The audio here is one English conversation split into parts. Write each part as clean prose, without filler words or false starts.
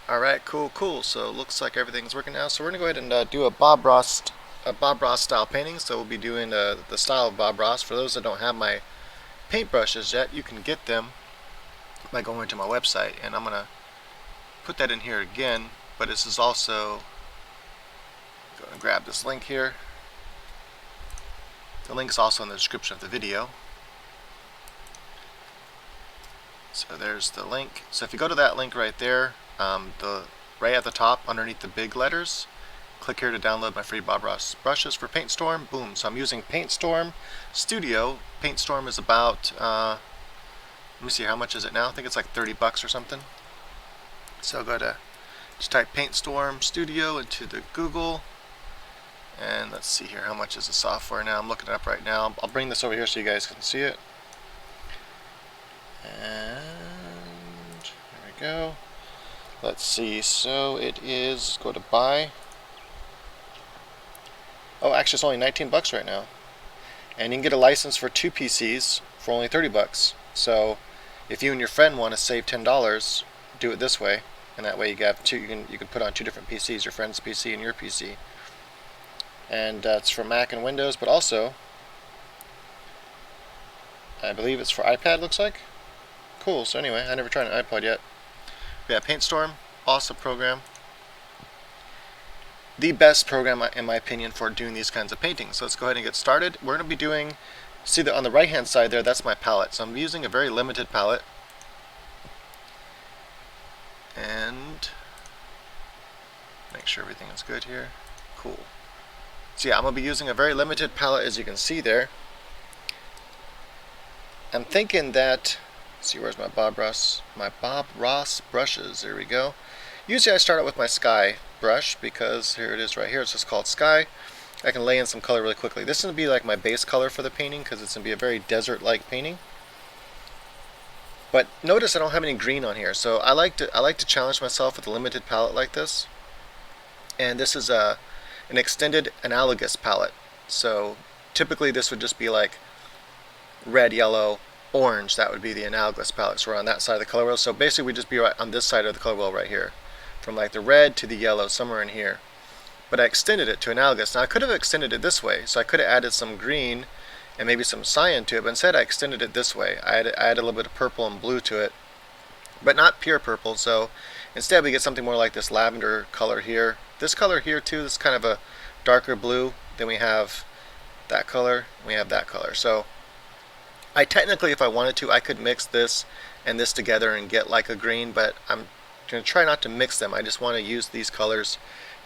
Alright, cool. So it looks like everything's working now. So we're gonna go ahead and do a Bob Ross style painting. So we'll be doing the style of Bob Ross. For those that don't have my paintbrushes yet, you can get them by going to my website. And I'm gonna put that in here again. But this is also, go and grab this link here. The link's also in the description of the video. So there's the link. So if you go to that link right there, right at the top underneath the big letters, click here to download my free Bob Ross brushes for PaintStorm. Boom. So I'm using PaintStorm Studio. PaintStorm is about, let me see, how much is it now? I think it's like 30 bucks or something. So go to, just type PaintStorm Studio into the Google. And let's see here, how much is the software now? I'm looking it up right now. I'll bring this over here so you guys can see it. And there we go. Let's see, so it is, go to buy. Oh, actually it's only 19 bucks right now. And you can get a license for 2 PCs for only 30 bucks. So if you and your friend want to save $10, do it this way. And that way you have two, you can put on 2 different PCs, your friend's PC and your PC. And it's for Mac and Windows, but also I believe it's for iPad, looks like. Cool. So anyway, I never tried an iPod yet. Yeah, PaintStorm, awesome program. The best program, in my opinion, for doing these kinds of paintings. So let's go ahead and get started. We're going to be doing, see that on the right hand side there, that's my palette. So I'm using a very limited palette. And make sure everything is good here. Cool. So yeah, I'm going to be using a very limited palette, as you can see there. I'm thinking that, let's see, where's my Bob Ross brushes? There we go. Usually I start out with my sky brush because here it is right here. It's just called sky. I can lay in some color really quickly. This is going to be like my base color for the painting because it's going to be a very desert-like painting. But notice I don't have any green on here, so I like to challenge myself with a limited palette like this. And this is an extended analogous palette. So typically this would just be like red, yellow, orange. That would be the analogous palette. So we're on that side of the color wheel. So basically we'd just be right on this side of the color wheel right here. From like the red to the yellow, somewhere in here. But I extended it to analogous. Now I could have extended it this way. So I could have added some green and maybe some cyan to it. But instead I extended it this way. I added a little bit of purple and blue to it. But not pure purple. So instead we get something more like this lavender color here. This color here too, this is kind of a darker blue. Then we have that color. We have that color. So I technically, if I wanted to, I could mix this and this together and get like a green, but I'm going to try not to mix them. I just want to use these colors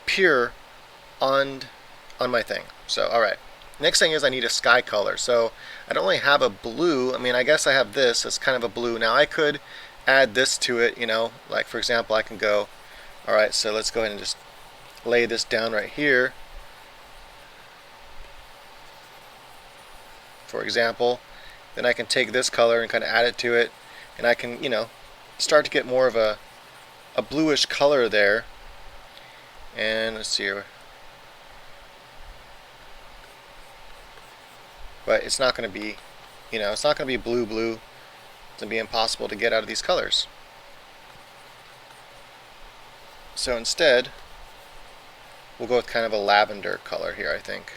pure on my thing. So, alright. Next thing is I need a sky color. So, I don't really have a blue. I mean, I guess I have this. It's kind of a blue. Now, I could add this to it, you know. Like, for example, I can go, alright, so let's go ahead and just lay this down right here. For example. Then I can take this color and kind of add it to it. And I can, you know, start to get more of a bluish color there. And let's see here. But it's not going to be, you know, it's not going to be blue. It's going to be impossible to get out of these colors. So instead, we'll go with kind of a lavender color here, I think.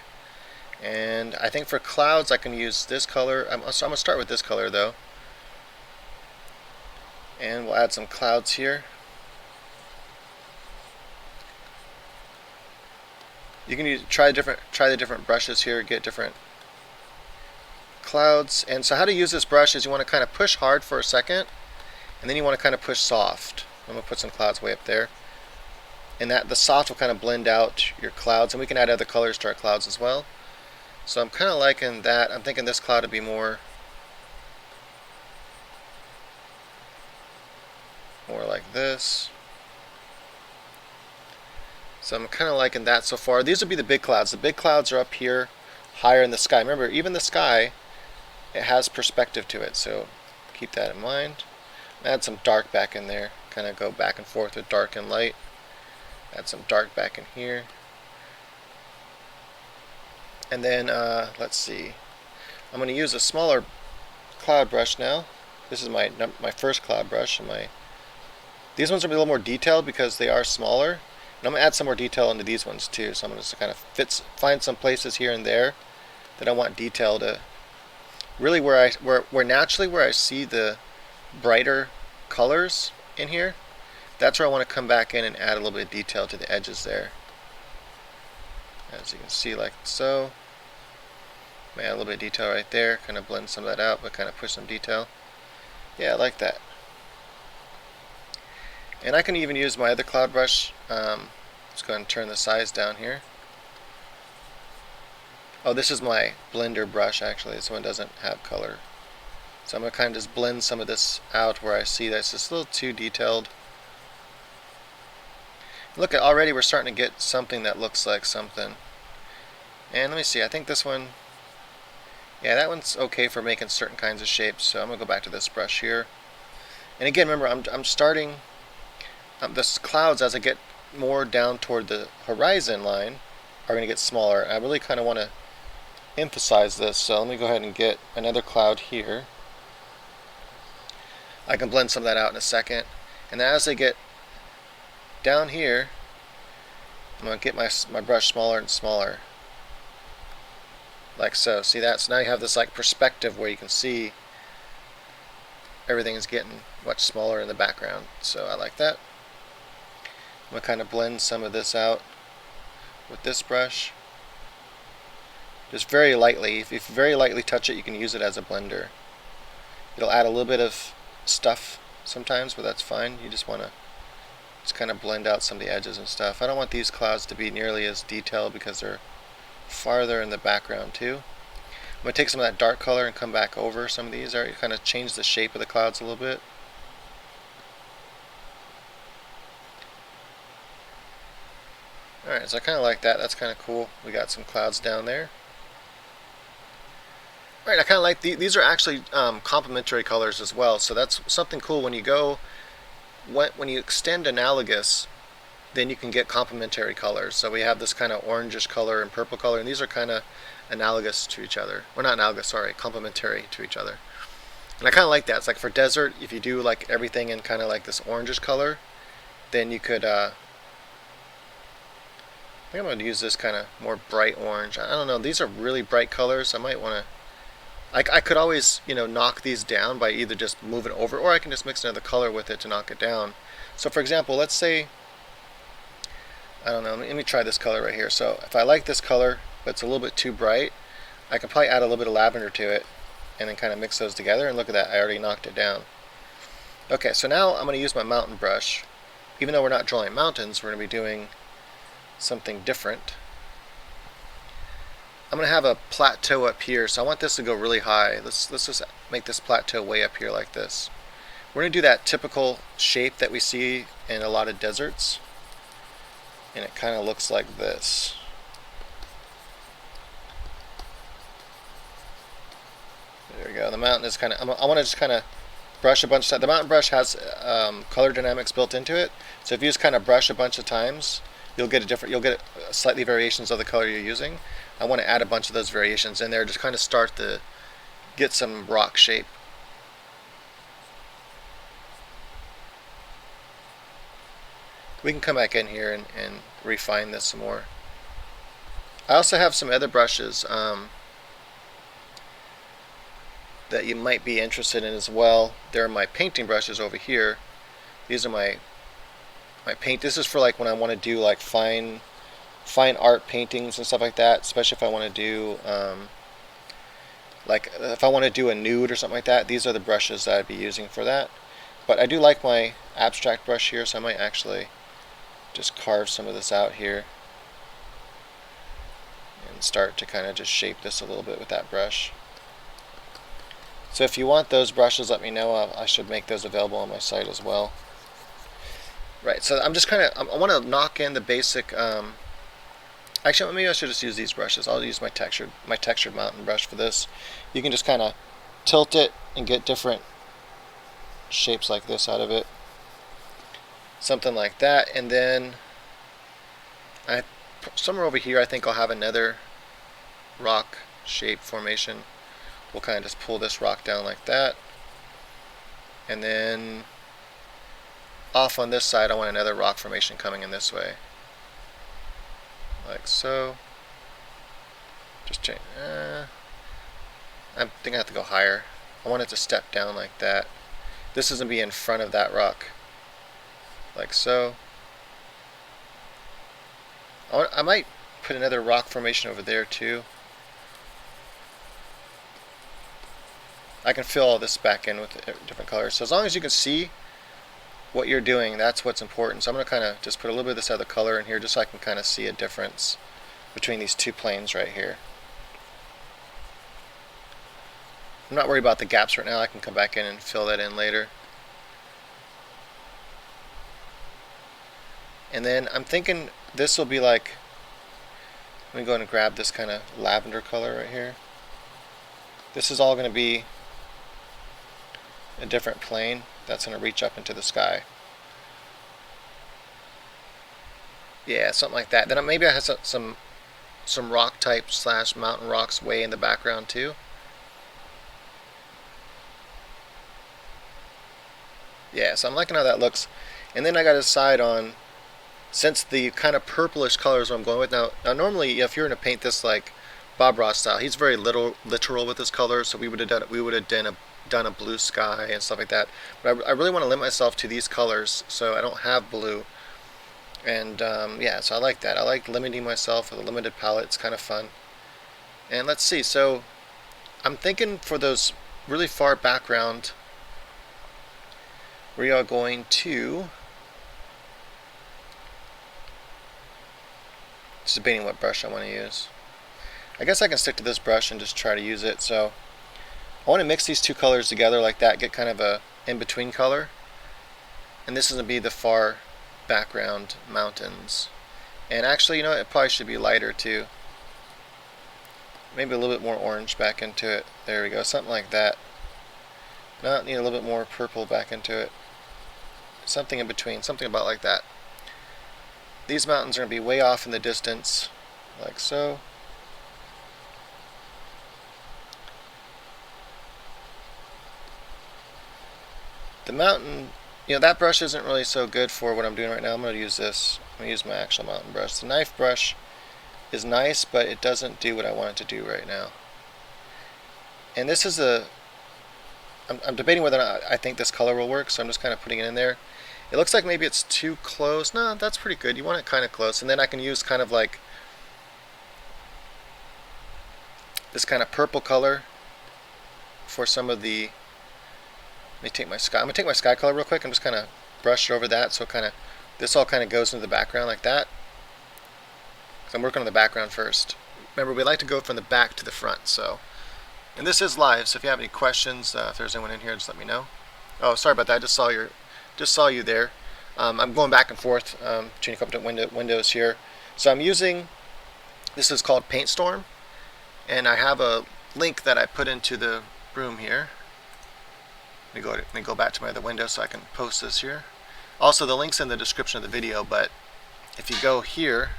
And I think for clouds I can use this color. So I'm going to start with this color though. And we'll add some clouds here. You can try the different brushes here, get different clouds. And so how to use this brush is you want to kind of push hard for a second, and then you want to kind of push soft. I'm going to put some clouds way up there. And that the soft will kind of blend out your clouds, and we can add other colors to our clouds as well. So I'm kind of liking that. I'm thinking this cloud would be more like this. So I'm kind of liking that so far. These would be the big clouds. The big clouds are up here, higher in the sky. Remember, even the sky, it has perspective to it. So keep that in mind. Add some dark back in there. Kind of go back and forth with dark and light. Add some dark back in here. And then, let's see. I'm going to use a smaller cloud brush now. This is my first cloud brush in my These ones are a little more detailed because they are smaller. And I'm going to add some more detail into these ones too. So I'm going to kind of find some places here and there that I want detail to really where naturally where I see the brighter colors in here. That's where I want to come back in and add a little bit of detail to the edges there. As you can see, like so. Add a little bit of detail right there, kind of blend some of that out, but kind of push some detail. Yeah, I like that. And I can even use my other cloud brush. Let's go ahead and turn the size down here. Oh, this is my blender brush actually. This one doesn't have color. So I'm going to kind of just blend some of this out where I see that it's just a little too detailed. Look, already we're starting to get something that looks like something. And let me see, I think this one, yeah, that one's okay for making certain kinds of shapes. So I'm going to go back to this brush here. And again, remember, I'm starting this clouds as I get more down toward the horizon line are going to get smaller. I really kind of want to emphasize this, so let me go ahead and get another cloud here. I can blend some of that out in a second, and then as they get down here, I'm going to get my brush smaller and smaller, like so. See that? So now you have this like perspective where you can see everything is getting much smaller in the background, so I like that. I'm going to kind of blend some of this out with this brush. Just very lightly. If you very lightly touch it, you can use it as a blender. It'll add a little bit of stuff sometimes, but that's fine. You just want to just kind of blend out some of the edges and stuff. I don't want these clouds to be nearly as detailed because they're farther in the background too. I'm going to take some of that dark color and come back over some of these. Already kind of change the shape of the clouds a little bit. Alright, so I kind of like that. That's kind of cool. We got some clouds down there. Alright, I kind of like these are actually complementary colors as well. So that's something cool when you go, when you extend analogous, then you can get complementary colors. So we have this kind of orangish color and purple color, and these are kind of analogous to each other. Or not analogous, sorry, complementary to each other. And I kind of like that. It's like for desert, if you do like everything in kind of like this orangish color, then you could I think I'm going to use this kind of more bright orange. I don't know, these are really bright colors. I might want to, I could always, you know, knock these down by either just moving over, or I can just mix another color with it to knock it down. So for example, let's say, I don't know, let me try this color right here. So if I like this color, but it's a little bit too bright, I can probably add a little bit of lavender to it, and then kind of mix those together, and look at that, I already knocked it down. Okay, so now I'm going to use my mountain brush. Even though we're not drawing mountains, we're going to be doing something different. I'm going to have a plateau up here, so I want this to go really high. Let's just make this plateau way up here like this. We're going to do that typical shape that we see in a lot of deserts, and it kind of looks like this. There we go. The mountain is kind of, I want to just kind of brush a bunch of stuff. The mountain brush has color dynamics built into it, so if you just kind of brush a bunch of times, you'll get slightly variations of the color you're using. I want to add a bunch of those variations in there, just kind of start to get some rock shape. We can come back in here and refine this some more. I also have some other brushes that you might be interested in as well. They're my painting brushes over here. These are my paint. This is for like when I want to do like fine art paintings and stuff like that, especially if I want to do like if I want to do a nude or something like that. These are the brushes that I'd be using for that. But I do like my abstract brush here, so I might actually just carve some of this out here and start to kind of just shape this a little bit with that brush. So if you want those brushes, let me know. I should make those available on my site as well. Right, so I'm just kind of, I want to knock in the basic, actually maybe I should just use these brushes. I'll use my textured mountain brush for this. You can just kind of tilt it and get different shapes like this out of it. Something like that, and then somewhere over here I think I'll have another rock shape formation. We'll kind of just pull this rock down like that, and then off on this side, I want another rock formation coming in this way. Like so. Just change. I think I have to go higher. I want it to step down like that. This is going to be in front of that rock. Like so. I might put another rock formation over there too. I can fill all this back in with different colors. So as long as you can see what you're doing, that's what's important. So I'm going to kind of just put a little bit of this other color in here just so I can kind of see a difference between these two planes right here. I'm not worried about the gaps right now. I can come back in and fill that in later. And then I'm thinking this will be like, let me go ahead and grab this kind of lavender color right here. This is all going to be a different plane that's going to reach up into the sky. Yeah, something like that. Then maybe I have some rock type / mountain rocks way in the background too. Yeah, so I'm liking how that looks. And then I got to decide on, since the kind of purplish colors I'm going with. Now normally if you're going to paint this like Bob Ross style, he's very literal with his colors, so we would have done a blue sky and stuff like that. But I really want to limit myself to these colors, so I don't have blue. And yeah, so I like that. I like limiting myself with a limited palette. It's kind of fun. And let's see, so I'm thinking for those really far background, we are going to, just debating what brush I want to use. I guess I can stick to this brush and just try to use it. So I want to mix these two colors together like that, get kind of a in-between color. And this is going to be the far background mountains. And actually, you know, it probably should be lighter too. Maybe a little bit more orange back into it. There we go, something like that. Not need a little bit more purple back into it. Something in between, something about like that. These mountains are going to be way off in the distance, like so. The mountain, you know, that brush isn't really so good for what I'm doing right now. I'm going to use this. I'm going to use my actual mountain brush. The knife brush is nice, but it doesn't do what I want it to do right now. And this is I'm debating whether or not I think this color will work, so I'm just kind of putting it in there. It looks like maybe it's too close. No, that's pretty good. You want it kind of close. And then I can use kind of like this kind of purple color for some of the, let me take my sky. I'm going to take my sky color real quick and just kind of brush over that, so kind of, this all kind of goes into the background like that. So I'm working on the background first. Remember, we like to go from the back to the front. So, and this is live, so if you have any questions, if there's anyone in here, just let me know. Oh, sorry about that. I just saw you there. I'm going back and forth between a couple of windows here. So I'm using, this is called PaintStorm, and I have a link that I put into the room here. Let me go back to my other window so I can post this here. Also, the link's in the description of the video, but if you go here,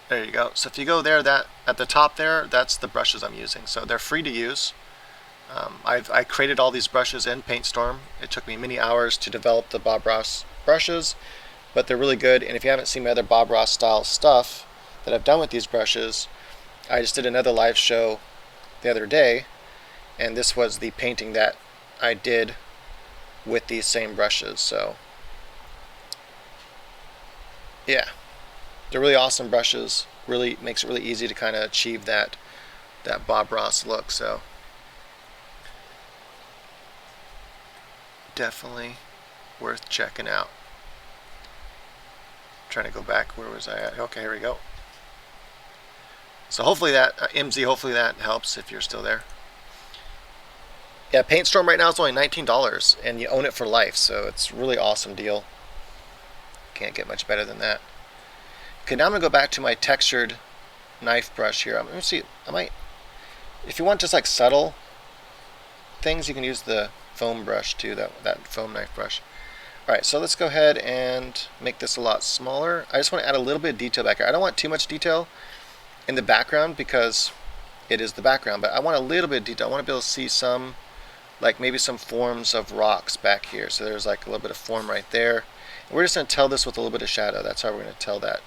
there you go. So if you go there, that at the top there, that's the brushes I'm using. So they're free to use. I created all these brushes in PaintStorm. It took me many hours to develop the Bob Ross brushes, but they're really good. And if you haven't seen my other Bob Ross style stuff that I've done with these brushes, I just did another live show the other day, and this was the painting that I did with these same brushes. So yeah, they're really awesome brushes. Really makes it really easy to kind of achieve that Bob Ross look. So definitely worth checking out. Trying to go back, where was I at? Okay, here we go. So hopefully that MZ, hopefully that helps if you're still there. Yeah, PaintStorm right now is only $19 and you own it for life, so it's a really awesome deal. Can't get much better than that. Okay, now I'm going to go back to my textured knife brush here. I'm going to see, I might, if you want just like subtle things, you can use the foam brush too, that foam knife brush. Alright, so let's go ahead and make this a lot smaller. I just want to add a little bit of detail back here. I don't want too much detail in the background because it is the background, but I want a little bit of detail. I want to be able to see some like maybe some forms of rocks back here. So there's like a little bit of form right there. And we're just going to tell this with a little bit of shadow. That's how we're going to tell that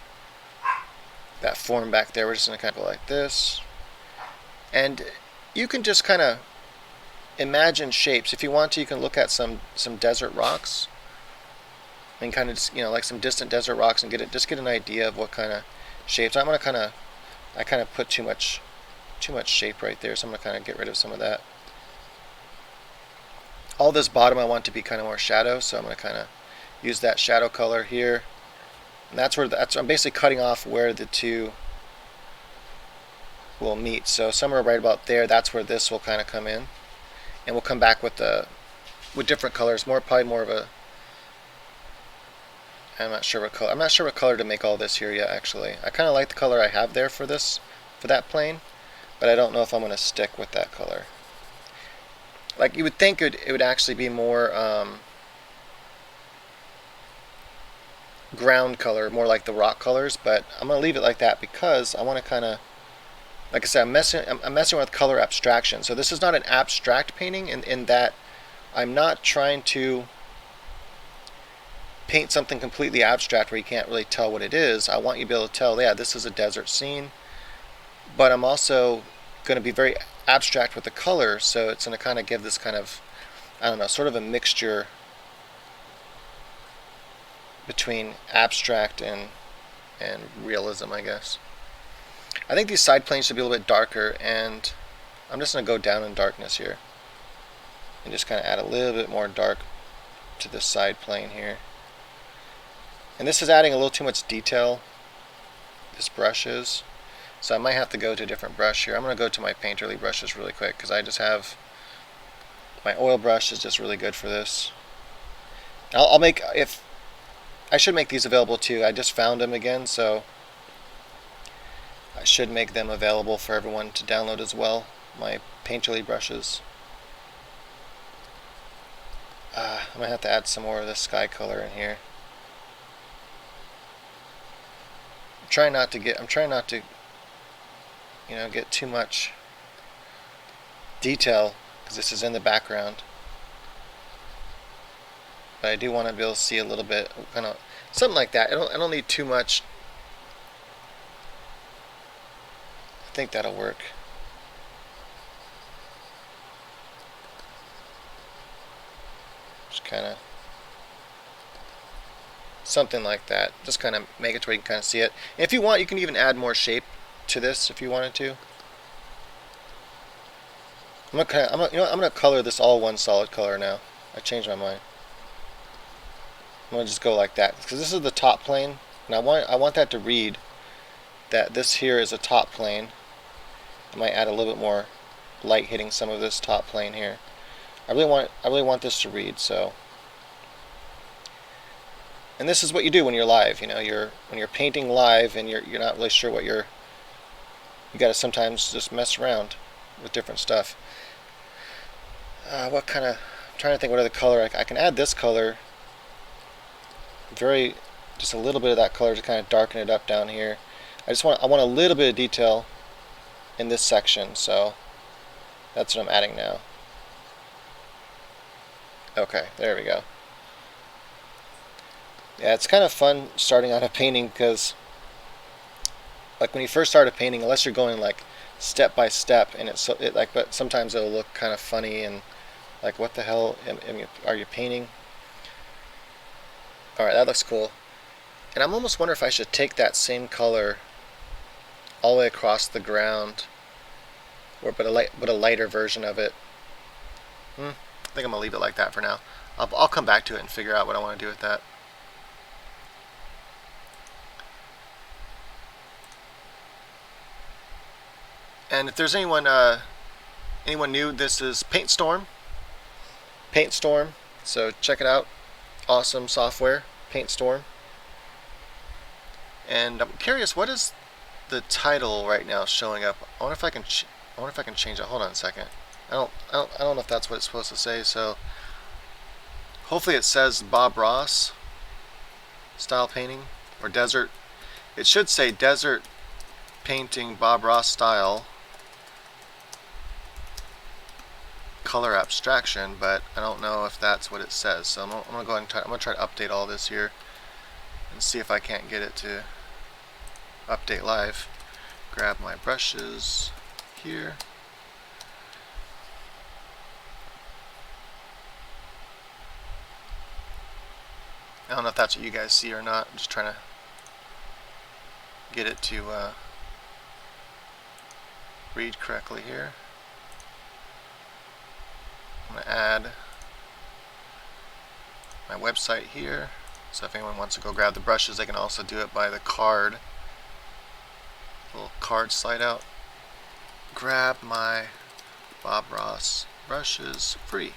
form back there. We're just going to kind of go like this. And you can just kind of imagine shapes. If you want to, you can look at some desert rocks and kind of just, like some distant desert rocks and get an idea of what kind of shapes. I'm going to I kind of put too much shape right there, so I'm going to kind of get rid of some of that. All this bottom I want to be kind of more shadow, so I'm going to kind of use that shadow color here. And I'm basically cutting off where the two will meet. So somewhere right about there, that's where this will kind of come in. And we'll come back with different colors, probably more of a, I'm not sure what color to make all this here yet, actually. I kind of like the color I have there for that plane, but I don't know if I'm going to stick with that color. Like, you would think it would actually be more ground color, more like the rock colors, but I'm going to leave it like that because I want to kind of, like I said, I'm messing with color abstraction. So this is not an abstract painting in that I'm not trying to paint something completely abstract where you can't really tell what it is. I want you to be able to tell, yeah, this is a desert scene, but I'm also going to be very abstract with the color, so it's going to kind of give this kind of, I don't know, sort of a mixture between abstract and realism, I guess. I think these side planes should be a little bit darker, and I'm just going to go down in darkness here and just kind of add a little bit more dark to this side plane here. And this is adding a little too much detail, this brush is. So I might have to go to a different brush here. I'm going to go to my painterly brushes really quick because I just have, my oil brush is just really good for this. I should make these available too. I just found them again, so I should make them available for everyone to download as well. My painterly brushes. I'm going to have to add some more of this sky color in here. I'm trying not to get too much detail because this is in the background. But I do want to be able to see a little bit, kind of something like that. I don't need too much. I think that'll work. Just kind of something like that. Just kind of make it to where you can kind of see it. And if you want, you can even add more shape to this if you wanted to. I'm gonna color this all one solid color now. I changed my mind. I'm gonna just go like that because this is the top plane, and I want that to read that this here is a top plane. I might add a little bit more light hitting some of this top plane here. I really want this to read. So, and this is what you do when you're live. When you're painting live and you're not really sure what you got to sometimes just mess around with different stuff. I'm trying to think what other color I can add. This color, just a little bit of that color to kind of darken it up down here. I want a little bit of detail in this section, so that's what I'm adding now. Okay, there we go. Yeah, it's kind of fun starting out a painting because, like, when you first start a painting, unless you're going like step by step, and but sometimes it'll look kind of funny and like, what the hell are you painting? All right, that looks cool. And I'm almost wondering if I should take that same color all the way across the ground, but a lighter version of it. I think I'm gonna leave it like that for now. I'll come back to it and figure out what I want to do with that. And if there's anyone new, this is Paint Storm. So check it out. Awesome software, Paint Storm. And I'm curious, what is the title right now showing up? I wonder if I can change it. Hold on a second. I don't know if that's what it's supposed to say. So hopefully it says Bob Ross style painting or desert. It should say desert painting Bob Ross style, color abstraction, but I don't know if that's what it says. So I'm gonna go ahead and I'm gonna try to update all this here and see if I can't get it to update live. Grab my brushes here. I don't know if that's what you guys see or not. I'm just trying to get it to read correctly here. I'm going to add my website here, so if anyone wants to go grab the brushes, they can also do it by the card. Little card slide out. Grab my Bob Ross brushes free.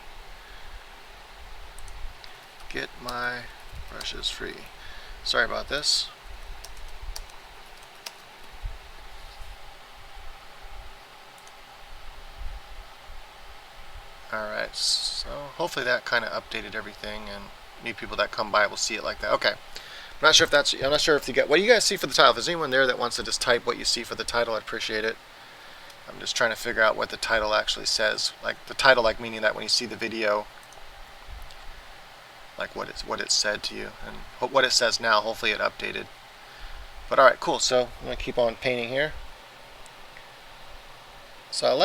Get my brushes free. Sorry about this. Alright, so hopefully that kind of updated everything, and new people that come by will see it like that. Okay. I'm not sure if you get, what do you guys see for the title? If there's anyone there that wants to just type what you see for the title, I'd appreciate it. I'm just trying to figure out what the title actually says. Like the title, like meaning that when you see the video, like what it said to you, and what it says now. Hopefully it updated. But alright, cool. So I'm gonna keep on painting here. So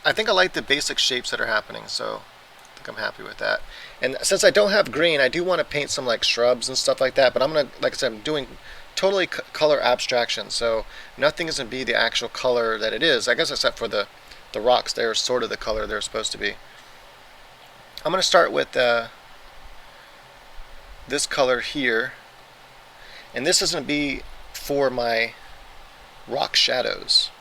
I think I like the basic shapes that are happening. So I think I'm happy with that. And since I don't have green, I do want to paint some like shrubs and stuff like that. But I'm gonna, like I said, I'm doing totally color abstraction. So nothing is gonna be the actual color that it is. I guess except for the rocks. They're sort of the color they're supposed to be. I'm gonna start with this color here, and this is going to be for my rock shadows.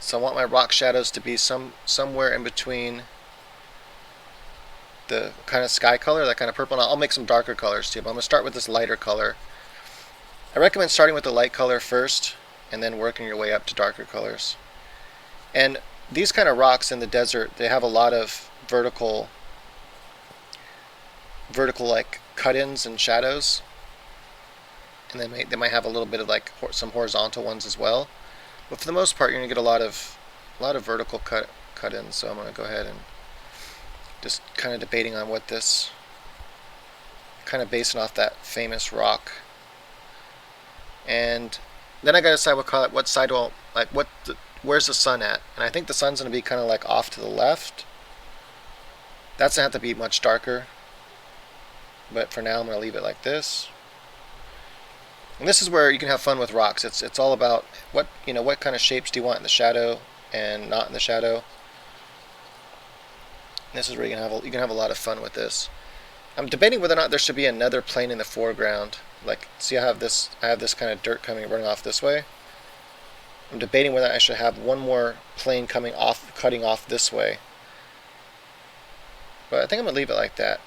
So I want my rock shadows to be somewhere in between the kind of sky color, that kind of purple, and I'll make some darker colors too, but I'm going to start with this lighter color. I recommend starting with the light color first and then working your way up to darker colors. And these kind of rocks in the desert, they have a lot of vertical like cut-ins and shadows, and they might have a little bit of like some horizontal ones as well, but for the most part you're gonna get a lot of vertical cut-ins. So I'm gonna go ahead and just kind of debating on what this, kind of basing off that famous rock, and then I gotta decide what side will, like where's the sun at, and I think the sun's gonna be kind of like off to the left. That's gonna have to be much darker. But for now, I'm going to leave it like this. And this is where you can have fun with rocks. It's all about what kind of shapes do you want in the shadow and not in the shadow. And this is where you can have a lot of fun with this. I'm debating whether or not there should be another plane in the foreground. Like, see, I have this kind of dirt running off this way. I'm debating whether I should have one more plane cutting off this way. But I think I'm going to leave it like that.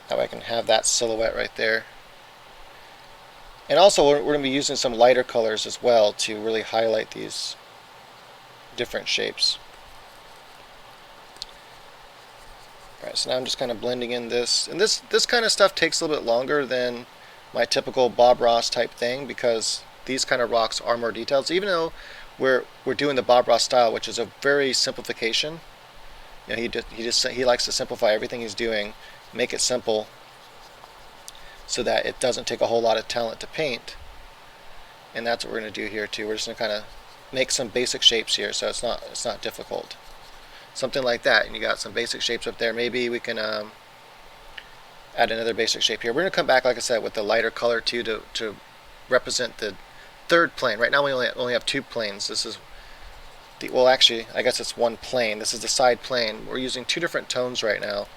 Now I can have that silhouette right there. And also we're going to be using some lighter colors as well to really highlight these different shapes. Alright, so now I'm just kind of blending in this. And this kind of stuff takes a little bit longer than my typical Bob Ross type thing, because these kind of rocks are more detailed. So even though we're doing the Bob Ross style, which is a very simplification, you know, he likes to simplify everything he's doing, make it simple so that it doesn't take a whole lot of talent to paint. And that's what we're going to do here too. We're just going to kind of make some basic shapes here, so it's not difficult. Something like that, and you got some basic shapes up there. Maybe we can add another basic shape here. We're going to come back, like I said, with the lighter color too to represent the third plane. Right now we only have two planes. This is well, actually, I guess it's one plane. This is the side plane. We're using two different tones right now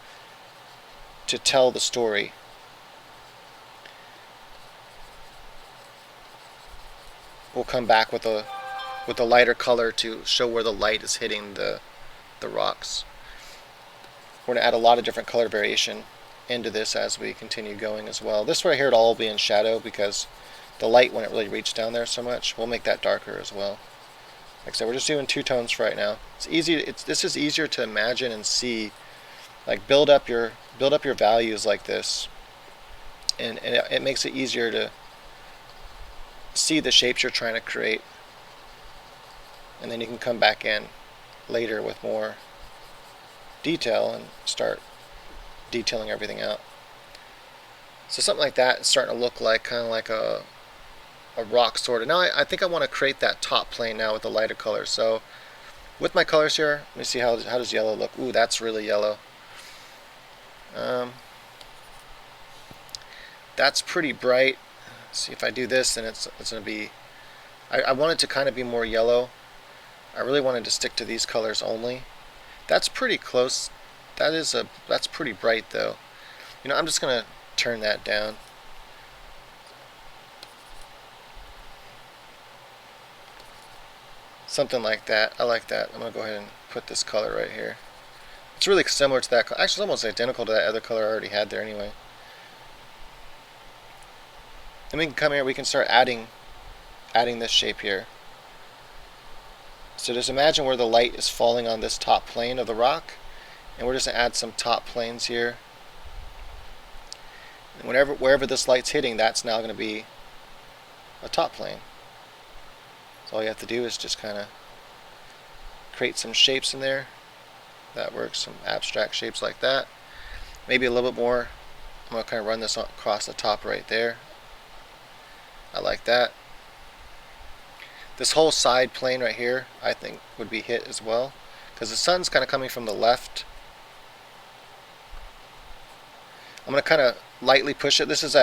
to tell the story. We'll come back with a lighter color to show where the light is hitting the rocks. We're going to add a lot of different color variation into this as we continue going as well. This right here, it'll all be in shadow because the light wouldn't really reach down there so much. We'll make that darker as well. Like I said, we're just doing two tones for right now. It's easy. This is easier to imagine and see. Like build up your values like this, and it makes it easier see the shapes you're trying to create, and then you can come back in later with more detail and start detailing everything out. So something like that is starting to look like kind of like a rock sort of. Now I think I want to create that top plane now with the lighter color. So with my colors here, let me see how does yellow look. Ooh, that's really yellow. That's pretty bright. Let's see if I do this, then it's going to be. I want it to kind of be more yellow. I really wanted to stick to these colors only. That's pretty close. That's pretty bright though. I'm just gonna turn that down. Something like that. I like that. I'm gonna go ahead and put this color right here. It's really similar to that. Actually, it's almost identical to that other color I already had there anyway. And we can come here. We can start adding this shape here. So just imagine where the light is falling on this top plane of the rock, and we're just gonna add some top planes here. And wherever this light's hitting, that's now going to be a top plane. So all you have to do is just kind of create some shapes in there. That works, some abstract shapes like that. Maybe a little bit more. I'm going to kind of run this across the top right there. I like that. This whole side plane right here, I think, would be hit as well, because the sun's kind of coming from the left. I'm going to kind of lightly push it. This is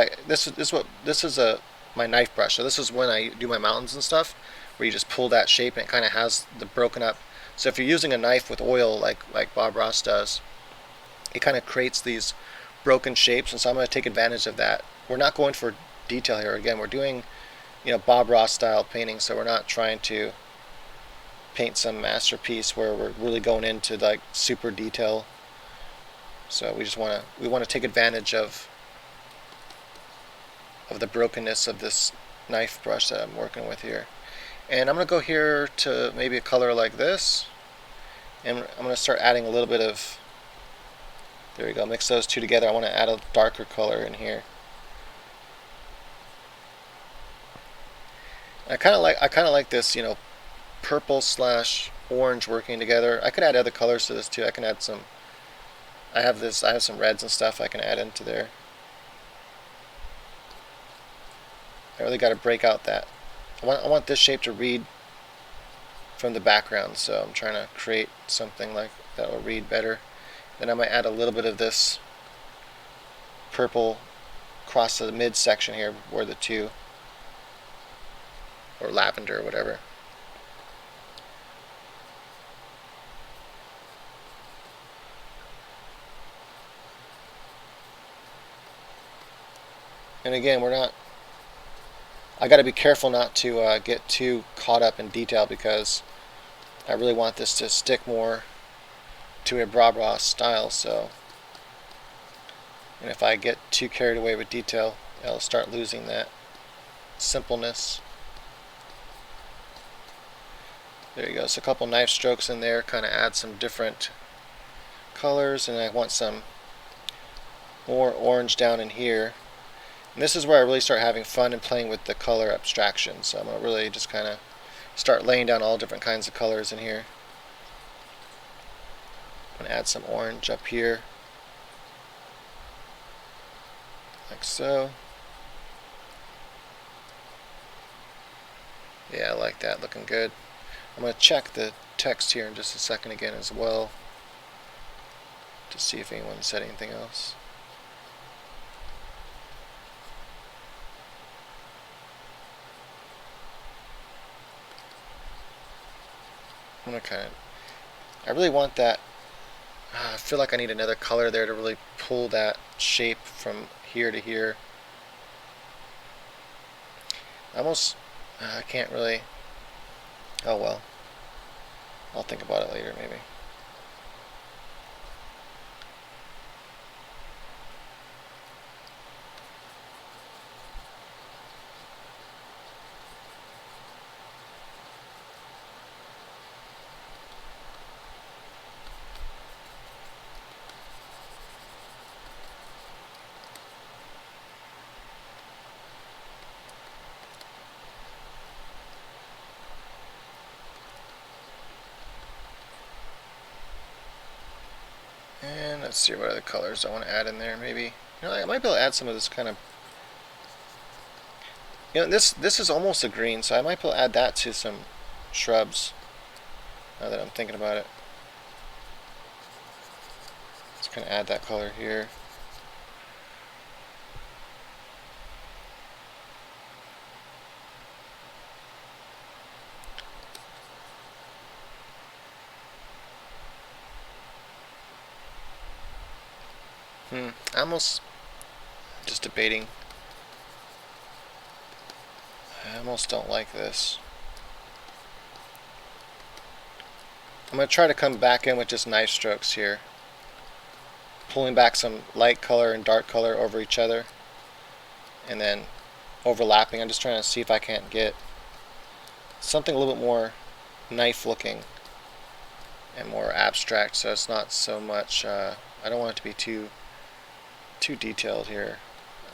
my knife brush. So this is when I do my mountains and stuff, where you just pull that shape and it kind of has the broken up. So if you're using a knife with oil like Bob Ross does, it kind of creates these broken shapes, and so I'm going to take advantage of that. We're not going for detail here. Again, we're doing Bob Ross style painting, so we're not trying to paint some masterpiece where we're really going into like super detail. So we want to take advantage of the brokenness of this knife brush that I'm working with here. And I'm going to go here to maybe a color like this, and I'm going to start adding a little bit of, there we go, mix those two together. I want to add a darker color in here. I kind of like this, purple / orange working together. I could add other colors to this too. I can add some. I have some reds and stuff I can add into there. I really got to break out that. I want this shape to read from the background, so I'm trying to create something like that will read better. Then I might add a little bit of this purple across the midsection here, where the two, or lavender or whatever. And again, I got to be careful not to get too caught up in detail, because I really want this to stick more to a Bob Ross style. So, and if I get too carried away with detail, I'll start losing that simpleness. There you go. So a couple knife strokes in there, kind of add some different colors, and I want some more orange down in here. And this is where I really start having fun and playing with the color abstraction. So I'm going to really just kind of start laying down all different kinds of colors in here. I'm going to add some orange up here, like so. Yeah, I like that, looking good. I'm going to check the text here in just a second again as well, to see if anyone said anything else. I'm going to I really want that, I feel like I need another color there to really pull that shape from here to here. I can't really, oh well, I'll think about it later maybe. Let's see what other colors I want to add in there. Maybe, you know, I might be able to add some of this kind of, you know, this is almost a green, so I might be able to add that to some shrubs. Now that I'm thinking about it, let's kind of add that color here. I almost just debating. I almost don't like this. I'm going to try to come back in with just knife strokes here. Pulling back some light color and dark color over each other. And then overlapping. I'm just trying to see if I can't get something a little bit more knife looking and more abstract, so it's not so much, I don't want it to be too detailed here.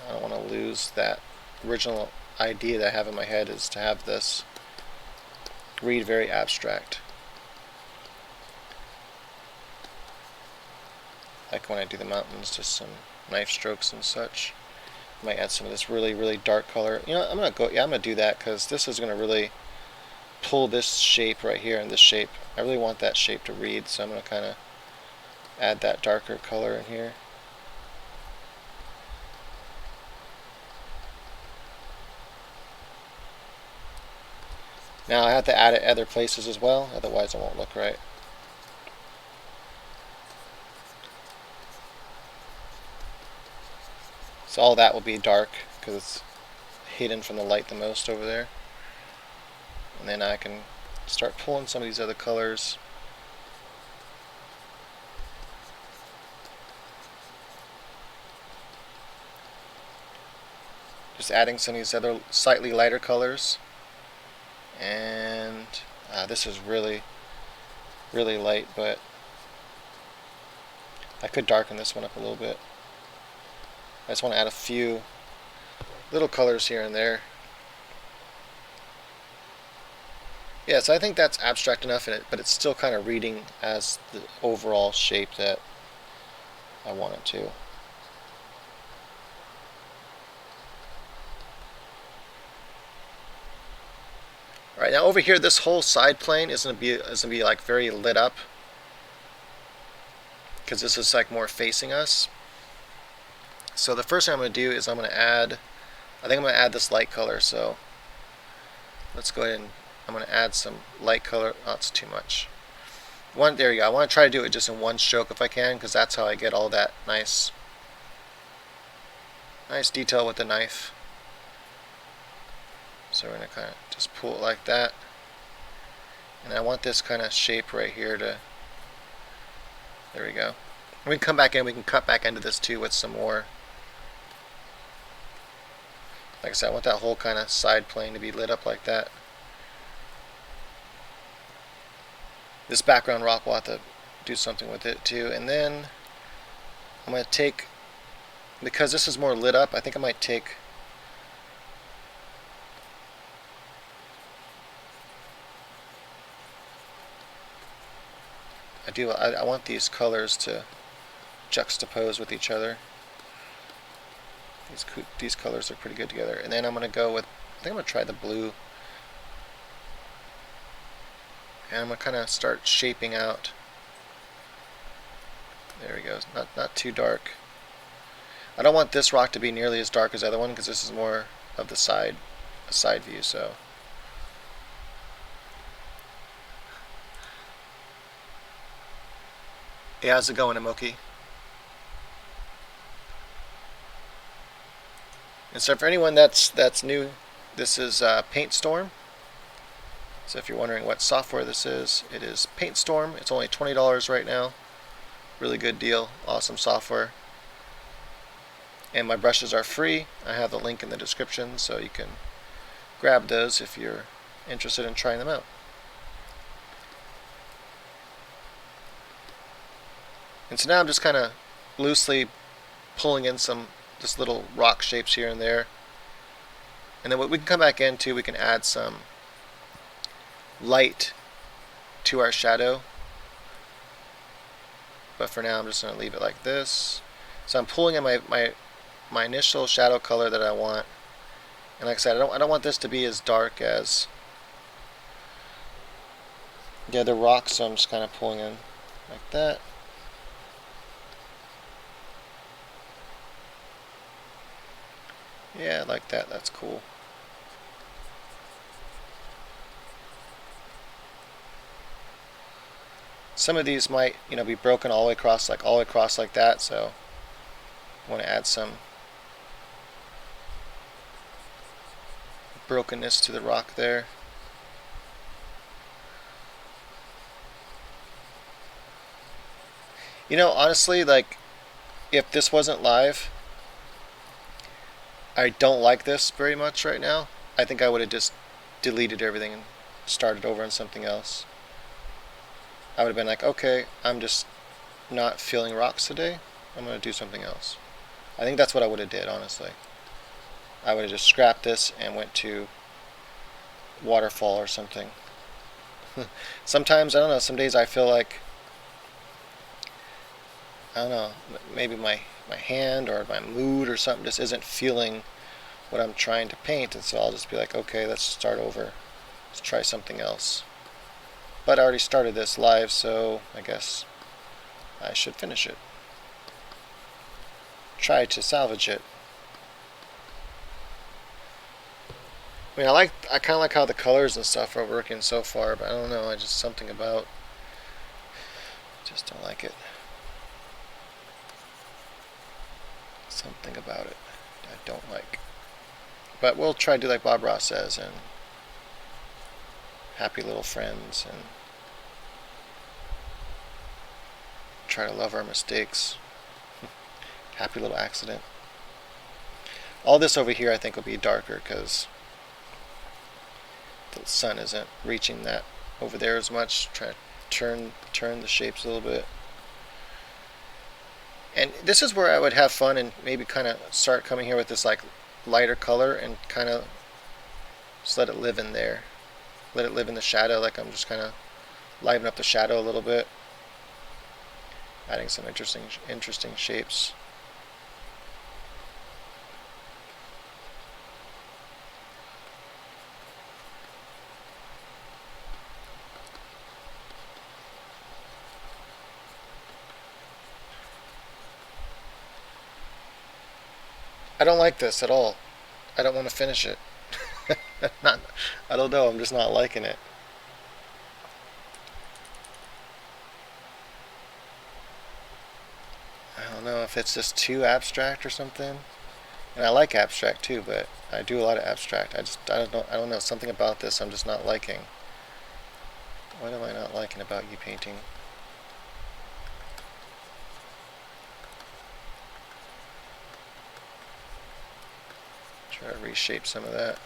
I don't want to lose that original idea that I have in my head, is to have this read very abstract. Like when I do the mountains, just some knife strokes and such. I might add some of this really dark color. You know, I'm gonna do that because this is gonna really pull this shape right here and this shape. I really want that shape to read, so I'm gonna kind of add that darker color in here. Now I have to add it other places as well, otherwise it won't look right. So all that will be dark because it's hidden from the light the most over there. And then I can start pulling some of these other colors. Just adding some of these other slightly lighter colors. And this is really light, but I could darken this one up a little bit. I just want to add a few little colors here and there. Yeah, so I think that's abstract enough in it, but it's still kind of reading as the overall shape that I want it to. Alright, now over here, this whole side plane is gonna be like very lit up, because this is like more facing us. So the first thing I'm gonna do is I think I'm gonna add this light color. So let's go ahead and I'm gonna add some light color. Oh, it's too much. There you go. I want to try to do it just in one stroke if I can, because that's how I get all that nice detail with the knife. So we're going to kind of just pull it like that. And I want this kind of shape right here to, there we go. We can come back in, we can cut back into this too with some more. Like I said, I want that whole kind of side plane to be lit up like that. This background rock, we'll have to do something with it too. And then I'm going to take, because this is more lit up, I think I might take I want these colors to juxtapose with each other. These colors are pretty good together. And then I'm going to go with, I think I'm going to try the blue. And I'm going to kind of start shaping out. There we go. Not too dark. I don't want this rock to be nearly as dark as the other one, because this is more of the side view. So yeah, how's it going, Amoki? And so for anyone that's new, this is PaintStorm. So if you're wondering what software this is, it is PaintStorm. It's only $20 right now. Really good deal. Awesome software. And my brushes are free. I have the link in the description, so you can grab those if you're interested in trying them out. And so now I'm just kind of loosely pulling in some just little rock shapes here and there. And then what we can come back into, we can add some light to our shadow. but for now I'm just going to leave it like this. So I'm pulling in my initial shadow color that I want. And like I said, I don't want this to be as dark as the other rocks, so I'm just kind of pulling in like that. Yeah, I like that. That's cool. Some of these might, be broken all the way across, like that. So I want to add some brokenness to the rock there. Honestly, like, if this wasn't live, I don't like this very much right now. I think I would have just deleted everything and started over on something else. I would have been like, okay, I'm just not feeling rocks today. I'm going to do something else. I think that's what I would have did, honestly. I would have just scrapped this and went to Waterfall or something. Sometimes, I don't know, some days I feel like, I don't know, maybe my hand or my mood or something just isn't feeling what I'm trying to paint, and so I'll just be like, okay, let's start over. Let's try something else. But I already started this live, so I guess I should finish it. Try to salvage it. I mean, I kind of like how the colors and stuff are working so far, but I don't know, just don't like it. Something about it I don't like. But we'll try to do like Bob Ross says, and happy little friends, and try to love our mistakes. Happy little accident. All this over here I think will be darker because the sun isn't reaching that over there as much. Try to turn the shapes a little bit. And this is where I would have fun and maybe kind of start coming here with this like lighter color and kind of just let it live in there. Let it live in the shadow, like I'm just kind of liven up the shadow a little bit. Adding some interesting shapes. I don't like this at all. I don't want to finish it. I don't know, I'm just not liking it. I don't know if it's just too abstract or something. And I like abstract too, but I do a lot of abstract. I don't know, something about this I'm just not liking. What am I not liking about you painting? Try to reshape some of that.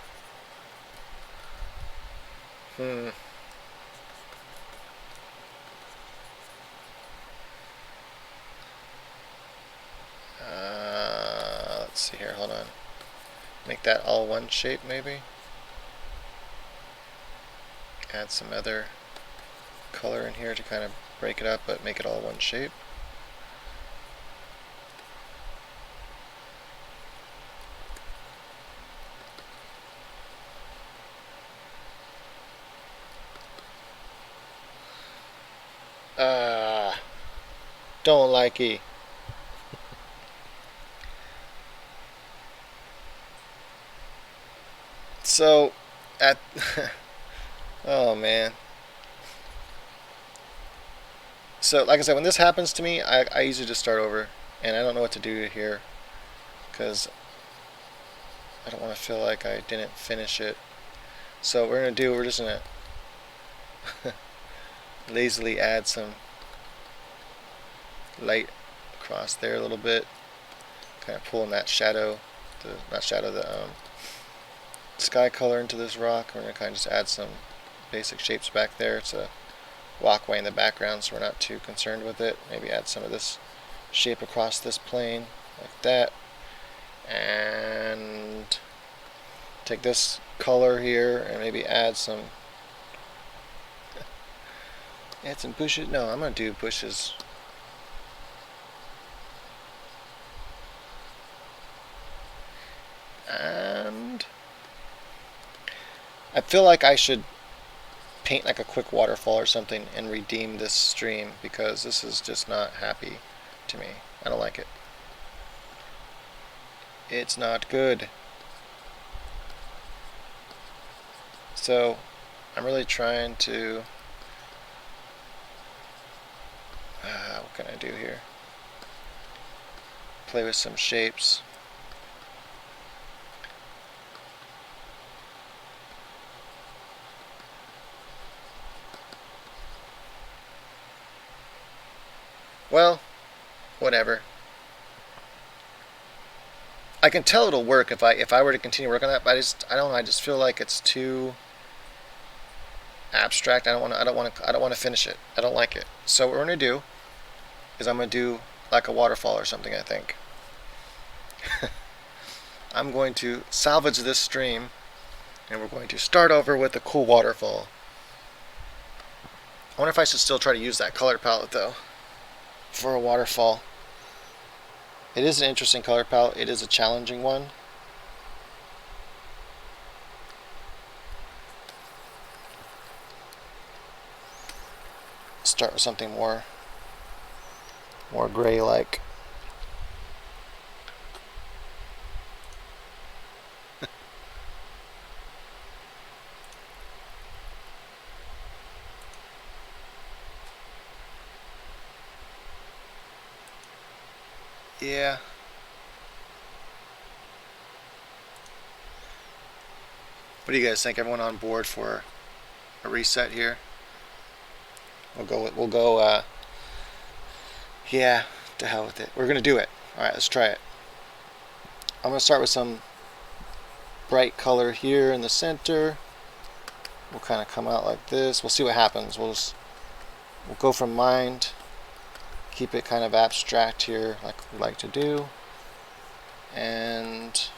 Let's see here, hold on. Make that all one shape maybe. Add some other color in here to kind of break it up, but make it all one shape. Don't like it. So, oh man. So, like I said, when this happens to me, I usually just start over, and I don't know what to do here, because I don't want to feel like I didn't finish it. So we're just gonna lazily add some light across there a little bit, kind of pulling that shadow, the sky color into this rock. We're gonna kind of just add some basic shapes back there. It's a walkway in the background, so we're not too concerned with it. Maybe add some of this shape across this plane like that, and take this color here and maybe add some bushes. No, I'm gonna do bushes I feel like I should paint like a quick waterfall or something and redeem this stream, because this is just not happy to me. I don't like it. It's not good. So I'm really trying to what can I do here? Play with some shapes. Well, whatever. I can tell it'll work if I were to continue working on that, but I don't know, I just feel like it's too abstract. I don't want to finish it. I don't like it. So what we're going to do is I'm going to do like a waterfall or something, I think. I'm going to salvage this stream and we're going to start over with a cool waterfall. I wonder if I should still try to use that color palette though for a waterfall. It is an interesting color palette. It is a challenging one. Start with something more gray like. Yeah. What do you guys think? Everyone on board for a reset here? We'll go yeah, to hell with it. We're gonna do it. Alright, let's try it. I'm gonna start with some bright color here in the center. We'll kind of come out like this. We'll see what happens. We'll go from mind, keep it kind of abstract here like we like to do, and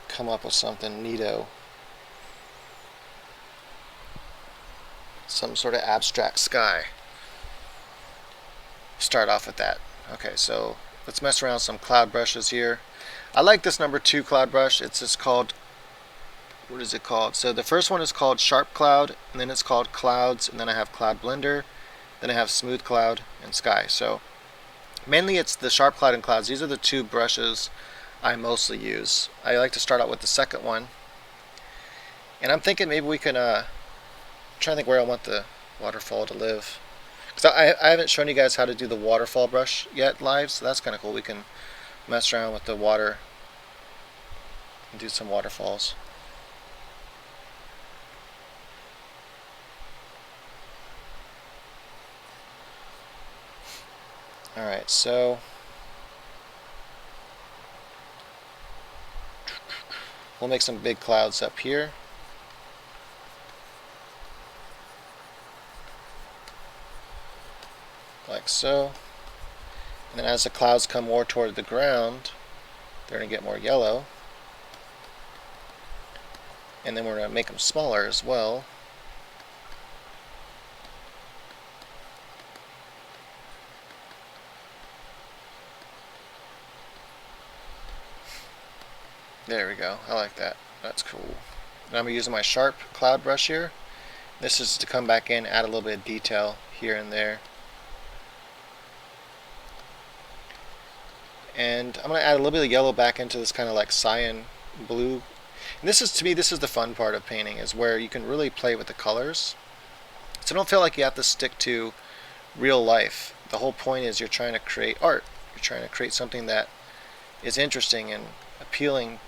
come up with something neato. Some sort of abstract sky. Start off with that. Okay, so let's mess around with some cloud brushes here. I like this number 2 cloud brush. It's just called, what is it called? So the first one is called Sharp Cloud, and then it's called Clouds, and then I have Cloud Blender, then I have Smooth Cloud and Sky. So mainly it's the Sharp Cloud and Clouds. These are the 2 brushes I mostly use. I like to start out with the second one, and I'm thinking maybe we can I'm trying to think where I want the waterfall to live, because I haven't shown you guys how to do the waterfall brush yet live, so that's kind of cool. We can mess around with the water and do some waterfalls. Alright, so we'll make some big clouds up here. Like so. And then as the clouds come more toward the ground, they're going to get more yellow. And then we're going to make them smaller as well. There we go. I like that. That's cool. And I'm using my Sharp Cloud brush here. This is to come back in, add a little bit of detail here and there. And I'm going to add a little bit of yellow back into this kind of like cyan blue. And this is, to me, this is the fun part of painting, is where you can really play with the colors. So don't feel like you have to stick to real life. The whole point is you're trying to create art. You're trying to create something that is interesting and appealing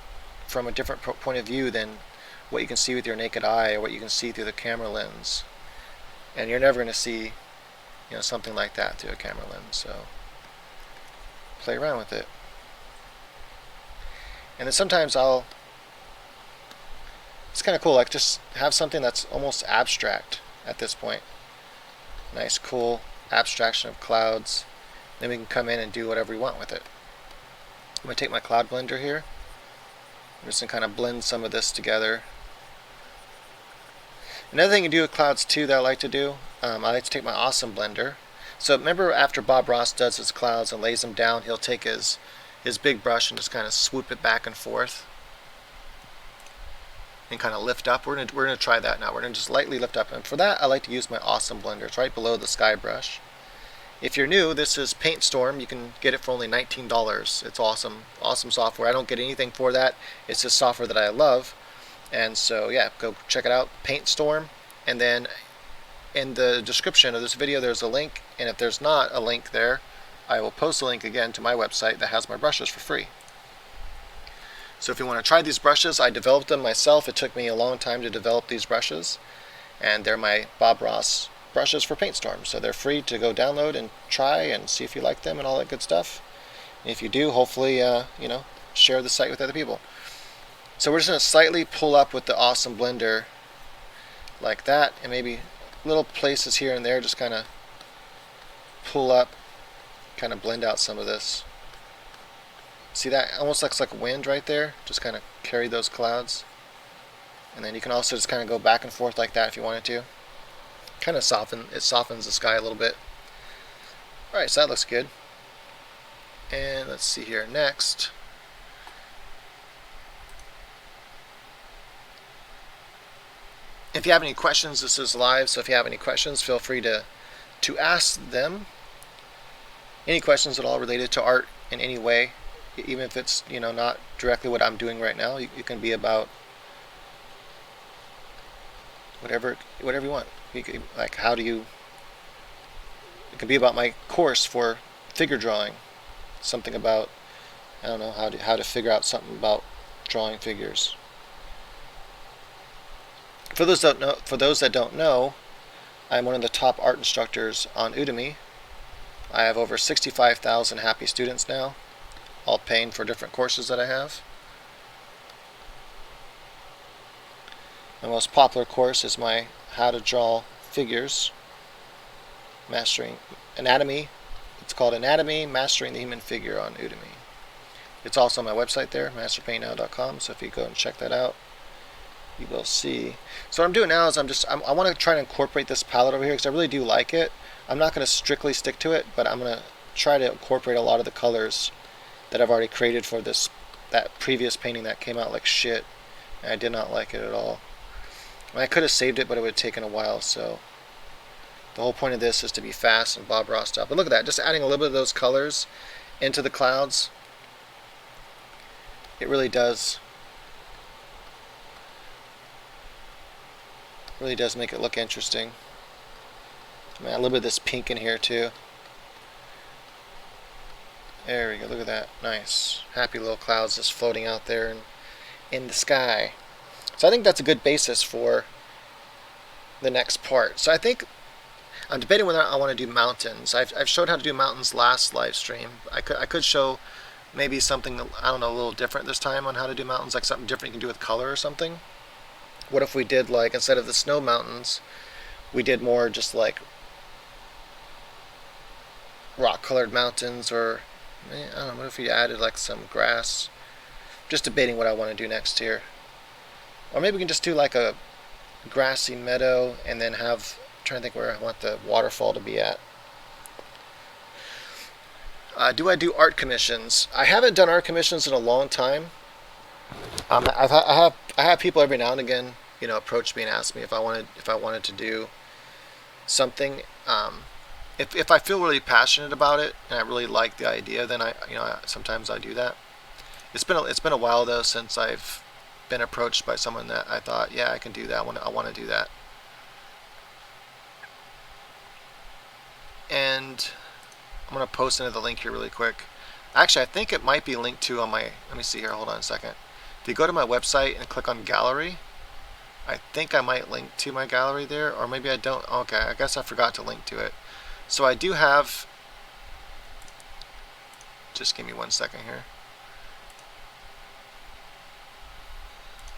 from a different point of view than what you can see with your naked eye or what you can see through the camera lens. And you're never going to see, something like that through a camera lens. So play around with it. And then sometimes it's kind of cool, like just have something that's almost abstract at this point. Nice cool abstraction of clouds. Then we can come in and do whatever we want with it. I'm going to take my cloud blender here. I'm just going to kind of blend some of this together. Another thing you do with clouds too that I like to do, I like to take my awesome blender. So remember, after Bob Ross does his clouds and lays them down, he'll take his big brush and just kind of swoop it back and forth. and kind of lift up. We're gonna try that now. We're gonna just lightly lift up, and for that I like to use my awesome blender. It's right below the sky brush. If you're new, this is Paint Storm. You can get it for only $19. It's awesome, awesome software. I don't get anything for that. It's just software that I love, and so yeah, go check it out, Paint Storm. And then in the description of this video there's a link, and if there's not a link there, I will post a link again to my website that has my brushes for free. So if you want to try these brushes, I developed them myself. It took me a long time to develop these brushes, and they're my Bob Ross brushes for Paint Storm. So they're free to go download and try and see if you like them and all that good stuff. And if you do, hopefully share the site with other people. So we're just going to slightly pull up with the awesome blender like that, and maybe little places here and there, just kind of pull up, kind of blend out some of this. See, that almost looks like wind right there. Just kind of carry those clouds. And then you can also just kind of go back and forth like that if you wanted to. Kind of softens the sky a little bit. Alright, so that looks good. And let's see here next. If you have any questions, this is live, so if you have any questions, feel free to ask them. Any questions at all related to art in any way, even if it's not directly what I'm doing right now. You can be about whatever you want. Like, how do you? It can be about my course for figure drawing, something about, I don't know, how to figure out something about drawing figures. For those that don't know, I'm one of the top art instructors on Udemy. I have over 65,000 happy students now, all paying for different courses that I have. My most popular course is my How to Draw Figures, Mastering Anatomy. It's called Anatomy, Mastering the Human Figure on Udemy. It's also on my website there, masterpaintnow.com, so if you go and check that out, you will see. So what I'm doing now is I want to try to incorporate this palette over here because I really do like it. I'm not going to strictly stick to it, but I'm going to try to incorporate a lot of the colors that I've already created for that previous painting that came out like shit, and I did not like it at all. I could have saved it, but it would have taken a while. So the whole point of this is to be fast and Bob Ross style. But look at that, just adding a little bit of those colors into the clouds. It really does make it look interesting. Man, a little bit of this pink in here too. There we go, look at that. Nice. Happy little clouds just floating out there in the sky. So I think that's a good basis for the next part. So I think I'm debating whether I want to do mountains. I've showed how to do mountains last live stream. I could show maybe something, I don't know, a little different this time on how to do mountains, like something different you can do with color or something. What if we did, like, instead of the snow mountains, we did more just like rock colored mountains, or I don't know, what if we added like some grass? Just debating what I want to do next here. Or maybe we can just do like a grassy meadow and then have, I'm trying to think where I want the waterfall to be at. Do I do art commissions? I haven't done art commissions in a long time. I have people every now and again, approach me and ask me if I wanted to do something. If I feel really passionate about it and I really like the idea, then sometimes I do that. It's been a while though since I've been approached by someone that I thought, yeah, I can do that. I want to do that. And I'm going to post into the link here really quick. Actually, I think it might be linked to on my, let me see here, hold on a second. If you go to my website and click on gallery, I think I might link to my gallery there, or maybe I don't. Okay, I guess I forgot to link to it. So I do have, just give me 1 second here.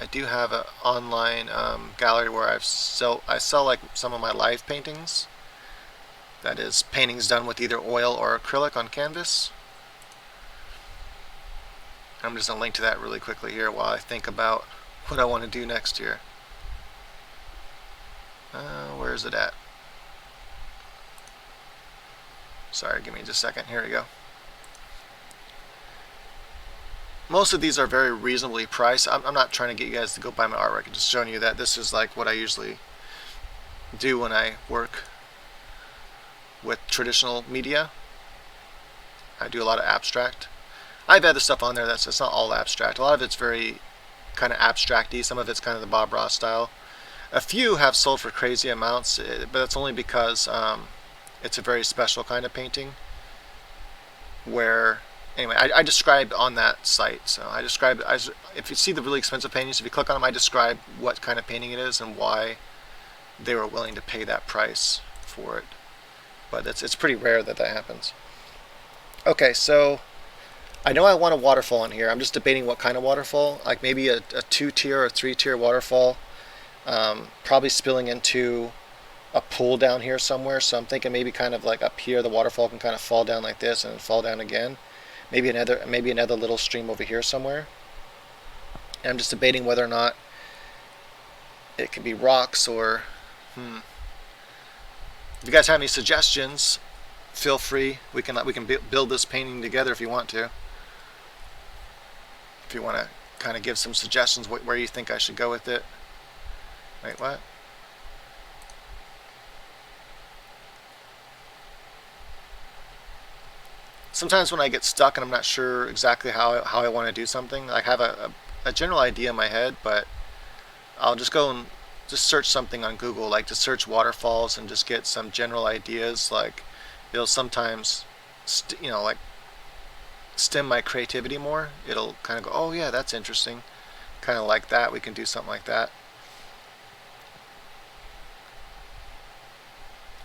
I do have an online gallery where I sell like some of my live paintings. That is paintings done with either oil or acrylic on canvas. I'm just going to link to that really quickly here while I think about what I want to do next year. Where is it at? Sorry, give me just a second. Here we go. most of these are very reasonably priced. I'm not trying to get you guys to go buy my artwork. I'm just showing you that this is like what I usually do when I work with traditional media. I do a lot of abstract. I've had the stuff on there that's it's not all abstract. A lot of it's very kind of abstract-y. Some of it's kind of the Bob Ross style. A few have sold for crazy amounts, but that's only because it's a very special kind of painting. Where anyway, I described on that site. So I described if you see the really expensive paintings, if you click on them, I describe what kind of painting it is and why they were willing to pay that price for it. But it's pretty rare that that happens. Okay, so I know I want a waterfall in here. I'm just debating what kind of waterfall. Like maybe a 2-tier or 3-tier waterfall. Probably spilling into a pool down here somewhere. So I'm thinking maybe kind of like up here, the waterfall can kind of fall down like this and then fall down again. Maybe another little stream over here somewhere. And I'm just debating whether or not it could be rocks or If you guys have any suggestions, feel free. We can build this painting together if you want to. If you want to kind of give some suggestions where you think I should go with it. Wait, what? Sometimes when I get stuck and I'm not sure exactly how I want to do something, I have a general idea in my head, but I'll just go and just search something on Google, like to search waterfalls and just get some general ideas. Like it'll sometimes, like stem my creativity more. It'll kind of go, oh yeah, that's interesting. Kind of like that. We can do something like that.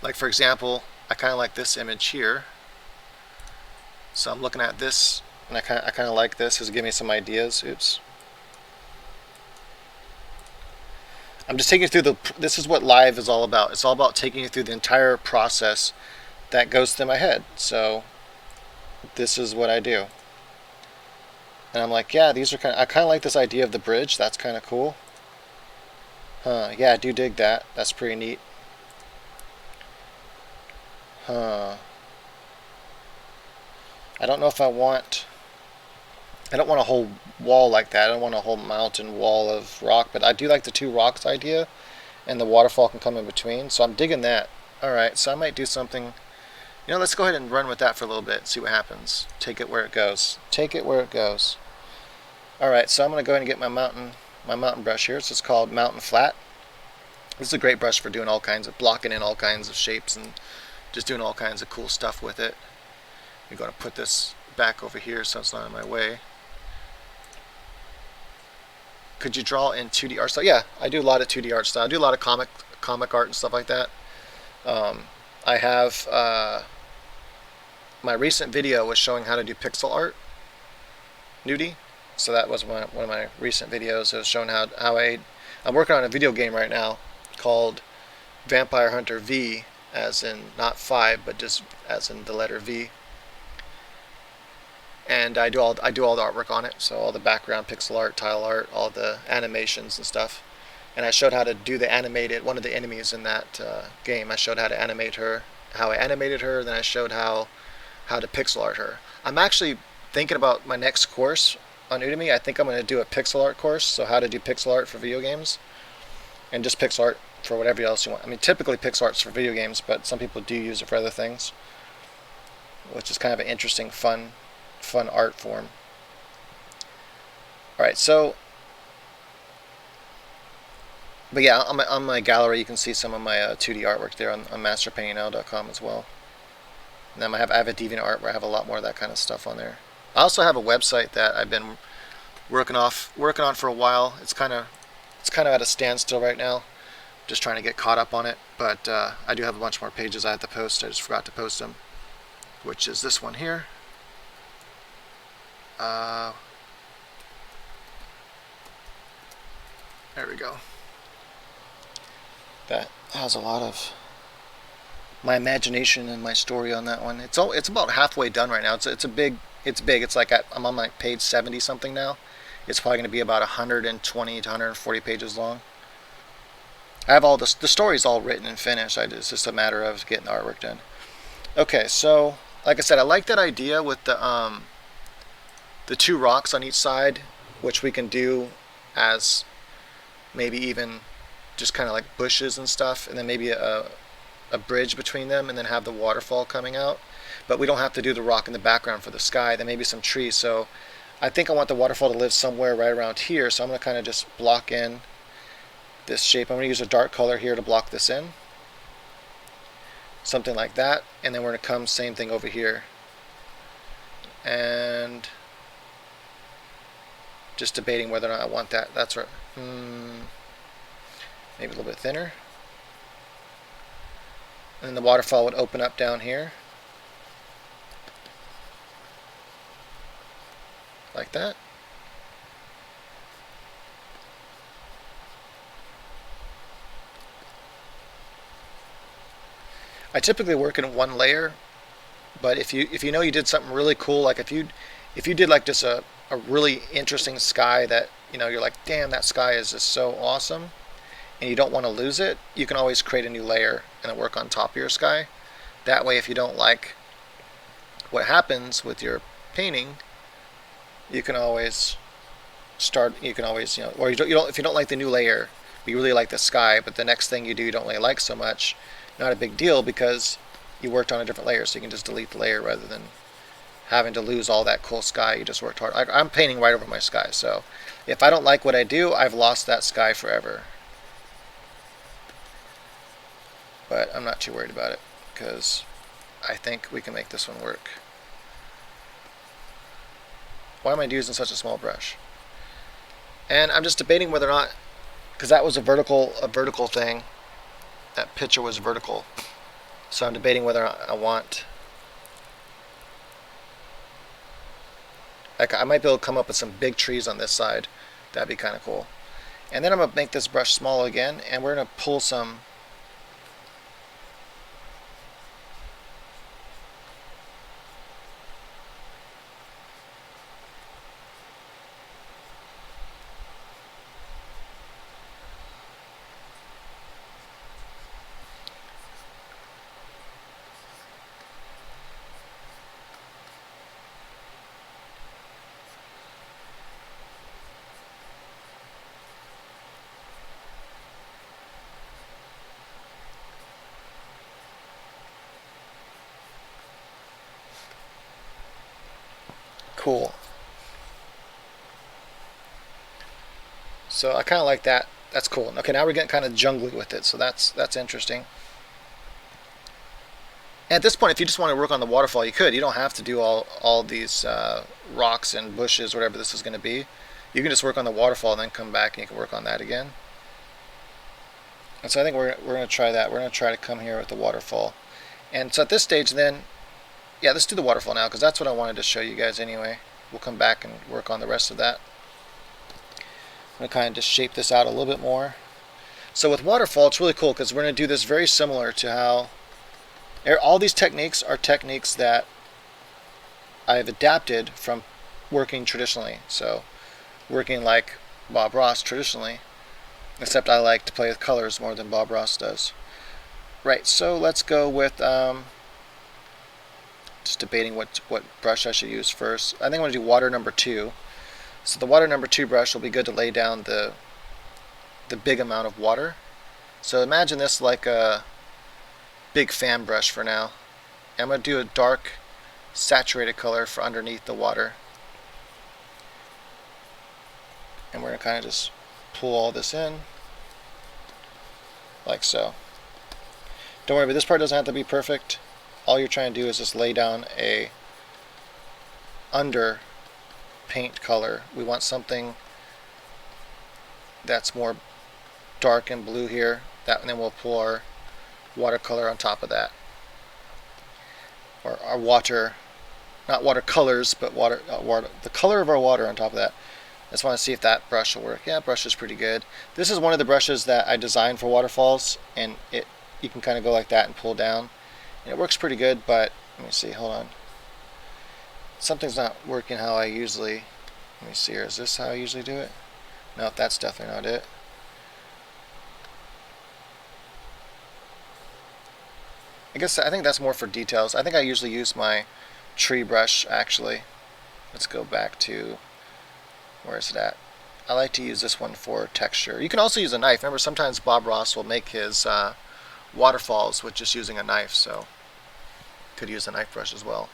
Like for example, I kind of like this image here. So I'm looking at this, and I kind of like this. It's giving me some ideas. Oops. I'm just taking you through this is what live is all about. It's all about taking you through the entire process that goes through my head. So this is what I do. And I'm like, yeah, I kind of like this idea of the bridge. That's kind of cool. Yeah, I do dig that. That's pretty neat. I don't know if I don't want a whole wall like that. I don't want a whole mountain wall of rock, but I do like the 2 rocks idea, and the waterfall can come in between. So I'm digging that. Alright, so I might do something. Let's go ahead and run with that for a little bit and see what happens. Take it where it goes. Take it where it goes. Alright, so I'm going to go ahead and get my mountain brush here. So it's called Mountain Flat. This is a great brush for doing blocking in all kinds of shapes and just doing all kinds of cool stuff with it. I'm going to put this back over here so it's not in my way. Could you draw in 2D art style? Yeah, I do a lot of 2D art style. I do a lot of comic art and stuff like that. I have my recent video was showing how to do pixel art, nudie. So that was one of my recent videos. It was showing how I'm working on a video game right now called Vampire Hunter V, as in not 5, but just as in the letter V. And I do all the artwork on it, so all the background pixel art, tile art, all the animations and stuff. And I showed how to do one of the enemies in that game. I showed how to animate her, how I animated her, then I showed how to pixel art her. I'm actually thinking about my next course on Udemy. I think I'm going to do a pixel art course, so how to do pixel art for video games, and just pixel art for whatever else you want. I mean, typically pixel art's for video games, but some people do use it for other things, which is kind of an interesting, fun art form. Alright, so but yeah, on my gallery you can see some of my 2D artwork there on masterpaintingnow.com as well. And then I have a DeviantArt where I have a lot more of that kind of stuff on there. I also have a website that I've been working on for a while. It's kind of at a standstill right now. Just trying to get caught up on it, but I do have a bunch more pages I have to post. I just forgot to post them, which is this one here. There we go. That has a lot of my imagination and my story on that one. It's about halfway done right now. It's big. It's like I'm on like page 70 something now. It's probably going to be about 120 to 140 pages long. I have all the story's all written and finished. It's just a matter of getting the artwork done. Okay, so like I said, I like that idea with the the two rocks on each side, which we can do as maybe even just kind of like bushes and stuff, and then maybe a bridge between them, and then have the waterfall coming out. But we don't have to do the rock in the background for the sky. Then maybe some trees. So I think I want the waterfall to live somewhere right around here. So I'm going to kind of just block in this shape. I'm going to use a dark color here to block this in. Something like that. And then we're going to come same thing over here. And just debating whether or not I want that. That's right. Maybe a little bit thinner. And then the waterfall would open up down here. Like that. I typically work in one layer, but if you know you did something really cool, like if you did like just a really interesting sky that you're like, damn, that sky is just so awesome, and you don't want to lose it, you can always create a new layer and then work on top of your sky. That way, if you don't like what happens with your painting, you can always start. You can always or you don't if you don't like the new layer, but you really like the sky, but the next thing you do you don't really like so much, not a big deal because you worked on a different layer, so you can just delete the layer rather than having to lose all that cool sky you just worked hard. I'm painting right over my sky, so if I don't like what I do, I've lost that sky forever. But I'm not too worried about it because I think we can make this one work. Why am I using such a small brush? And I'm just debating whether or not, because that was a vertical thing. That picture was vertical. So I'm debating whether or not I want, like, I might be able to come up with some big trees on this side. That'd be kind of cool. And then I'm going to make this brush small again, and we're going to pull some cool. So I kind of like that. That's cool. Okay, now we're getting kind of jungly with it, so that's interesting. And at this point, if you just want to work on the waterfall, you could. You don't have to do all these rocks and bushes, whatever this is going to be. You can just work on the waterfall and then come back and you can work on that again. And so I think we're going to try that. We're going to try to come here with the waterfall. And so at this stage then, yeah, let's do the waterfall now because that's what I wanted to show you guys anyway. We'll come back and work on the rest of that. I'm going to kind of just shape this out a little bit more. So with waterfall, it's really cool because we're going to do this very similar to how all these techniques are techniques that I've adapted from working traditionally. So working like Bob Ross traditionally, except I like to play with colors more than Bob Ross does. Right, so let's go with just debating what brush I should use first. I think I'm going to do water number 2. So the water number 2 brush will be good to lay down the big amount of water. So imagine this like a big fan brush for now. I'm going to do a dark saturated color for underneath the water. And we're going to kind of just pull all this in like so. Don't worry, but this part doesn't have to be perfect. All you're trying to do is just lay down a under paint color. We want something that's more dark and blue here. And then we'll pull our watercolor on top of that. Or our water, not watercolors, but the color of our water on top of that. I just want to see if that brush will work. Yeah, brush is pretty good. This is one of the brushes that I designed for waterfalls, and you can kind of go like that and pull down. And it works pretty good, but let me see, hold on. Something's not working how I usually, let me see here, is this how I usually do it? No, that's definitely not it. I think that's more for details. I think I usually use my tree brush actually. let's go back to, where is it at? I like to use this one for texture. You can also use a knife. Remember, sometimes Bob Ross will make his waterfalls with just using a knife, so could use a knife brush as well.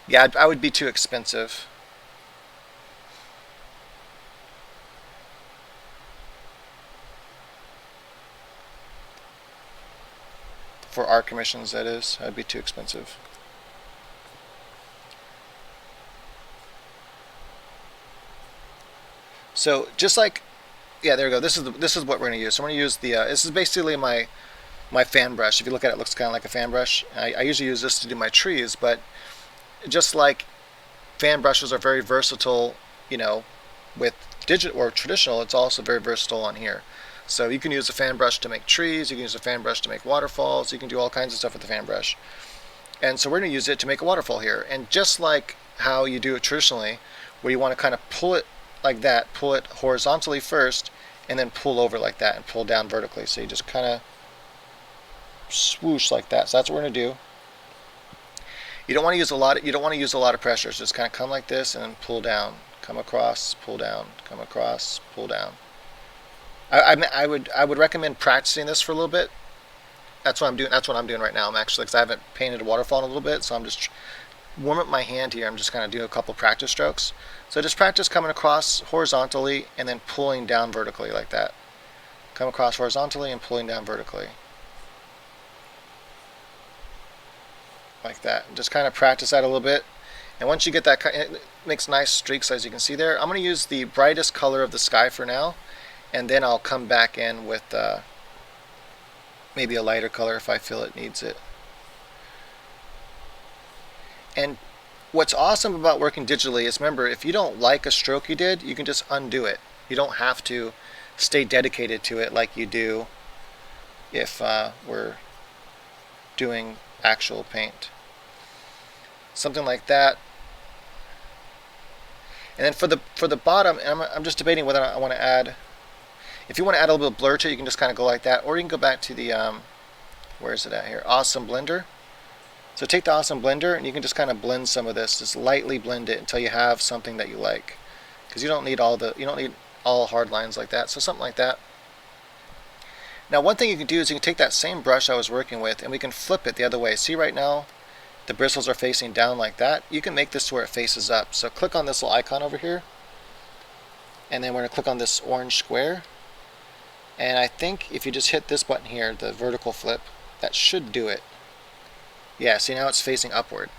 Yeah, I would be too expensive. For art commissions, that is. That'd be too expensive. So just like, yeah, there we go. This is what we're gonna use. So I'm gonna use the. This is basically my fan brush. If you look at it, it looks kind of like a fan brush. I usually use this to do my trees, but just like fan brushes are very versatile, you know, with digital or traditional, it's also very versatile on here. So you can use a fan brush to make trees, you can use a fan brush to make waterfalls, you can do all kinds of stuff with the fan brush. And so we're going to use it to make a waterfall here. And just like how you do it traditionally, where you want to kind of pull it like that, pull it horizontally first, and then pull over like that and pull down vertically. So you just kind of swoosh like that. So that's what we're going to do. You don't want to use a lot. You don't want to use a lot of pressure. So just kind of come like this and then pull down, come across, pull down, come across, pull down. I would recommend practicing this for a little bit. That's what I'm doing. That's what I'm doing right now. I'm actually, because I haven't painted a waterfall in a little bit, so I'm just warm up my hand here. I'm just kind of doing a couple practice strokes. So just practice coming across horizontally and then pulling down vertically like that. Come across horizontally and pulling down vertically. Like that. Just kind of practice that a little bit. And once you get that, it makes nice streaks as you can see there. I'm going to use the brightest color of the sky for now. And then I'll come back in with maybe a lighter color if I feel it needs it. And what's awesome about working digitally is, remember, if you don't like a stroke you did, you can just undo it. You don't have to stay dedicated to it like you do if we're doing actual paint. Something like that. And then for the bottom, and I'm just debating whether I want to add. If you want to add a little bit of blur to it, you can just kind of go like that, or you can go back to the where is it at here? Awesome Blender. So take the Awesome Blender and you can just kind of blend some of this, just lightly blend it until you have something that you like, because you don't need all hard lines like that. So something like that. Now one thing you can do is you can take that same brush I was working with and we can flip it the other way. See, right now the bristles are facing down like that. You can make this to where it faces up. So click on this little icon over here, and then we're going to click on this orange square. And I think if you just hit this button here, the vertical flip, that should do it. Yeah, see, now it's facing upward.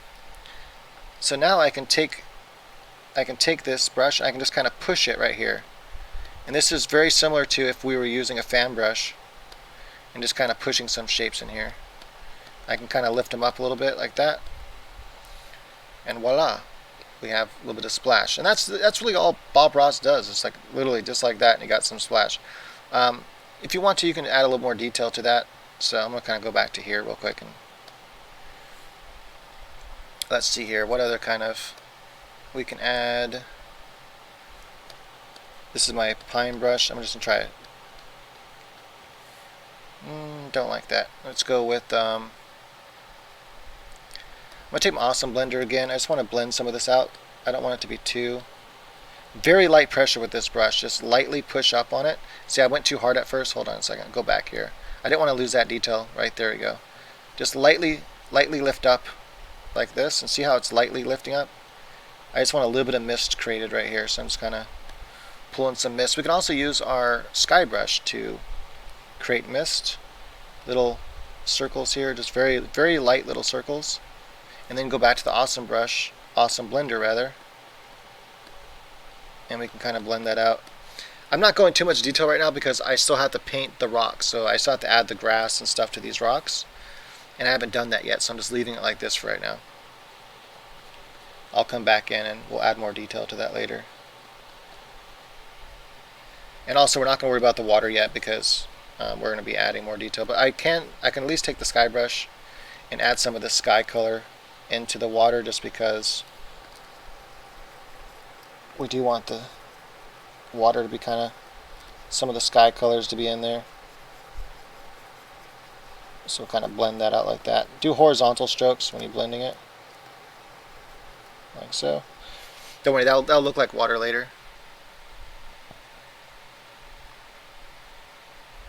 So now I can take this brush, I can just kind of push it right here. And this is very similar to if we were using a fan brush and just kind of pushing some shapes in here. I can kind of lift them up a little bit like that. And voila, we have a little bit of splash. And that's really all Bob Ross does. It's like literally just like that, and you got some splash. If you want to, you can add a little more detail to that. So I'm going to kind of go back to here real quick and let's see here. What other kind of we can add? This is my pine brush. I'm just going to try it. Don't like that. Let's go with I'm going to take my Awesome Blender again. I just want to blend some of this out. I don't want it to be too. Very light pressure with this brush. Just lightly push up on it. See, I went too hard at first. Hold on a second. Go back here. I didn't want to lose that detail. Right, there we go. Just lightly lift up like this, and see how it's lightly lifting up? I just want a little bit of mist created right here, so I'm just kind of pulling some mist. We can also use our sky brush to create mist. Little circles here, just very, very light little circles. And then go back to the Awesome Blender rather. And we can kind of blend that out. I'm not going too much detail right now because I still have to paint the rocks, so I still have to add the grass and stuff to these rocks, and I haven't done that yet, so I'm just leaving it like this for right now. I'll come back in and we'll add more detail to that later. And also, we're not going to worry about the water yet because we're going to be adding more detail, but I can at least take the sky brush and add some of the sky color into the water, just because we do want the water to be kind of, some of the sky colors to be in there. So we'll kind of blend that out like that. Do horizontal strokes when you're blending it, like so. Don't worry, that'll look like water later.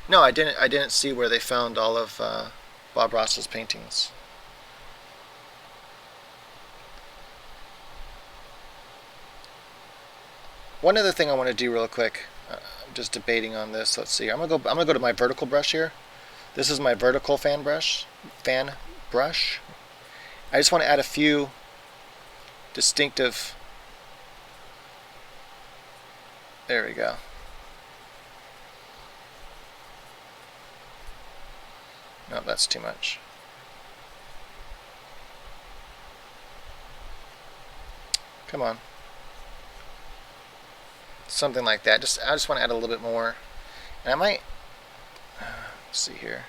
No, I didn't see where they found all of Bob Ross's paintings. One other thing I want to do real quick. I'm just debating on this. Let's see. I'm gonna go to my vertical brush here. This is my vertical fan brush. I just want to add a few distinctive. There we go. No, that's too much. Come on. Something like that. I just want to add a little bit more. And I might, let's see here.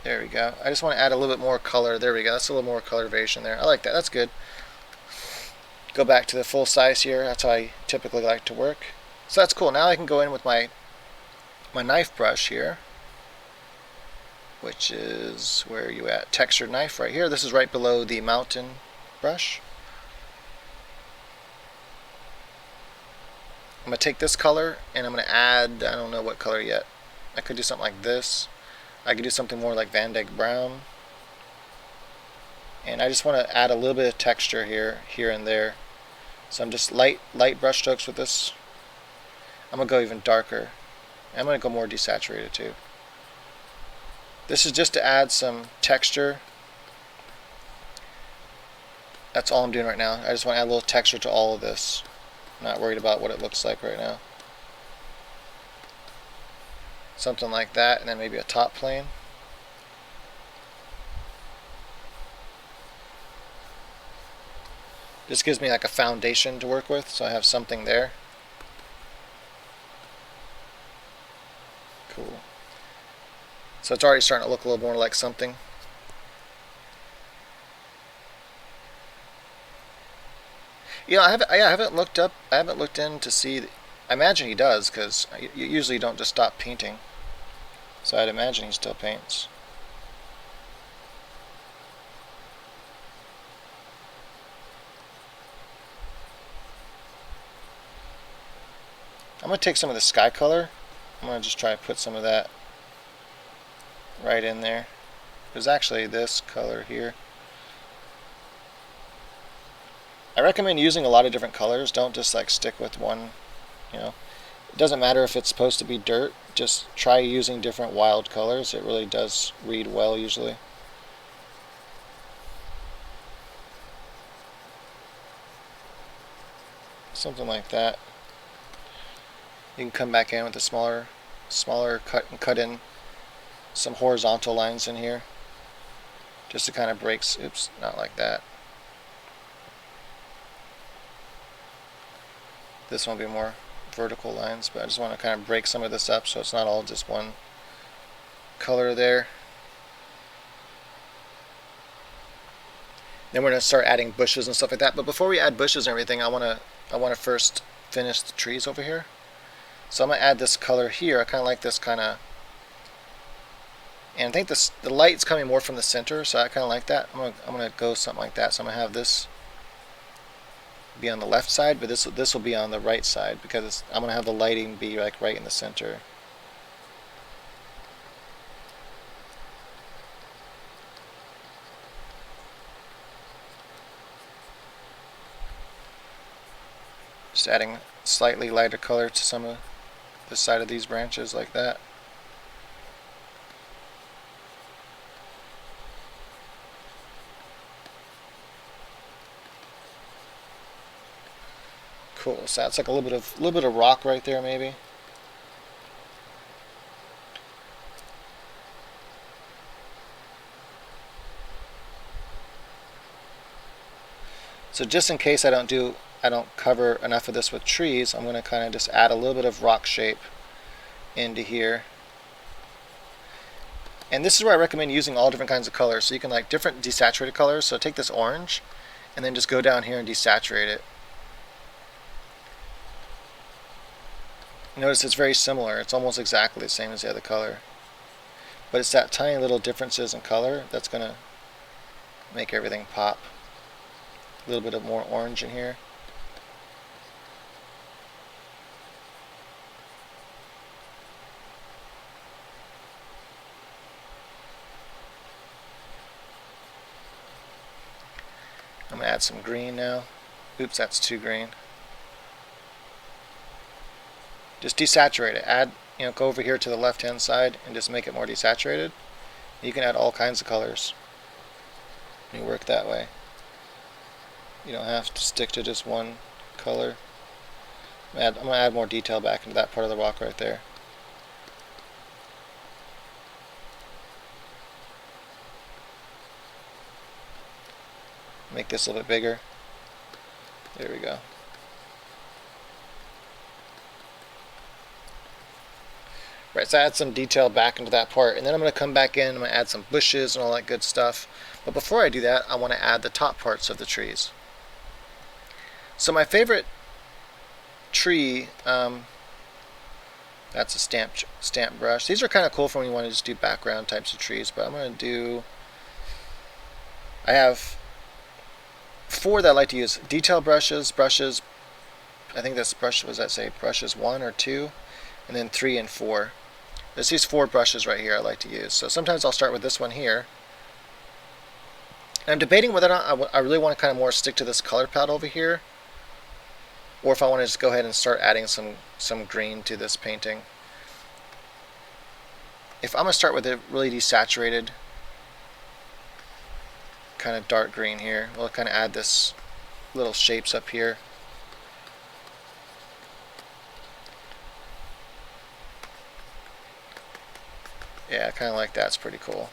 There we go. I just want to add a little bit more color. There we go. That's a little more colorization there. I like that. That's good. Go back to the full size here. That's how I typically like to work. So that's cool. Now I can go in with my knife brush here, which is, where are you at? Textured knife right here. This is right below the mountain brush. I'm going to take this color and I'm going to add, I don't know what color yet. I could do something like this. I could do something more like Van Dyke Brown. And I just want to add a little bit of texture here and there. So I'm just light brush strokes with this. I'm going to go even darker. I'm going to go more desaturated too. This is just to add some texture. That's all I'm doing right now. I just want to add a little texture to all of this. I'm not worried about what it looks like right now. Something like that, and then maybe a top plane. This gives me like a foundation to work with, so I have something there. Cool. So it's already starting to look a little more like something. Yeah, I haven't looked up. I haven't looked in to see. I imagine he does, because you usually don't just stop painting. So I'd imagine he still paints. I'm going to take some of the sky color. I'm going to just try to put some of that right in there. There's actually this color here. I recommend using a lot of different colors. Don't just like stick with one, you know. It doesn't matter if it's supposed to be dirt. Just try using different wild colors. It really does read well usually. Something like that. You can come back in with a smaller cut and cut in some horizontal lines in here. Just to kind of break, oops, not like that. This one will be more vertical lines, but I just want to kind of break some of this up so it's not all just one color there. Then we're going to start adding bushes and stuff like that. But before we add bushes and everything, I want to first finish the trees over here. So I'm going to add this color here. I kind of like this kind of, and I think the light's coming more from the center, so I kind of like that. I'm going to go something like that. So I'm going to have this be on the left side, but this will be on the right side, because I'm going to have the lighting be like right in the center. Just adding slightly lighter color to some of the side of these branches like that. Cool. So that's like a little bit of rock right there, maybe. So just in case I don't cover enough of this with trees, I'm going to kind of just add a little bit of rock shape into here. And this is where I recommend using all different kinds of colors. So you can like different desaturated colors. So take this orange and then just go down here and desaturate it. Notice it's very similar. It's almost exactly the same as the other color. But it's that tiny little differences in color that's going to make everything pop. A little bit of more orange in here. I'm going to add some green now. Oops, that's too green. Just desaturate it. Add, go over here to the left hand side and just make it more desaturated. You can add all kinds of colors. You work that way. You don't have to stick to just one color. I'm going to add more detail back into that part of the rock right there. Make this a little bit bigger. There we go. Right, so I add some detail back into that part, and then I'm going to come back in, I'm going to add some bushes and all that good stuff. But before I do that, I want to add the top parts of the trees. So my favorite tree, that's a stamp brush. These are kind of cool for when you want to just do background types of trees, but I'm going to do, I have 4 that I like to use. Detail brushes, I think this brush, was that say brushes 1 or 2, and then 3 and 4. There's these 4 brushes right here I like to use. So sometimes I'll start with this one here. And I'm debating whether or not I really want to kind of more stick to this color palette over here, or if I want to just go ahead and start adding some green to this painting. If I'm going to start with a really desaturated kind of dark green here, we'll kind of add this little shapes up here. Yeah, I kind of like that. It's pretty cool.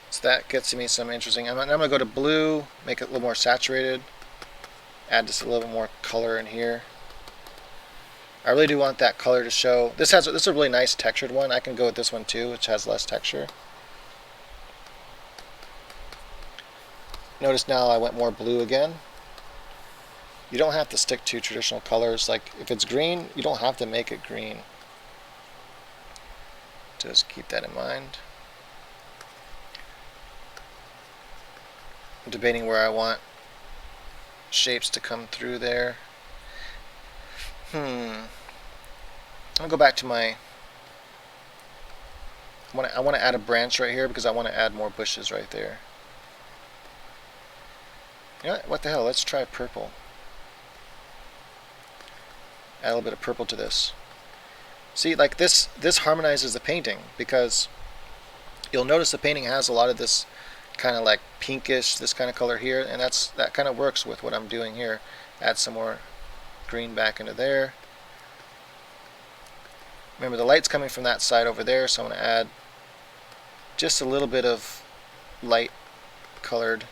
So that gets me some interesting. I'm going to go to blue, make it a little more saturated, add just a little bit more color in here. I really do want that color to show. This is a really nice textured one. I can go with this one too, which has less texture. Notice now I went more blue again. You don't have to stick to traditional colors. Like if it's green, you don't have to make it green. Just keep that in mind. I'm debating where I want shapes to come through there. I'm gonna go back to my. I want to add a branch right here because I want to add more bushes right there. You know what the hell? Let's try purple. Add a little bit of purple to this. See, like this harmonizes the painting because you'll notice the painting has a lot of this kind of like pinkish, this kind of color here, and that kind of works with what I'm doing here. Add some more green back into there. Remember, the light's coming from that side over there, so I'm going to add just a little bit of light colored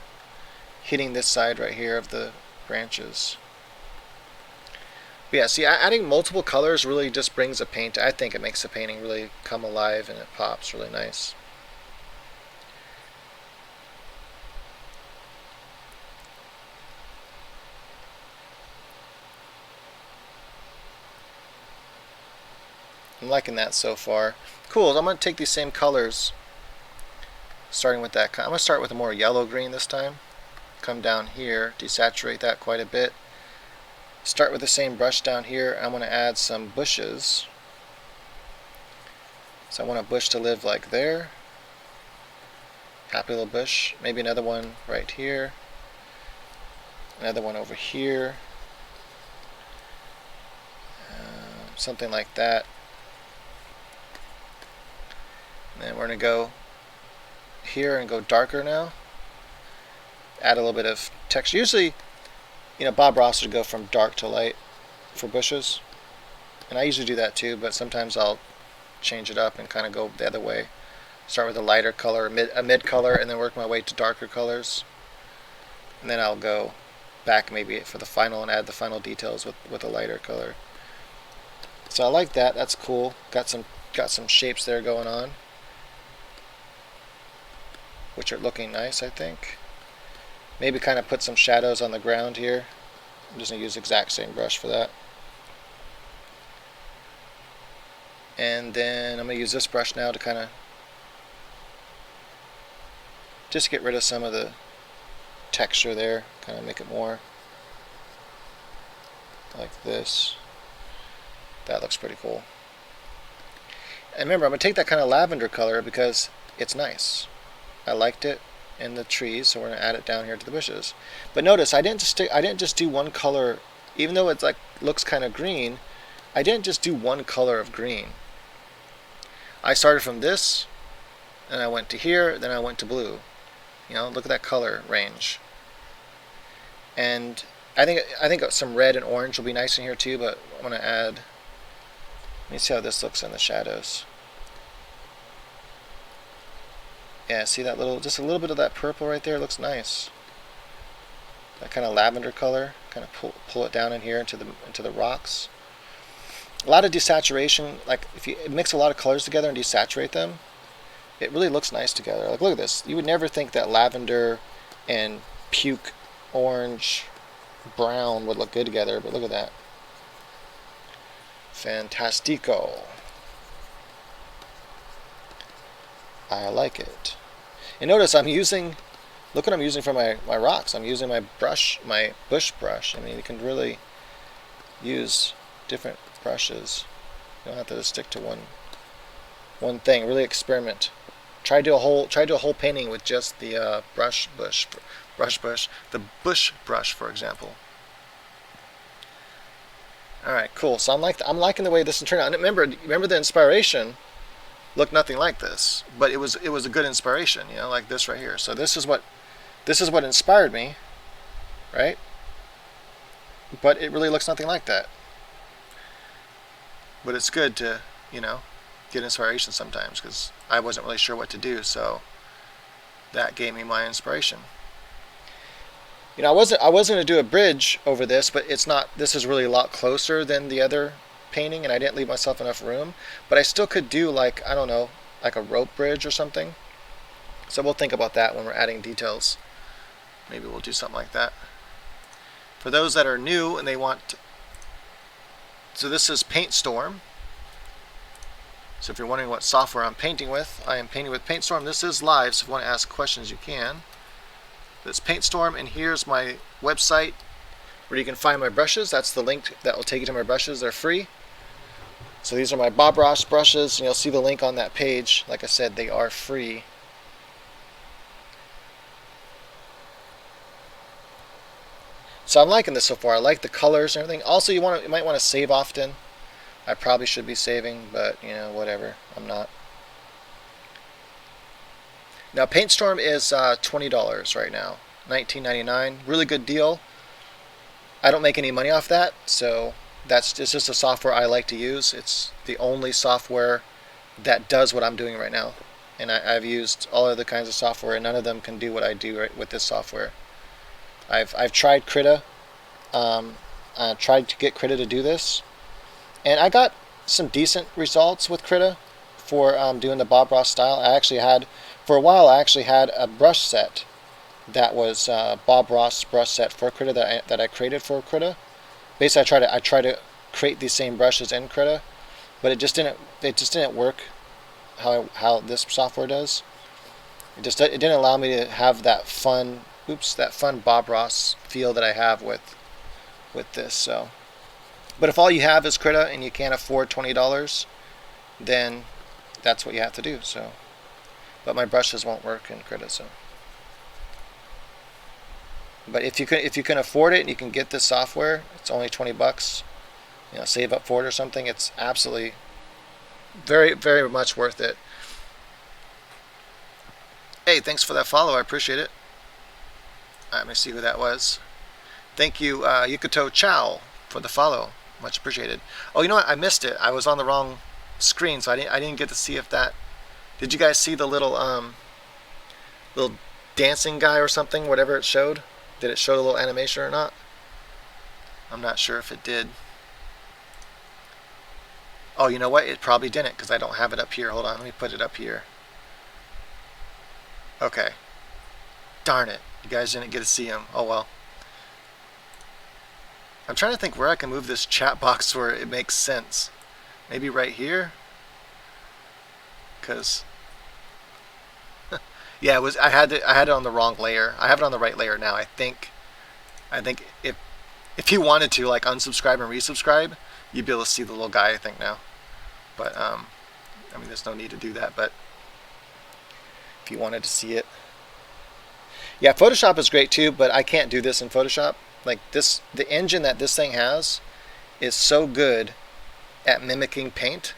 hitting this side right here of the branches. But yeah, see, adding multiple colors really just brings a paint. I think it makes the painting really come alive and it pops really nice. I'm liking that so far. Cool, I'm going to take these same colors, starting with that. I'm going to start with a more yellow-green this time. Come down here, desaturate that quite a bit. Start with the same brush down here. I'm going to add some bushes. So I want a bush to live like there. Happy little bush. Maybe another one right here. Another one over here. Something like that. And then we're going to go here and go darker now. Add a little bit of texture. Usually, Bob Ross would go from dark to light for bushes. And I usually do that too, but sometimes I'll change it up and kind of go the other way. Start with a lighter color, a mid color, and then work my way to darker colors. And then I'll go back maybe for the final and add the final details with a lighter color. So I like that. That's cool. Got some shapes there going on, which are looking nice, I think. Maybe kind of put some shadows on the ground here. I'm just going to use the exact same brush for that. And then I'm going to use this brush now to kind of just get rid of some of the texture there, kind of make it more like this. That looks pretty cool. And remember, I'm going to take that kind of lavender color because it's nice. I liked it in the trees, so we're going to add it down here to the bushes. But notice, I didn't just do one color, even though it's like looks kind of green. I didn't just do one color of green. I started from this, and I went to here, then I went to blue. You know, look at that color range. And I think some red and orange will be nice in here too, but I'm going to add, let me see how this looks in the shadows. Yeah, see that just a little bit of that purple right there, looks nice. That kind of lavender color, kind of pull it down in here into the rocks. A lot of desaturation, like if you mix a lot of colors together and desaturate them, it really looks nice together. Like look at this. You would never think that lavender and puke orange brown would look good together, but look at that. Fantastico. I like it. And notice I'm using, look what I'm using for my rocks. I'm using my brush, my bush brush. I mean, you can really use different brushes. You don't have to just stick to one thing. Really experiment. Try to do a whole painting with just the the bush brush, for example. All right, cool. So I'm liking the way this turned out. And remember the inspiration looked nothing like this, but it was a good inspiration, you know, like this right here. So this is what inspired me, right? But it really looks nothing like that. But it's good to, you know, get inspiration sometimes because I wasn't really sure what to do, so that gave me my inspiration. You know, I wasn't going to do a bridge over this, but it's not. This is really a lot closer than the other painting, and I didn't leave myself enough room. But I still could do like, I don't know, like a rope bridge or something. So we'll think about that when we're adding details. Maybe we'll do something like that. For those that are new and they want, so this is PaintStorm. So if you're wondering what software I'm painting with, I am painting with PaintStorm. This is live, so if you want to ask questions, you can. That's PaintStorm, and here's my website where you can find my brushes. That's the link that will take you to my brushes. They're free. So these are my Bob Ross brushes, and you'll see the link on that page. Like I said, they are free. So I'm liking this so far. I like the colors and everything. Also, you might want to save often. I probably should be saving, but you know, whatever. I'm not. Now PaintStorm is $20 right now, $19.99. Really good deal. I don't make any money off that, so it's just a software I like to use. It's the only software that does what I'm doing right now. And I've used all other kinds of software, and none of them can do what I do with this software. I've tried Krita. I tried to get Krita to do this, and I got some decent results with Krita for doing the Bob Ross style. For a while, I actually had a brush set that was Bob Ross brush set for Krita that I created for Krita. Basically, I try to create these same brushes in Krita, but it just didn't work how this software does. It didn't allow me to have that fun Bob Ross feel that I have with this. So, but if all you have is Krita and you can't afford $20, then that's what you have to do. So, but my brushes won't work in Krita. So, but if you can afford it and you can get this software, it's only $20. You know, save up for it or something. It's absolutely very, very much worth it. Hey, thanks for that follow. I appreciate it. Let me see who that was. Thank you, Yukato Chow, for the follow. Much appreciated. Oh, you know what? I missed it. I was on the wrong screen, so I didn't get to see if that. Did you guys see the little dancing guy or something? Whatever it showed. Did it show a little animation or not? I'm not sure if it did. Oh, you know what? It probably didn't because I don't have it up here. Hold on, let me put it up here. Okay. Darn it. You guys didn't get to see him. Oh well. I'm trying to think where I can move this chat box where it makes sense. Maybe right here? because yeah, it was I had it on the wrong layer. I have it on the right layer now. I think if you wanted to like unsubscribe and resubscribe, you'd be able to see the little guy, I think now. But I mean, there's no need to do that. But if you wanted to see it, yeah, Photoshop is great too. But I can't do this in Photoshop. Like this, the engine that this thing has is so good at mimicking paint.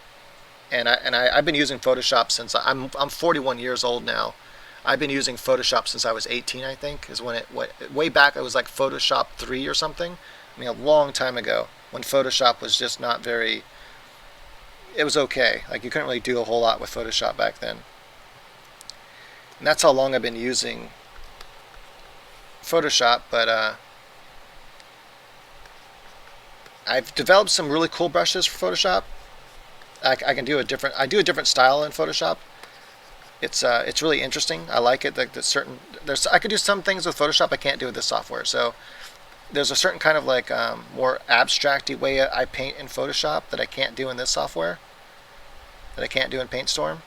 And I've been using Photoshop since I'm 41 years old now. I've been using Photoshop since I was 18, I think, is when way back it was like Photoshop 3 or something. I mean, a long time ago when Photoshop was just not very, it was okay. Like you couldn't really do a whole lot with Photoshop back then. And that's how long I've been using Photoshop, but I've developed some really cool brushes for Photoshop. I can do a different style in Photoshop. It's really interesting. I like it. Like I could do some things with Photoshop I can't do with this software. So there's a certain kind of like more abstract-y way I paint in Photoshop that I can't do in this software, that I can't do in PaintStorm.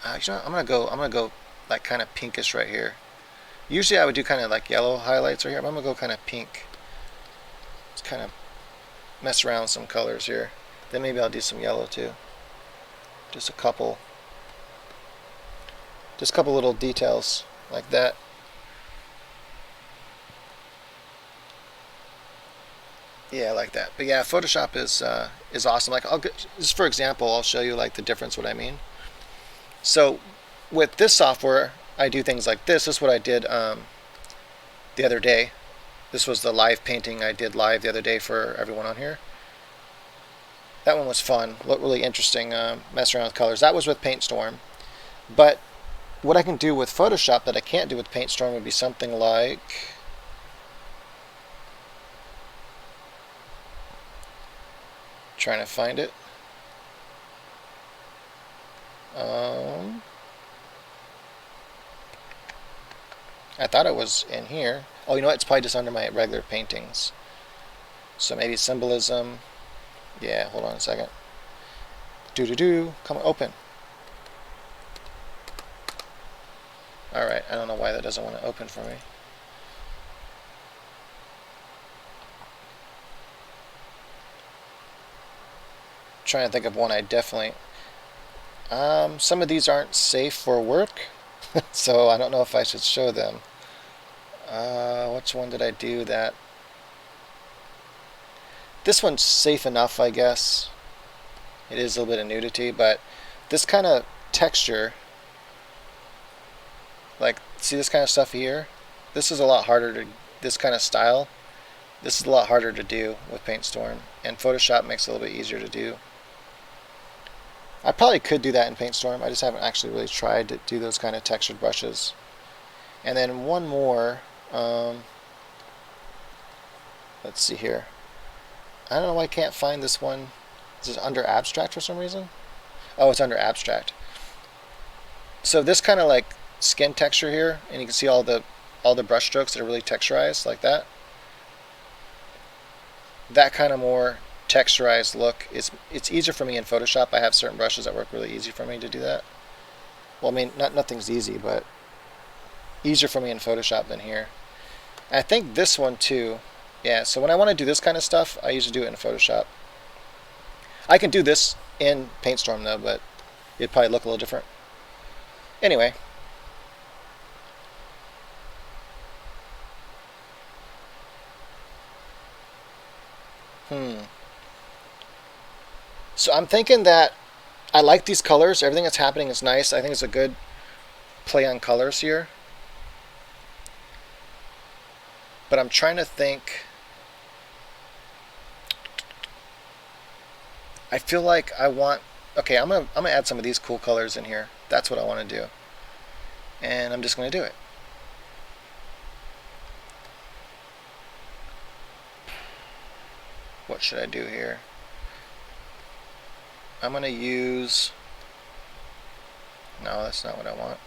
You know, I'm gonna go like kind of pinkish right here. Usually I would do kind of like yellow highlights right here, but I'm gonna go kind of pink. Just kind of mess around with some colors here. Then maybe I'll do some yellow too. Just a couple little details like that. Yeah, like that. But yeah, Photoshop is awesome. Like just for example, I'll show you like the difference what I mean. So with this software, I do things like this. This is what I did the other day. This was the live painting I did live the other day for everyone on here. That one was fun, looked really interesting, messing around with colors. That was with PaintStorm. But what I can do with Photoshop that I can't do with PaintStorm would be something like, trying to find it. I thought it was in here. Oh, you know what? It's probably just under my regular paintings. So maybe symbolism. Yeah, hold on a second. Come on, open. Alright, I don't know why that doesn't want to open for me. Trying to think of one I definitely... some of these aren't safe for work, so I don't know if I should show them. Which one did I do that... This one's safe enough, I guess. It is a little bit of nudity, but this kind of texture, like, see this kind of stuff here? This is a lot harder to, this kind of style, this is a lot harder to do with PaintStorm, and Photoshop makes it a little bit easier to do. I probably could do that in PaintStorm, I just haven't actually really tried to do those kind of textured brushes. And then one more, let's see here. I don't know why I can't find this one. Is it under abstract for some reason? Oh, it's under abstract. So this kind of like skin texture here, and you can see all the brush strokes that are really texturized like that. That kind of more texturized look it's easier for me in Photoshop. I have certain brushes that work really easy for me to do that. Well, I mean, nothing's easy, but easier for me in Photoshop than here. And I think this one too. Yeah, so when I want to do this kind of stuff, I usually do it in Photoshop. I can do this in PaintStorm though, but it'd probably look a little different. Anyway. So I'm thinking that I like these colors. Everything that's happening is nice. I think it's a good play on colors here. But I'm trying to think... I feel like I want... Okay, I'm gonna add some of these cool colors in here. That's what I want to do. And I'm just going to do it. What should I do here? I'm going to use... No, that's not what I want.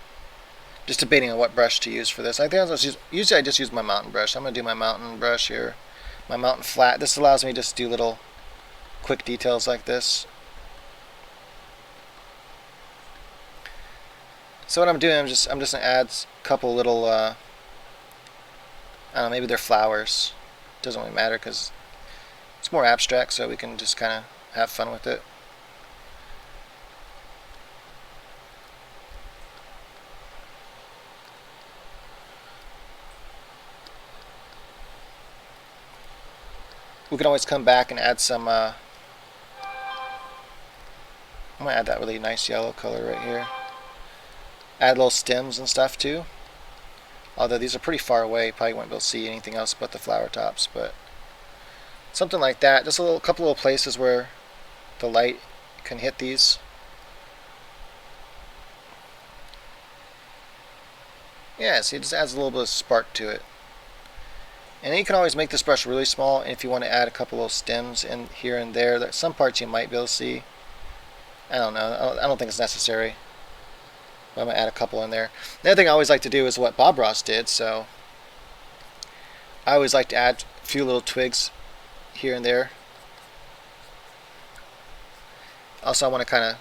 Just debating on what brush to use for this. I think usually I just use my mountain brush. I'm going to do my mountain brush here. My mountain flat. This allows me to just do little quick details like this. So what I'm doing, I'm just gonna add a couple little, I don't know, maybe they're flowers. Doesn't really matter because it's more abstract, so we can just kind of have fun with it. We can always come back and add some, I'm going to add that really nice yellow color right here. Add little stems and stuff too. Although these are pretty far away, probably won't be able to see anything else but the flower tops, but something like that. Just a couple little places where the light can hit these. Yeah, see, it just adds a little bit of spark to it. And then you can always make this brush really small, and if you want to add a couple little stems in here and there, some parts you might be able to see. I don't know. I don't think it's necessary. But I'm going to add a couple in there. The other thing I always like to do is what Bob Ross did, so I always like to add a few little twigs here and there. Also, I want to kind of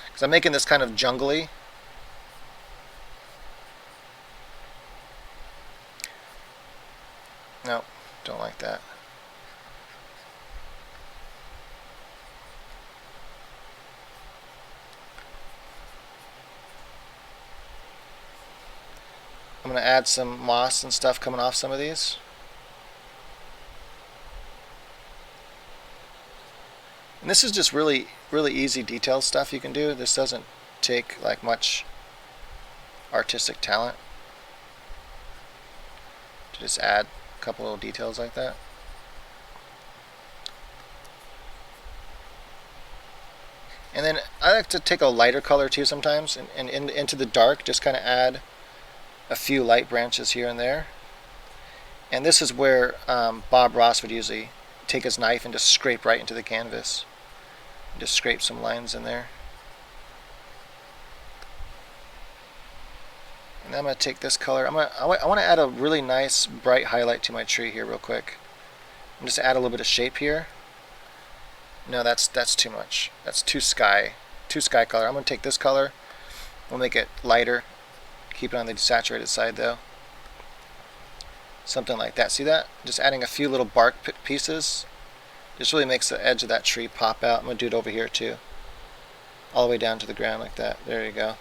because I'm making this kind of jungly. No, don't like that. I'm going to add some moss and stuff coming off some of these. And this is just really easy detail stuff you can do. This doesn't take like much artistic talent to just add a couple little details like that. And then I like to take a lighter color too sometimes, and into the dark just kind of add a few light branches here and there. And this is where Bob Ross would usually take his knife and just scrape right into the canvas. Just scrape some lines in there. And then I'm going to take this color. I want to add a really nice bright highlight to my tree here real quick. I'm just add a little bit of shape here. No, that's too much. That's too sky color. I'm going to take this color. We'll make it lighter. Keep it on the desaturated side though. Something like that. See that? Just adding a few little bark pieces. Just really makes the edge of that tree pop out. I'm going to do it over here too. All the way down to the ground like that. There you go.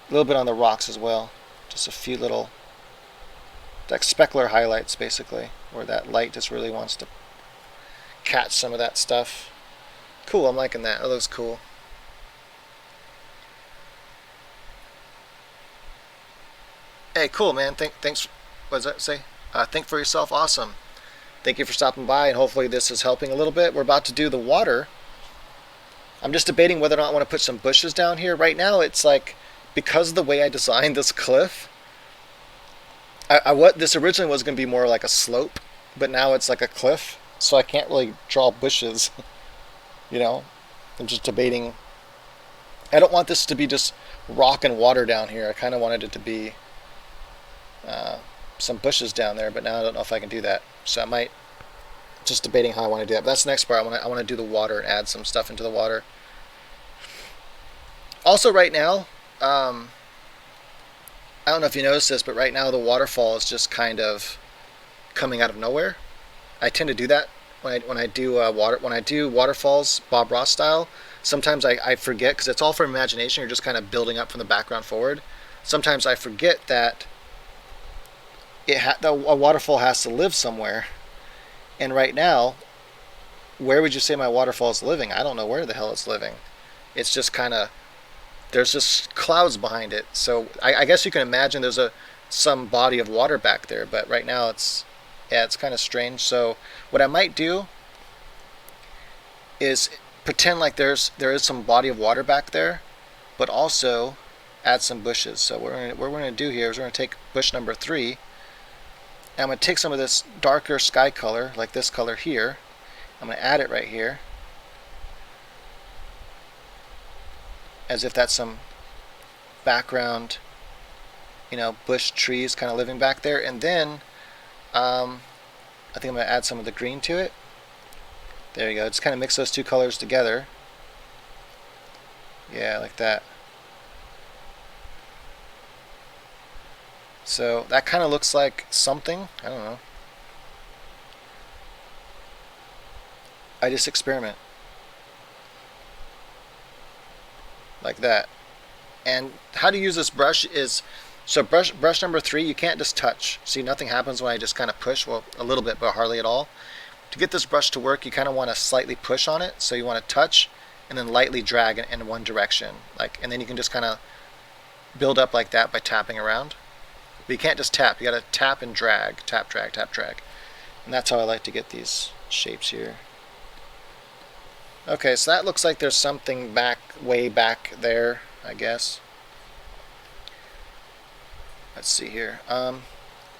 A little bit on the rocks as well. Just a few little, like specular highlights basically, where that light just really wants to catch some of that stuff. Cool, I'm liking that. That looks cool. Hey, cool, man. Thanks. What does that say? Think for yourself. Awesome. Thank you for stopping by, and hopefully this is helping a little bit. We're about to do the water. I'm just debating whether or not I want to put some bushes down here. Right now, it's like, because of the way I designed this cliff, what this originally was going to be more like a slope, but now it's like a cliff, so I can't really draw bushes. You know, I'm just debating. I don't want this to be just rock and water down here. I kind of wanted it to be some bushes down there, but now I don't know if I can do that. So I might, just debating how I want to do that. But that's the next part. I want to do the water and add some stuff into the water. Also, right now, I don't know if you noticed this, but right now the waterfall is just kind of coming out of nowhere. I tend to do that when I do waterfalls Bob Ross style. Sometimes I forget, because it's all from imagination. You're just kind of building up from the background forward. Sometimes I forget that a waterfall has to live somewhere. And right now, where would you say my waterfall is living? I don't know where the hell it's living. It's just kind of, there's just clouds behind it. So I guess you can imagine there's some body of water back there. But right now it's kind of strange. So what I might do is pretend like there is some body of water back there, but also add some bushes. So what we're going to do here is we're going to take bush number 3. And I'm going to take some of this darker sky color, like this color here. I'm going to add it right here, as if that's some background, bush trees kind of living back there. And then I think I'm going to add some of the green to it. There you go. Just kind of mix those two colors together. Yeah, like that. So that kind of looks like something. I don't know. I just experiment. Like that. And how to use this brush is, so brush number 3, you can't just touch. See, nothing happens when I just kind of push. Well, a little bit, but hardly at all. To get this brush to work, you kind of want to slightly push on it. So you want to touch and then lightly drag in one direction. And then you can just kind of build up like that by tapping around. But you can't just tap. You got to tap and drag. Tap, drag, tap, drag. And that's how I like to get these shapes here. Okay, so that looks like there's something way back there, I guess. Let's see here. I'm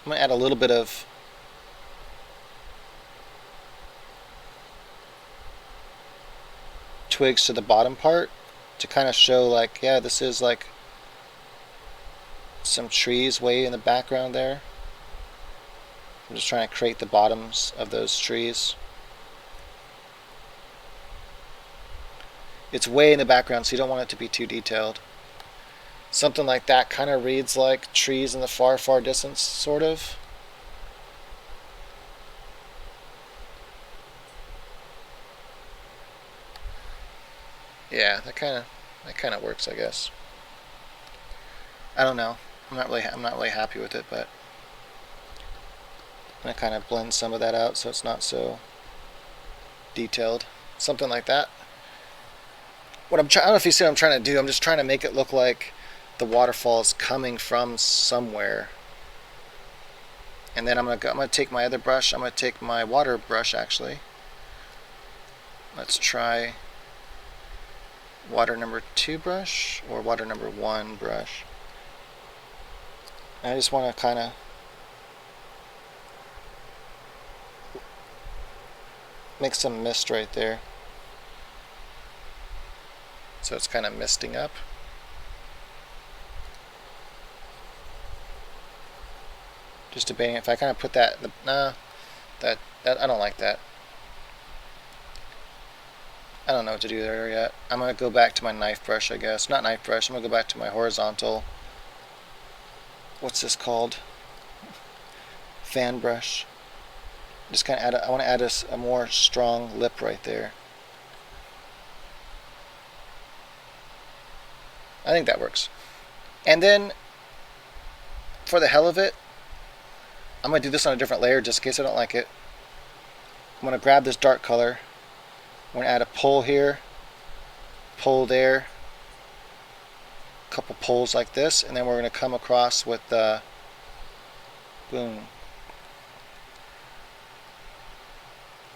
going to add a little bit of twigs to the bottom part to kind of show like, yeah, this is like some trees way in the background there. I'm just trying to create the bottoms of those trees. It's way in the background, so you don't want it to be too detailed. Something like that kind of reads like trees in the far, far distance, sort of. Yeah, that kind of works, I guess. I don't know. I'm not really happy with it, but I'm gonna kind of blend some of that out so it's not so detailed. Something like that. I don't know if you see what I'm trying to do. I'm just trying to make it look like the waterfall is coming from somewhere. And then I'm gonna take my other brush. I'm gonna take my water brush actually. Let's try water number 2 brush or water number 1 brush. I just want to kind of make some mist right there. So it's kind of misting up. Just debating if I kind of put that, that I don't like that. I don't know what to do there yet. I'm going to go back to my knife brush, I guess. Not knife brush, I'm going to go back to my horizontal, what's this called? Fan brush. Just kind of I want to add a more strong lip right there. I think that works. And then, for the hell of it, I'm going to do this on a different layer just in case I don't like it. I'm going to grab this dark color. I'm going to add a pull here, pull there, a couple pulls like this, and then we're going to come across with the boom.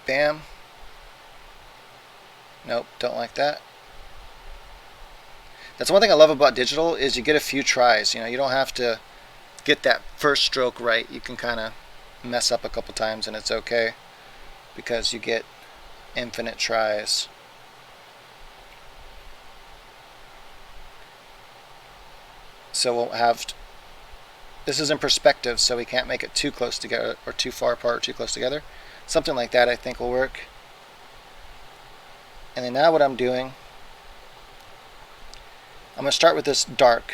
Bam. Nope, don't like that. That's one thing I love about digital is you get a few tries. You know, you don't have to get that first stroke right. You can kind of mess up a couple times and it's okay because you get infinite tries. So we'll have, this is in perspective, so we can't make it too close together or too far apart or too close together. Something like that I think will work. And then now what I'm doing, I'm going to start with this dark.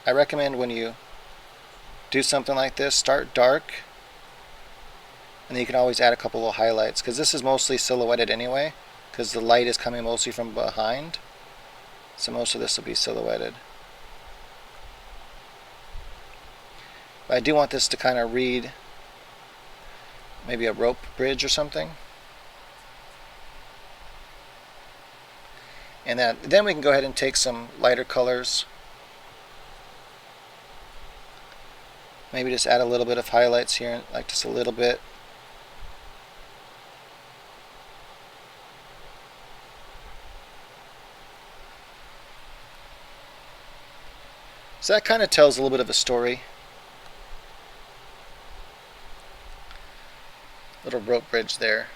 I recommend when you do something like this, start dark, and then you can always add a couple of highlights, because this is mostly silhouetted anyway, because the light is coming mostly from behind, so most of this will be silhouetted. But I do want this to kind of read maybe a rope bridge or something. And then we can go ahead and take some lighter colors. Maybe just add a little bit of highlights here, like just a little bit. So that kind of tells a little bit of a story. Little rope bridge there.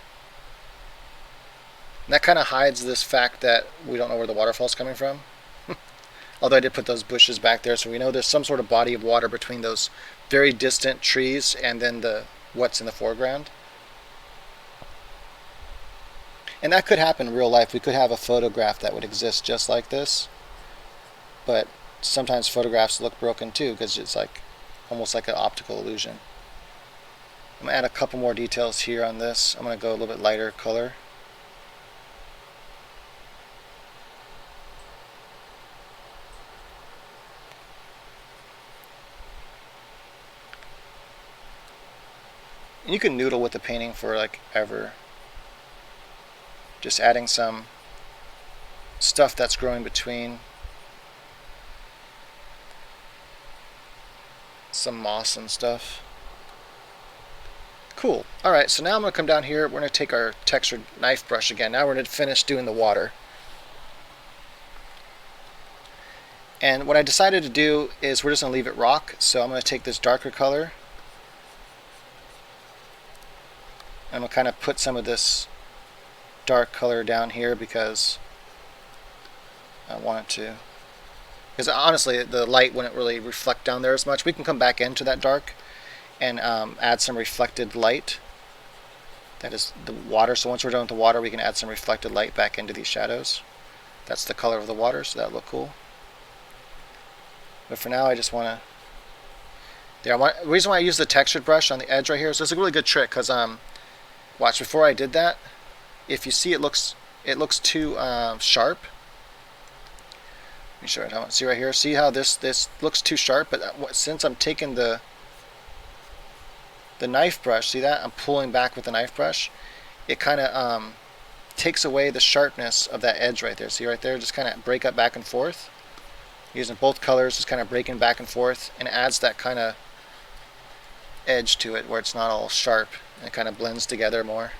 And that kind of hides this fact that we don't know where the waterfall's coming from. Although I did put those bushes back there, so we know there's some sort of body of water between those very distant trees and then the what's in the foreground. And that could happen in real life. We could have a photograph that would exist just like this, but sometimes photographs look broken too because it's like almost like an optical illusion. I'm going to add a couple more details here on this. I'm going to go a little bit lighter color. And you can noodle with the painting for like ever. Just adding some stuff that's growing between. Some moss and stuff. Cool. Alright, so now I'm going to come down here. We're going to take our textured knife brush again. Now we're going to finish doing the water. And what I decided to do is we're just going to leave it rock. So I'm going to take this darker color. I'm going to kind of put some of this dark color down here because I want it to. Because honestly, the light wouldn't really reflect down there as much. We can come back into that dark and add some reflected light. That is the water. So once we're done with the water, we can add some reflected light back into these shadows. That's the color of the water, so that'll look cool. But for now, I just want to. The reason why I use the textured brush on the edge right here is this is a really good trick because watch, before I did that, if you see it looks too sharp. Let me show it. See right here. See how this looks too sharp, but since I'm taking the knife brush, see that? I'm pulling back with the knife brush. It kind of takes away the sharpness of that edge right there. See right there? Just kind of break up back and forth. Using both colors, just kind of breaking back and forth, and adds that kind of edge to it where it's not all sharp and it kind of blends together more.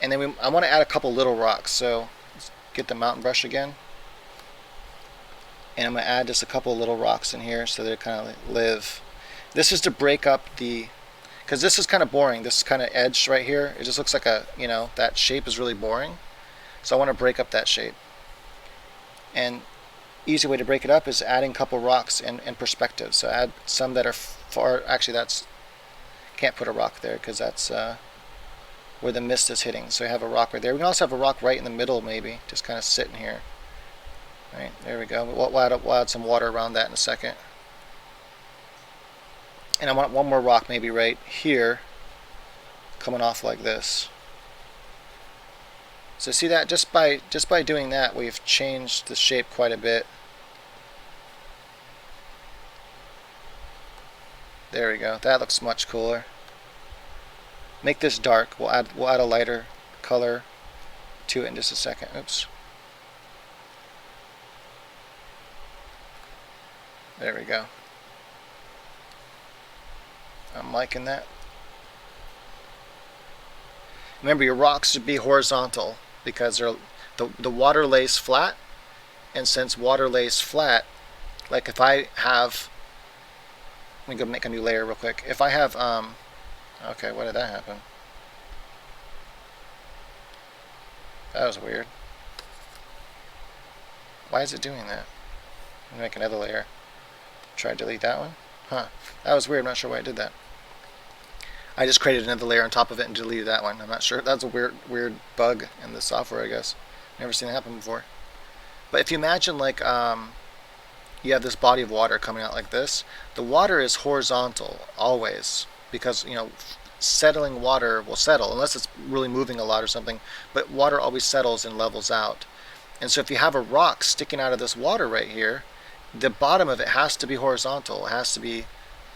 And then I want to add a couple little rocks. So let's get the mountain brush again. And I'm going to add just a couple little rocks in here so they kind of live. This is to break up because this is kind of boring. This kind of edge right here, it just looks like that shape is really boring. So I want to break up that shape. And easy way to break it up is adding a couple rocks in perspective. So add some that are far, actually can't put a rock there because that's where the mist is hitting. So we have a rock right there. We can also have a rock right in the middle maybe, just kind of sitting here. All right, there we go. We'll add some water around that in a second. And I want one more rock maybe right here coming off like this. So see that just by doing that we've changed the shape quite a bit. There we go. That looks much cooler. Make this dark. We'll add a lighter color to it in just a second. Oops. There we go. I'm liking that. Remember, your rocks should be horizontal because the water lays flat, and since water lays flat, like if I have, let me go make a new layer real quick. If I have, okay, why did that happen? That was weird. Why is it doing that? I'm gonna make another layer. Try to delete that one. Huh, that was weird. I'm not sure why I did that. I just created another layer on top of it and deleted that one. I'm not sure. That's a weird bug in the software, I guess. Never seen that happen before. But if you imagine like you have this body of water coming out like this, the water is horizontal always because settling water will settle unless it's really moving a lot or something. But water always settles and levels out. And so if you have a rock sticking out of this water right here, the bottom of it has to be horizontal. It has to be,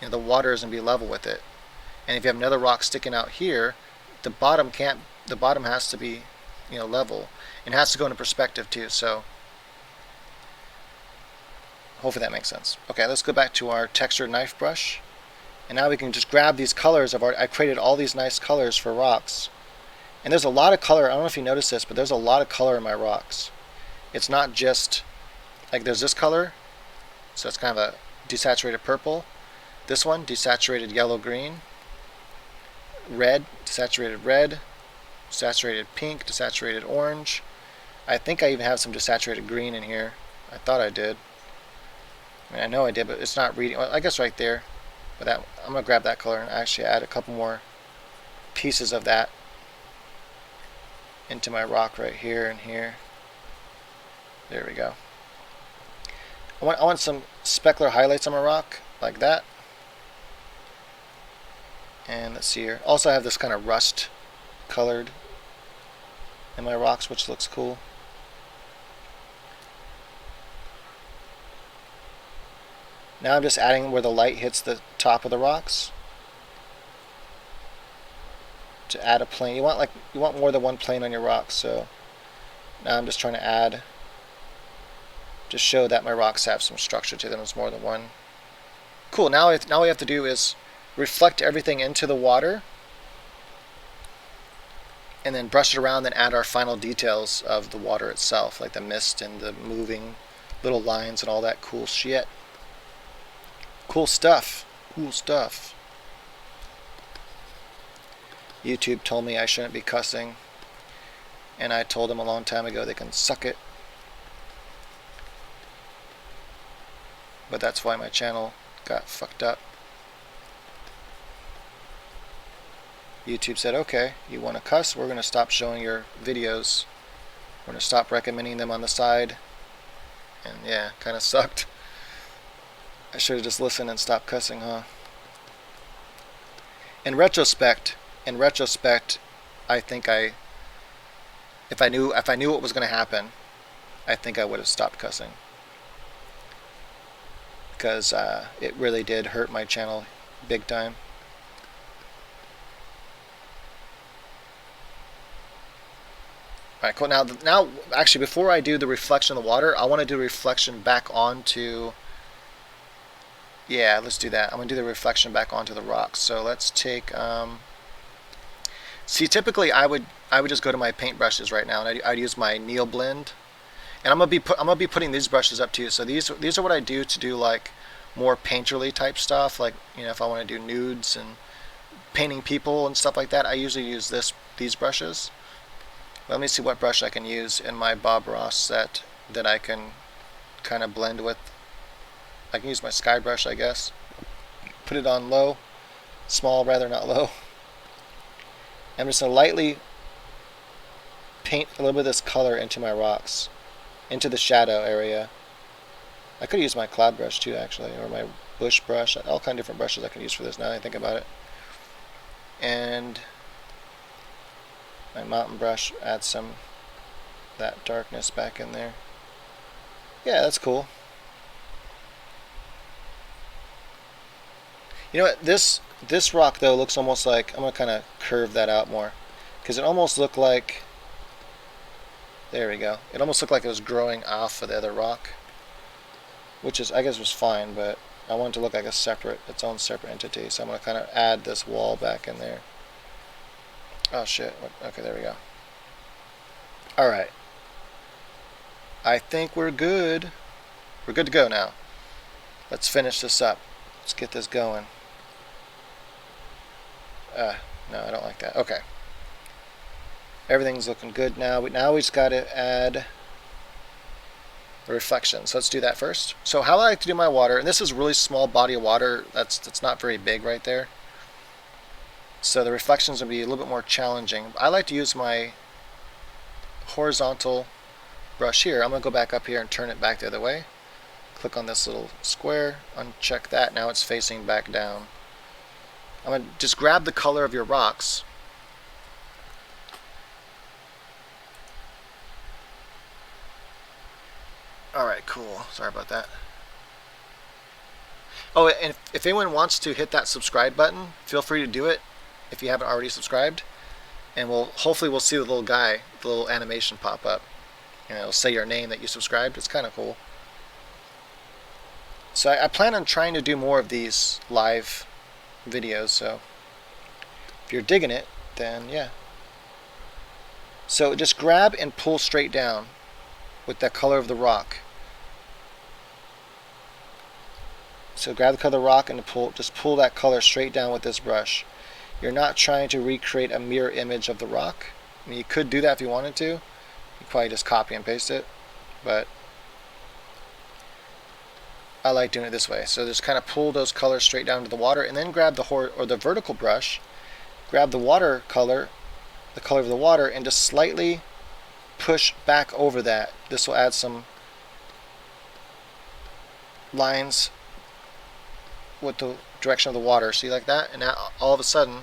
the water is going to be level with it. And if you have another rock sticking out here, the bottom has to be, level. And it has to go into perspective too. So hopefully that makes sense. Okay, let's go back to our textured knife brush. And now we can just grab these colors. I created all these nice colors for rocks. And there's a lot of color. I don't know if you noticed this, but there's a lot of color in my rocks. It's not just, like there's this color. So it's kind of a desaturated purple. This one, desaturated yellow-green. Red, desaturated red. Saturated pink, desaturated orange. I think I even have some desaturated green in here. I thought I did. I mean, I know I did, but it's not reading. Well, I guess right there. But that, I'm going to grab that color and actually add a couple more pieces of that into my rock right here and here. There we go. I want some specular highlights on my rock, like that. And let's see here. Also I have this kind of rust colored in my rocks, which looks cool. Now I'm just adding where the light hits the top of the rocks to add a plane. You want more than one plane on your rocks, so now I'm just trying to add, just show that my rocks have some structure to them. There's more than one. Cool. Now all we have to do is reflect everything into the water and then brush it around and add our final details of the water itself, like the mist and the moving little lines and all that cool shit. Cool stuff. Cool stuff. YouTube told me I shouldn't be cussing, and I told them a long time ago they can suck it. But that's why my channel got fucked up. YouTube said, okay, you want to cuss? We're going to stop showing your videos. We're going to stop recommending them on the side. And yeah, kind of sucked. I should have just listened and stopped cussing, huh? In retrospect, I think if I knew what was going to happen, I think I would have stopped cussing. Because it really did hurt my channel big time. Alright, cool. Now, actually, before I do the reflection of the water, I want to do reflection back onto... Yeah, let's do that. I'm going to do the reflection back onto the rocks. So let's take... See, typically I would just go to my paintbrushes right now, and I'd use my Neil blend. And I'm gonna be putting these brushes up too. So these are what I do to do like more painterly type stuff, like, you know, if I want to do nudes and painting people and stuff like that. I usually use these brushes. Let me see what brush I can use in my Bob Ross set that I can kind of blend with. I can use my sky brush, I guess. Put it on low, small rather, not low. I'm just gonna lightly paint a little bit of this color into my rocks, into the shadow area. I could use my cloud brush too, actually, or my bush brush. All kind of different brushes I can use for this now that I think about it. And my mountain brush, add some that darkness back in there. Yeah, that's cool. You know what, this rock though looks almost like, I'm gonna kind of curve that out more, because it almost looked like, there we go, it almost looked like it was growing off of the other rock, which is, I guess, was fine, but I want it to look like its own separate entity. So I'm gonna kind of add this wall back in there. Oh shit, okay, there we go. Alright, I think we're good. We're good to go now. Let's finish this up. Let's get this going. No, I don't like that. Okay. Everything's looking good now. Now we just got to add a reflection. So let's do that first. So how I like to do my water, and this is a really small body of water. That's not very big right there. So the reflections will be a little bit more challenging. I like to use my horizontal brush here. I'm going to go back up here and turn it back the other way. Click on this little square, uncheck that. Now it's facing back down. I'm going to just grab the color of your rocks. Alright, cool. Sorry about that. Oh, and if anyone wants to hit that subscribe button, feel free to do it if you haven't already subscribed. And hopefully we'll see the little guy, the little animation pop up. And it'll say your name that you subscribed. It's kind of cool. So I plan on trying to do more of these live videos, so if you're digging it, then yeah. So just grab and pull straight down with the color of the rock. So grab the color of the rock and just pull that color straight down with this brush. You're not trying to recreate a mirror image of the rock. I mean, you could do that if you wanted to. You probably just copy and paste it, but I like doing it this way. So just kind of pull those colors straight down to the water, and then grab the vertical brush, grab the water color, the color of the water, and just slightly push back over that. This will add some lines with the direction of the water. See, like that? And now all of a sudden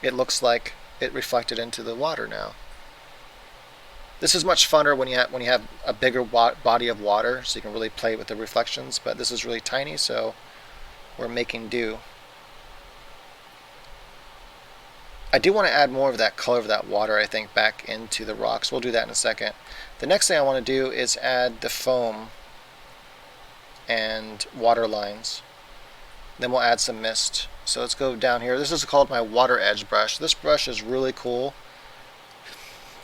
it looks like it reflected into the water now. This is much funner when you have a bigger body of water, so you can really play with the reflections, but this is really tiny, so we're making do. I do want to add more of that color of that water, I think, back into the rocks. We'll do that in a second. The next thing I want to do is add the foam and water lines. Then we'll add some mist. So let's go down here. This is called my water edge brush. This brush is really cool.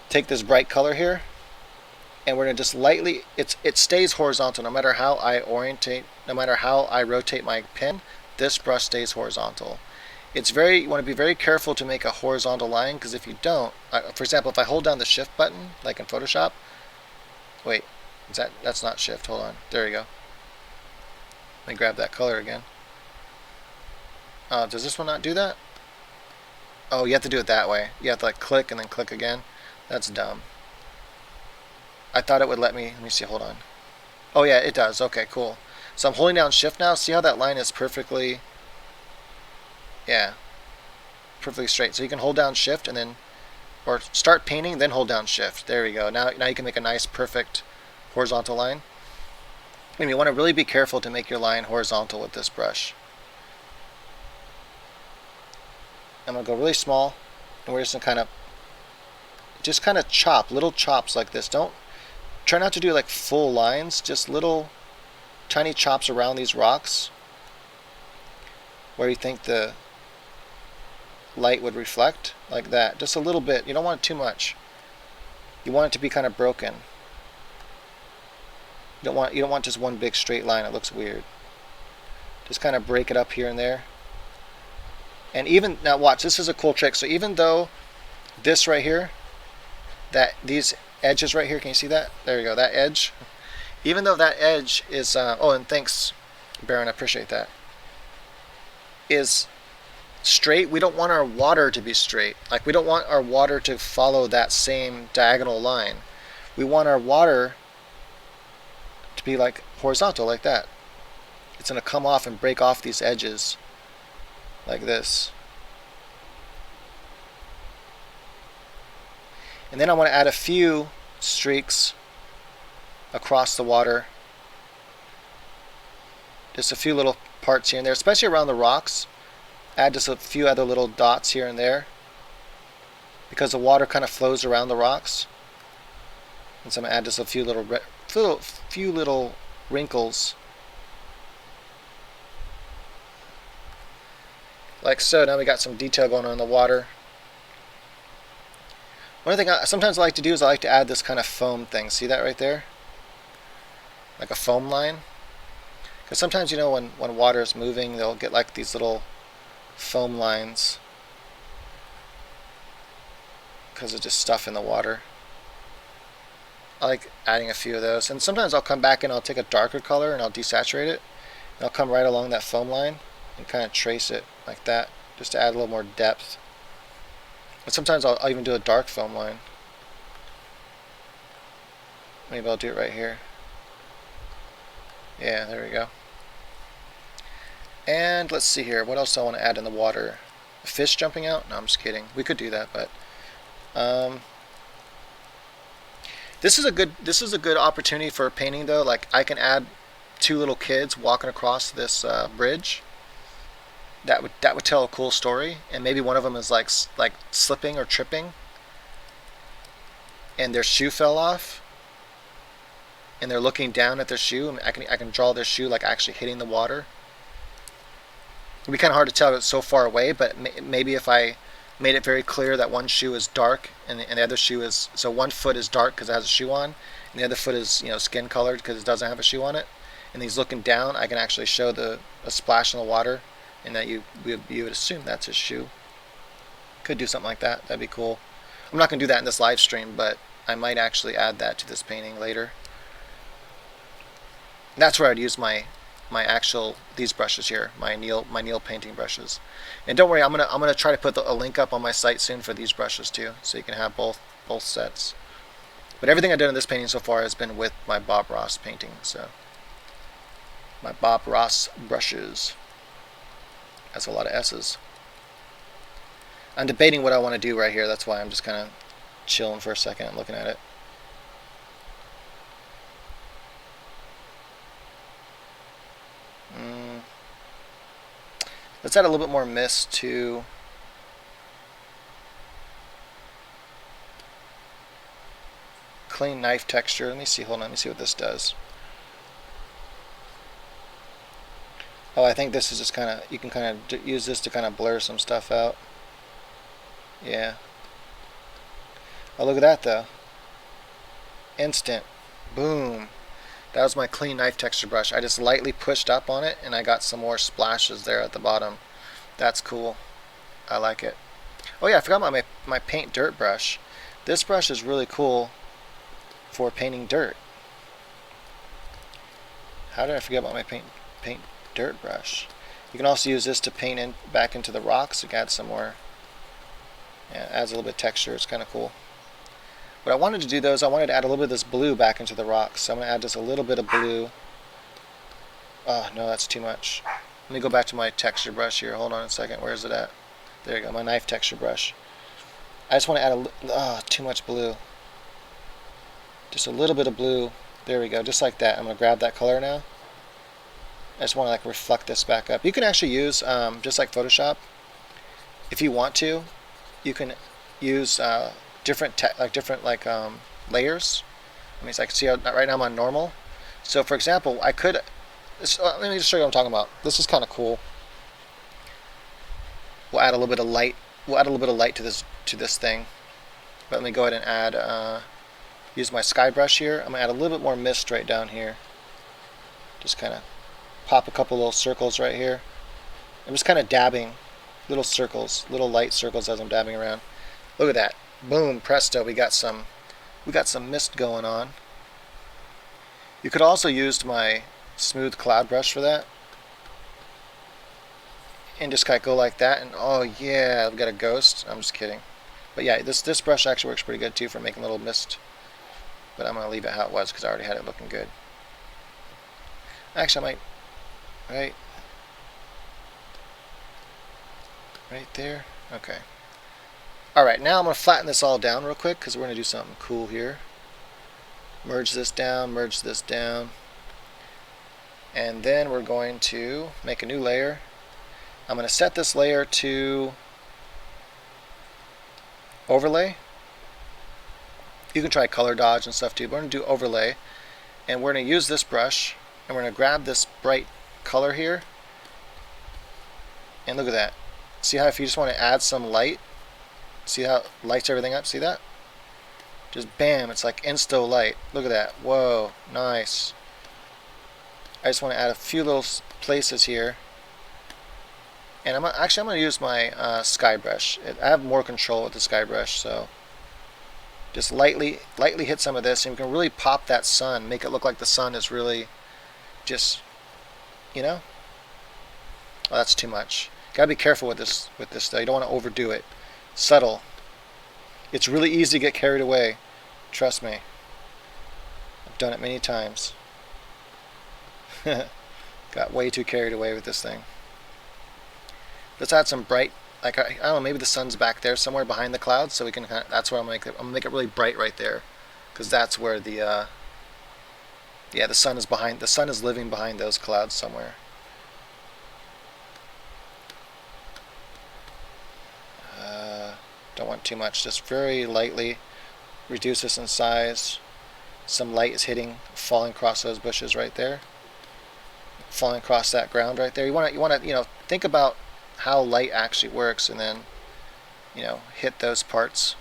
Take this bright color here, and we're going to just lightly, it stays horizontal no matter how I orientate, no matter how I rotate my pen, this brush stays horizontal. You want to be very careful to make a horizontal line, because if you don't, for example, if I hold down the shift button, like in Photoshop, wait, that's not shift, hold on, there you go. Let me grab that color again. Does this one not do that? Oh, you have to do it that way. You have to like click and then click again. That's dumb. I thought it would let me see, hold on. Oh yeah, it does. Okay, cool. So I'm holding down shift now. See how that line is perfectly, yeah, perfectly straight. So you can hold down shift and then, or start painting, then hold down shift. There we go. Now you can make a nice, perfect horizontal line. And you want to really be careful to make your line horizontal with this brush. I'm going to go really small, and we're just going to kind of chop, little chops like this. Don't try not to do like full lines, just little tiny chops around these rocks where you think the light would reflect, like that. Just a little bit. You don't want it too much. You want it to be kind of broken. You don't want just one big straight line. It looks weird. Just kind of break it up here and there. And even now, watch. This is a cool trick. So even though this right here, these edges right here, can you see that? There you go. That edge. Even though that edge is, oh, and thanks, Baron. I appreciate that. Is straight. We don't want our water to be straight. Like, we don't want our water to follow that same diagonal line. We want our water to be like horizontal, like that. It's going to come off and break off these edges like this. And then I want to add a few streaks across the water. Just a few little parts here and there, especially around the rocks. Add just a few other little dots here and there, because the water kind of flows around the rocks. And so I'm going to add just a few little wrinkles. Like so. Now we got some detail going on in the water. One thing sometimes I like to do is I like to add this kind of foam thing. See that right there? Like a foam line. Because sometimes, you know, when water is moving, they'll get like these little foam lines because of just stuff in the water. I like adding a few of those. And sometimes I'll come back and I'll take a darker color and I'll desaturate it. And I'll come right along that foam line and kind of trace it like that, just to add a little more depth. But sometimes I'll even do a dark foam line. Maybe I'll do it right here. Yeah, there we go. And let's see here. What else do I want to add in the water? A fish jumping out? No, I'm just kidding. We could do that, but this is a good opportunity for painting though. Like, I can add two little kids walking across this bridge. That would tell a cool story, and maybe one of them is like slipping or tripping, and their shoe fell off, and they're looking down at their shoe, and I can draw their shoe like actually hitting the water. It'd be kind of hard to tell, it's so far away, but maybe if I made it very clear that one shoe is dark and the other shoe is, so one foot is dark because it has a shoe on, and the other foot is, you know, skin colored because it doesn't have a shoe on it, and he's looking down, I can actually show a splash in the water, and that you would assume that's his shoe. Could do something like that. That'd be cool. I'm not going to do that in this live stream, but I might actually add that to this painting later. That's where I'd use my these brushes here, my Neil painting brushes. And don't worry, I'm gonna try to put a link up on my site soon for these brushes too, so you can have both sets. But everything I've done in this painting so far has been with my Bob Ross painting. So my Bob Ross brushes. That's a lot of S's. I'm debating what I want to do right here. That's why I'm just kind of chilling for a second and looking at it. Let's add a little bit more mist to clean knife texture. Let me see, hold on, let me see what this does. Oh, I think this is just kind of, you can kind of use this to kind of blur some stuff out. Yeah. Oh, look at that though. Instant. Boom. That was my clean knife texture brush. I just lightly pushed up on it and I got some more splashes there at the bottom. That's cool. I like it. Oh yeah, I forgot about my paint dirt brush. This brush is really cool for painting dirt. How did I forget about my paint dirt brush? You can also use this to paint back into the rocks. You can add some more. Yeah, it adds a little bit of texture. It's kind of cool. What I wanted to do though is I wanted to add a little bit of this blue back into the rocks. So I'm going to add just a little bit of blue. Oh no, that's too much. Let me go back to my texture brush here. Hold on a second. Where is it at? There you go, my knife texture brush. I just want to add too much blue. Just a little bit of blue. There we go, just like that. I'm going to grab that color now. I just want to like reflect this back up. You can actually use, just like Photoshop, if you want to, you can use different layers. I mean, it's like, see how right now I'm on normal. So for example, I could, let me just show you what I'm talking about. This is kind of cool. We'll add a little bit of light. We'll add a little bit of light to this thing. But let me go ahead and add, use my sky brush here. I'm gonna add a little bit more mist right down here. Just kind of pop a couple little circles right here. I'm just kind of dabbing little circles, little light circles as I'm dabbing around. Look at that. Boom, presto, we got some mist going on. You could also use my smooth cloud brush for that. And just kind of go like that, and oh yeah, I've got a ghost. I'm just kidding. But yeah, this brush actually works pretty good too for making a little mist. But I'm going to leave it how it was because I already had it looking good. Actually, I might, right there. Okay. Alright, now I'm going to flatten this all down real quick because we're going to do something cool here. Merge this down, and then we're going to make a new layer. I'm going to set this layer to overlay. You can try color dodge and stuff too, but we're going to do overlay. And we're going to use this brush, and we're going to grab this bright color here. And look at that. See how if you just want to add some light, see how it lights everything up? See that? Just bam, it's like insto light. Look at that. Whoa, nice. I just want to add a few little places here. And I'm going to use my sky brush. I have more control with the sky brush, so just lightly hit some of this, and you can really pop that sun, make it look like the sun is really just, you know. Oh, that's too much. Gotta be careful with this though. You don't want to overdo it. Subtle. It's really easy to get carried away. Trust me. I've done it many times. Got way too carried away with this thing. Let's add some bright, like I don't know, maybe the sun's back there somewhere behind the clouds, so we can kind of, that's where I'm gonna make it really bright right there, because that's where the yeah, the sun is behind. The sun is living behind those clouds somewhere. Don't want too much. Just very lightly reduce this in size. Some light is hitting, falling across those bushes right there, falling across that ground right there. You want to think about how light actually works, and then hit those parts.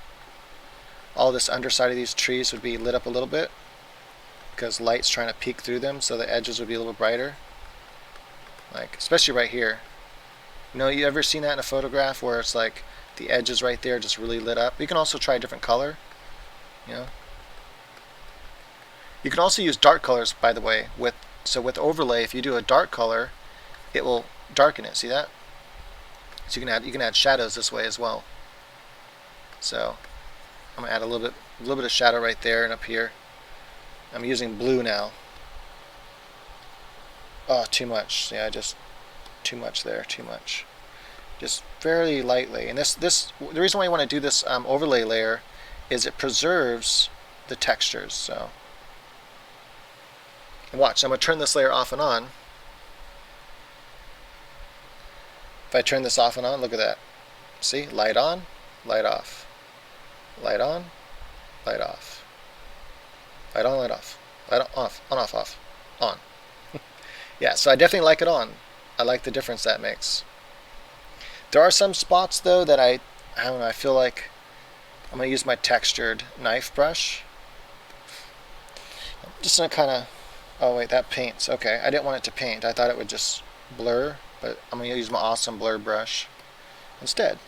All this underside of these trees would be lit up a little bit because light's trying to peek through them, so the edges would be a little brighter. Like especially right here. You ever seen that in a photograph where it's like the edges right there just really lit up? You can also try a different color. You can also use dark colors, by the way, with So with overlay, if you do a dark color, it will darken it. See that? So you can add shadows this way as well. So I'm gonna add a little bit of shadow right there and up here. I'm using blue now. Oh, too much. Yeah, just too much there. Too much. Just very lightly. And the reason why you want to do this overlay layer is it preserves the textures. So, and watch. I'm gonna turn this layer off and on. If I turn this off and on, look at that. See, light on, light off, light on, light off, light on, light off, light off, on, off, on. Yeah, so I definitely like it on. I like the difference that makes. There are some spots though that I don't know, I feel like I'm going to use my textured knife brush. I'm just going to kind of, oh wait, that paints. Okay, I didn't want it to paint. I thought it would just blur, but I'm going to use my awesome blur brush instead.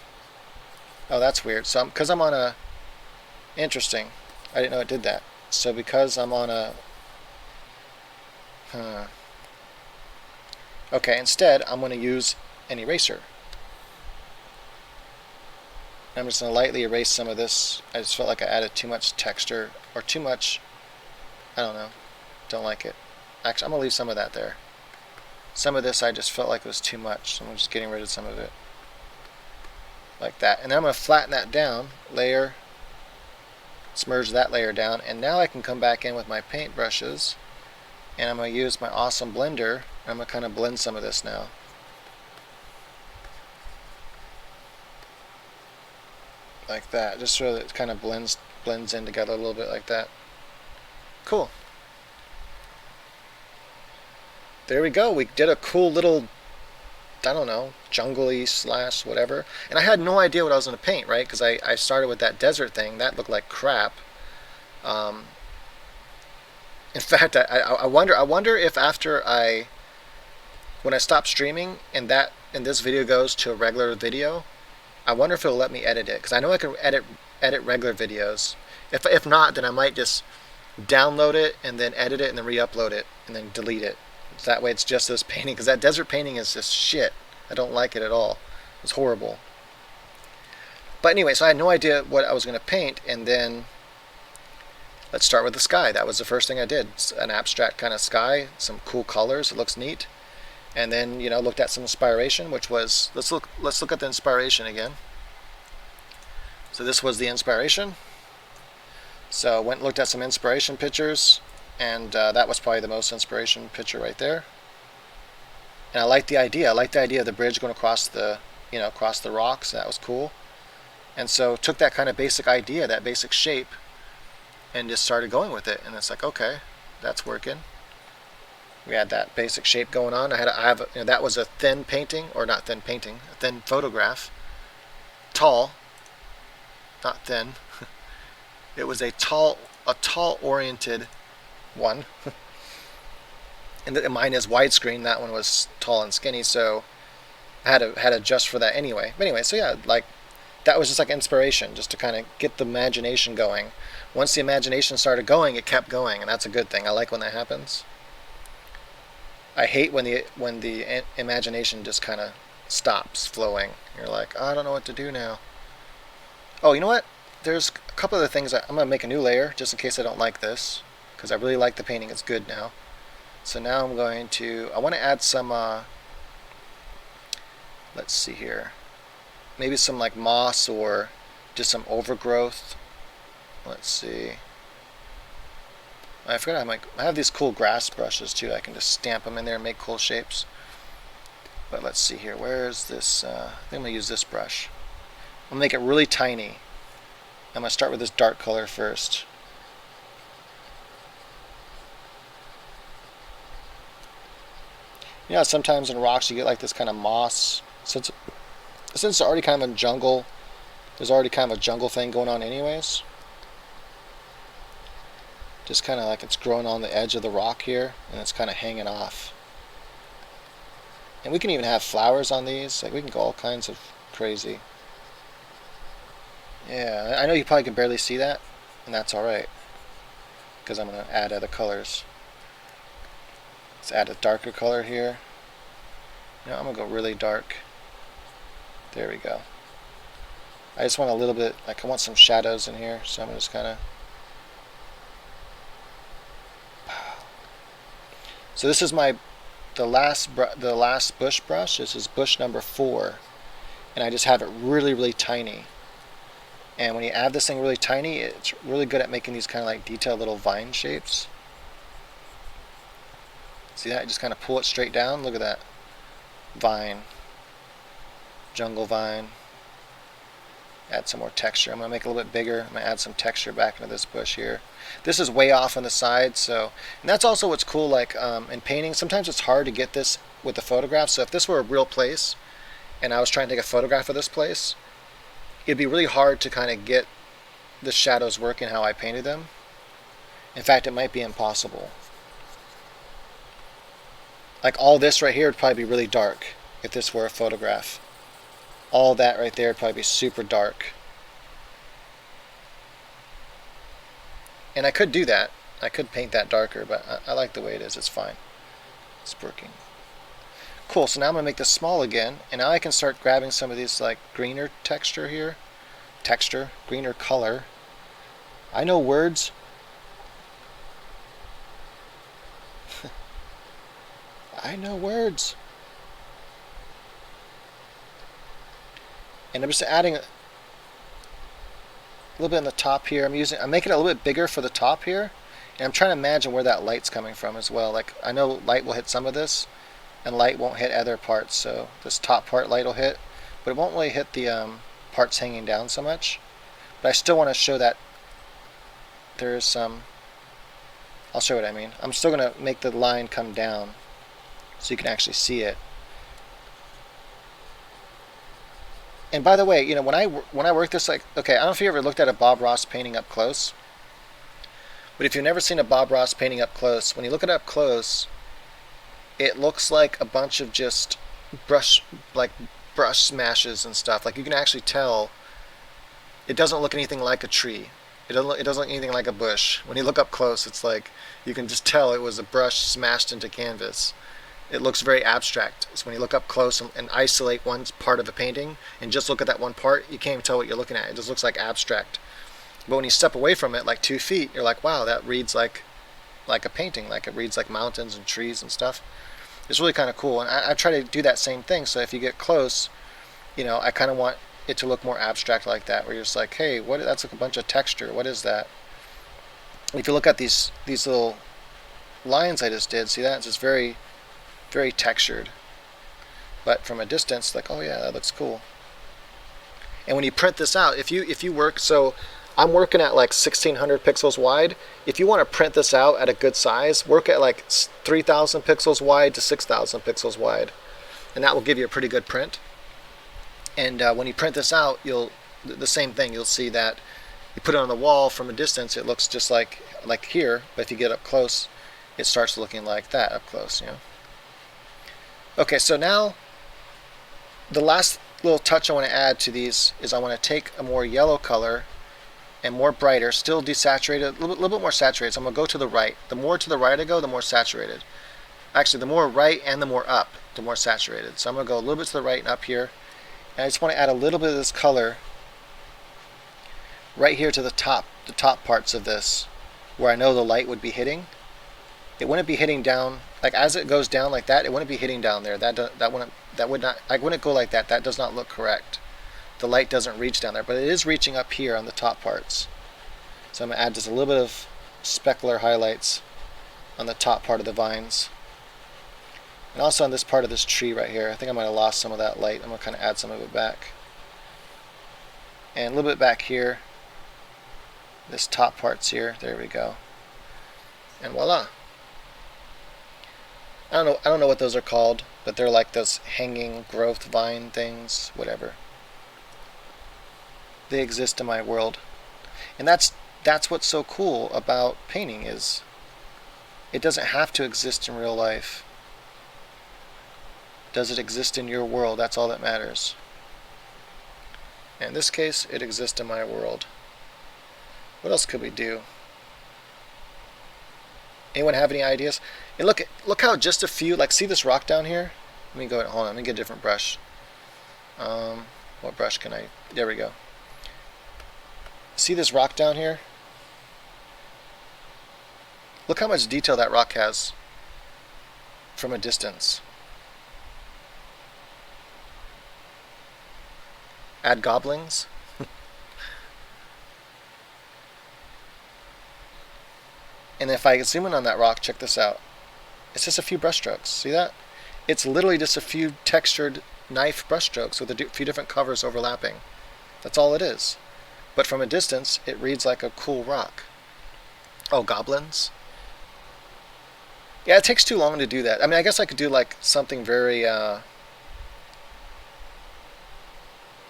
Oh, that's weird. So because I'm on a, interesting. I didn't know it did that. So because I'm on a, okay, instead I'm going to use an eraser. I'm just going to lightly erase some of this. I just felt like I added too much texture or too much, I don't know, don't like it. Actually, I'm going to leave some of that there. Some of this I just felt like it was too much, so I'm just getting rid of some of it. Like that. And then I'm going to flatten that down, layer, smudge that layer down, and now I can come back in with my paint brushes, and I'm going to use my awesome blender, and I'm going to kind of blend some of this now. Like that, just so that it kind of blends in together a little bit like that. Cool. There we go. We did a cool little, I don't know, jungle-y slash whatever. And I had no idea what I was going to paint, right? Because I started with that desert thing. That looked like crap. In fact, I wonder if after when I stop streaming and this video goes to a regular video, I wonder if it'll let me edit it, because I know I can edit regular videos. If not, then I might just download it and then edit it and then re-upload it and then delete it. So that way it's just this painting, because that desert painting is just shit. I don't like it at all. It's horrible. But anyway, so I had no idea what I was going to paint, and then let's start with the sky. That was the first thing I did. It's an abstract kind of sky, some cool colors. It looks neat. And then, looked at some inspiration, which was, let's look at the inspiration again. So this was the inspiration. So went and looked at some inspiration pictures, and that was probably the most inspiration picture right there. And I liked the idea. I liked the idea of the bridge going across the, across the rocks. That was cool. And so took that kind of basic idea, that basic shape, and just started going with it. And it's like, okay, that's working. We had that basic shape going on. That was a thin painting, or not thin painting, a thin photograph. Tall, not thin. It was a tall oriented one. And mine is widescreen. That one was tall and skinny, so I had to adjust for that anyway. But anyway, so yeah, like that was just like inspiration, just to kind of get the imagination going. Once the imagination started going, it kept going, and that's a good thing. I like when that happens. I hate when the imagination just kind of stops flowing. You're like, oh, I don't know what to do now. Oh, you know what? There's a couple other things. I'm going to make a new layer just in case I don't like this, because I really like the painting. It's good now. So now I'm going to, I want to add some, let's see here, maybe some like moss or just some overgrowth. Let's see. I forgot I have these cool grass brushes too. I can just stamp them in there and make cool shapes. But let's see here. Where's this? I think I'm going to use this brush. I'm going to make it really tiny. I'm going to start with this dark color first. Sometimes in rocks you get like this kind of moss. Since it's already kind of a jungle, there's already kind of a jungle thing going on anyways. Just kind of like it's growing on the edge of the rock here, and it's kind of hanging off. And we can even have flowers on these. Like we can go all kinds of crazy. Yeah, I know you probably can barely see that, and that's alright, because I'm going to add other colors. Let's add a darker color here. You know, I'm gonna go really dark. There we go. I just want a little bit, like I want some shadows in here, so I'm gonna just kind of. So this is the last bush brush. This is bush number 4, and I just have it really, really tiny. And when you add this thing really tiny, it's really good at making these kind of like detailed little vine shapes. See that? I just kind of pull it straight down. Look at that. Vine. Jungle vine. Add some more texture. I'm going to make it a little bit bigger. I'm going to add some texture back into this bush here. This is way off on the side, so, and that's also what's cool, like in painting, sometimes it's hard to get this with the photograph. So if this were a real place and I was trying to take a photograph of this place, it'd be really hard to kind of get the shadows working how I painted them. In fact, it might be impossible. Like all this right here would probably be really dark if this were a photograph. All that right there would probably be super dark. And I could do that. I could paint that darker, but I like the way it is. It's fine. It's working. Cool, so now I'm going to make this small again, and now I can start grabbing some of these like greener texture here. Greener color. I know words. I know words. And I'm just adding a little bit on the top here. I'm making it a little bit bigger for the top here, and I'm trying to imagine where that light's coming from as well. Like I know light will hit some of this, and light won't hit other parts. So this top part light will hit, but it won't really hit the parts hanging down so much. But I still want to show that there's some. I'll show what I mean. I'm still going to make the line come down so you can actually see it. And by the way, you know, when I work this, like, okay, I don't know if you ever looked at a Bob Ross painting up close, but if you've never seen a Bob Ross painting up close, when you look at it up close, it looks like a bunch of just brush smashes and stuff. Like you can actually tell it doesn't look anything like a tree. It doesn't look anything like a bush. When you look up close, it's like you can just tell it was a brush smashed into canvas. It looks very abstract. So when you look up close and isolate one part of a painting and just look at that one part, you can't even tell what you're looking at. It just looks like abstract. But when you step away from it like 2 feet, you're like, wow, that reads like a painting. Like it reads like mountains and trees and stuff. It's really kind of cool. And I try to do that same thing. So if you get close, you know, I kind of want it to look more abstract like that, where you're just like, hey, that's like a bunch of texture. What is that? If you look at these little lines I just did, see that? It's just very, very textured. But from a distance, like, oh yeah, that looks cool. And when you print this out, if you work, so I'm working at like 1600 pixels wide. If you want to print this out at a good size, work at like 3000 pixels wide to 6000 pixels wide, and that will give you a pretty good print. And when you print this out, the same thing. You'll see that you put it on the wall from a distance, it looks just like here. But if you get up close, it starts looking like that up close. You know. Okay, so now the last little touch I want to add to these is I want to take a more yellow color and more brighter, still desaturated, a little bit more saturated. So I'm going to go to the right. The more to the right I go, the more saturated. Actually, the more right and the more up, the more saturated. So I'm going to go a little bit to the right and up here. And I just want to add a little bit of this color right here to the top parts of this, where I know the light would be hitting. It wouldn't be hitting down, like as it goes down like that, it wouldn't be hitting down there. I wouldn't go like that. That does not look correct. The light doesn't reach down there, but it is reaching up here on the top parts. So I'm going to add just a little bit of specular highlights on the top part of the vines. And also on this part of this tree right here. I think I might have lost some of that light. I'm going to kind of add some of it back. And a little bit back here. This top part's here. There we go. And voila. I don't know what those are called, but they're like those hanging growth vine things, whatever. They exist in my world. And that's what's so cool about painting, is it doesn't have to exist in real life. Does it exist in your world? That's all that matters. And in this case, it exists in my world. What else could we do? Anyone have any ideas? And look how just a few, like, see this rock down here? Let me go, hold on, let me get a different brush. What brush can I, there we go. See this rock down here? Look how much detail that rock has from a distance. Add goblins. And if I zoom in on that rock, check this out. It's just a few brush strokes. See that? It's literally just a few textured knife brush strokes with a few different colors overlapping. That's all it is. But from a distance, it reads like a cool rock. Oh, goblins? Yeah, it takes too long to do that. I mean, I guess I could do like something very,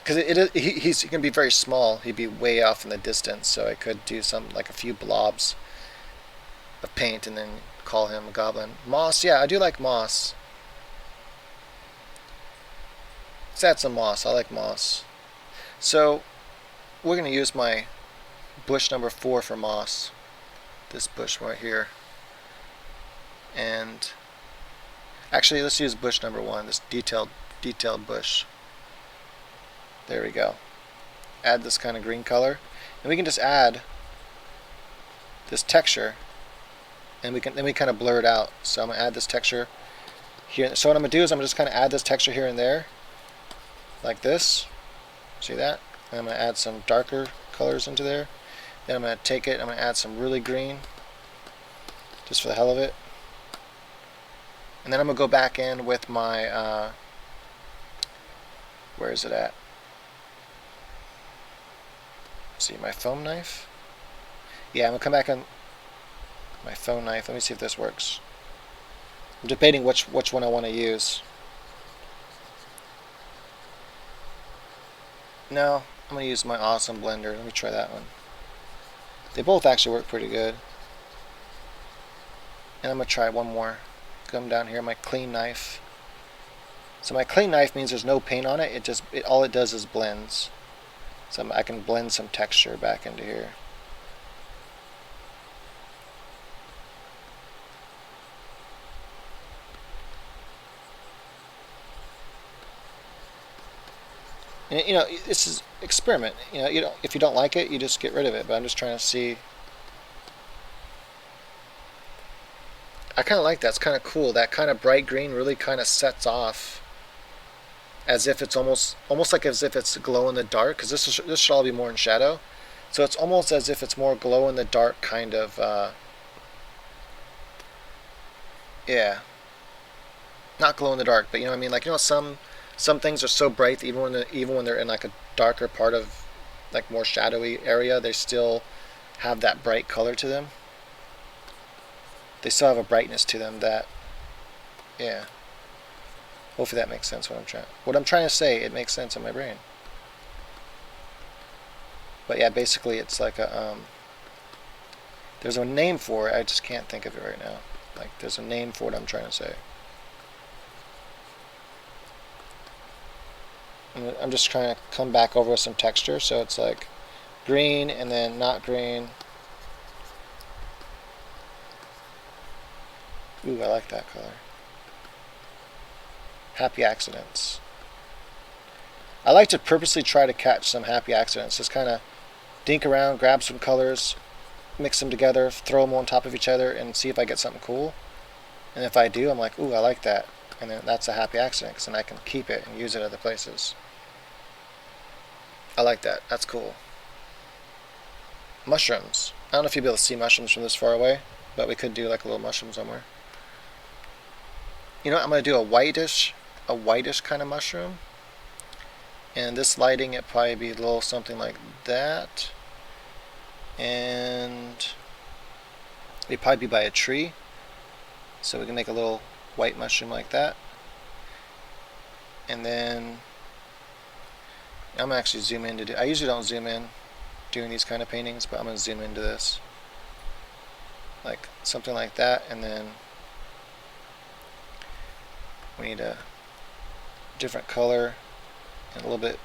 because he can be very small. He'd be way off in the distance, so I could do some like a few blobs of paint and then call him a goblin. Moss, yeah, I do like moss. Let's add some moss. I like moss. So we're going to use my bush number 4 for moss. This bush right here. And actually, let's use bush number 1, this detailed bush. There we go. Add this kind of green color. And we can just add this texture, and then we kind of blur it out. So I'm going to add this texture here. So what I'm going to do is I'm just kind of add this texture here and there, like this. See that? And I'm going to add some darker colors into there. Then I'm going to take it, I'm going to add some really green, just for the hell of it. And then I'm going to go back in with my, where is it at? See, my foam knife? Yeah, I'm going to come back on my foam knife. Let me see if this works. I'm debating which one I want to use. No, I'm going to use my awesome blender. Let me try that one. They both actually work pretty good. And I'm going to try one more. Come down here, my clean knife. So my clean knife means there's no paint on it. All it does is blends. So I can blend some texture back into here. And, you know, this is experiment. You know, if you don't like it, you just get rid of it. But I'm just trying to see. I kind of like that. It's kind of cool. That kind of bright green really kind of sets off, as if it's almost like as if it's glow in the dark. Because this should all be more in shadow. So it's almost as if it's more glow in the dark kind of. Yeah. Not glow in the dark, but you know what I mean. Like, you know, some things are so bright that even when they're in like a darker part of like more shadowy area, they still have that bright color to them. They still have a brightness to them that, yeah. Hopefully that makes sense. What I'm trying to say, it makes sense in my brain. But yeah, basically it's like a there's a name for it. I just can't think of it right now. Like, there's a name for what I'm trying to say. I'm just trying to come back over with some texture, so it's like green and then not green. Ooh, I like that color. Happy accidents. I like to purposely try to catch some happy accidents. Just kind of dink around, grab some colors, mix them together, throw them on top of each other, and see if I get something cool. And if I do, I'm like, ooh, I like that. And then that's a happy accident, because then I can keep it and use it other places. I like that. That's cool. Mushrooms. I don't know if you'll be able to see mushrooms from this far away, but we could do like a little mushroom somewhere. You know what? I'm going to do a whitish kind of mushroom. And this lighting, it probably be a little something like that. And it'd probably be by a tree. So we can make a little white mushroom like that. And then I'm going to actually zoom in to do, I usually don't zoom in doing these kind of paintings, but I'm going to zoom into this. Like something like that, and then we need a different color and a little bit.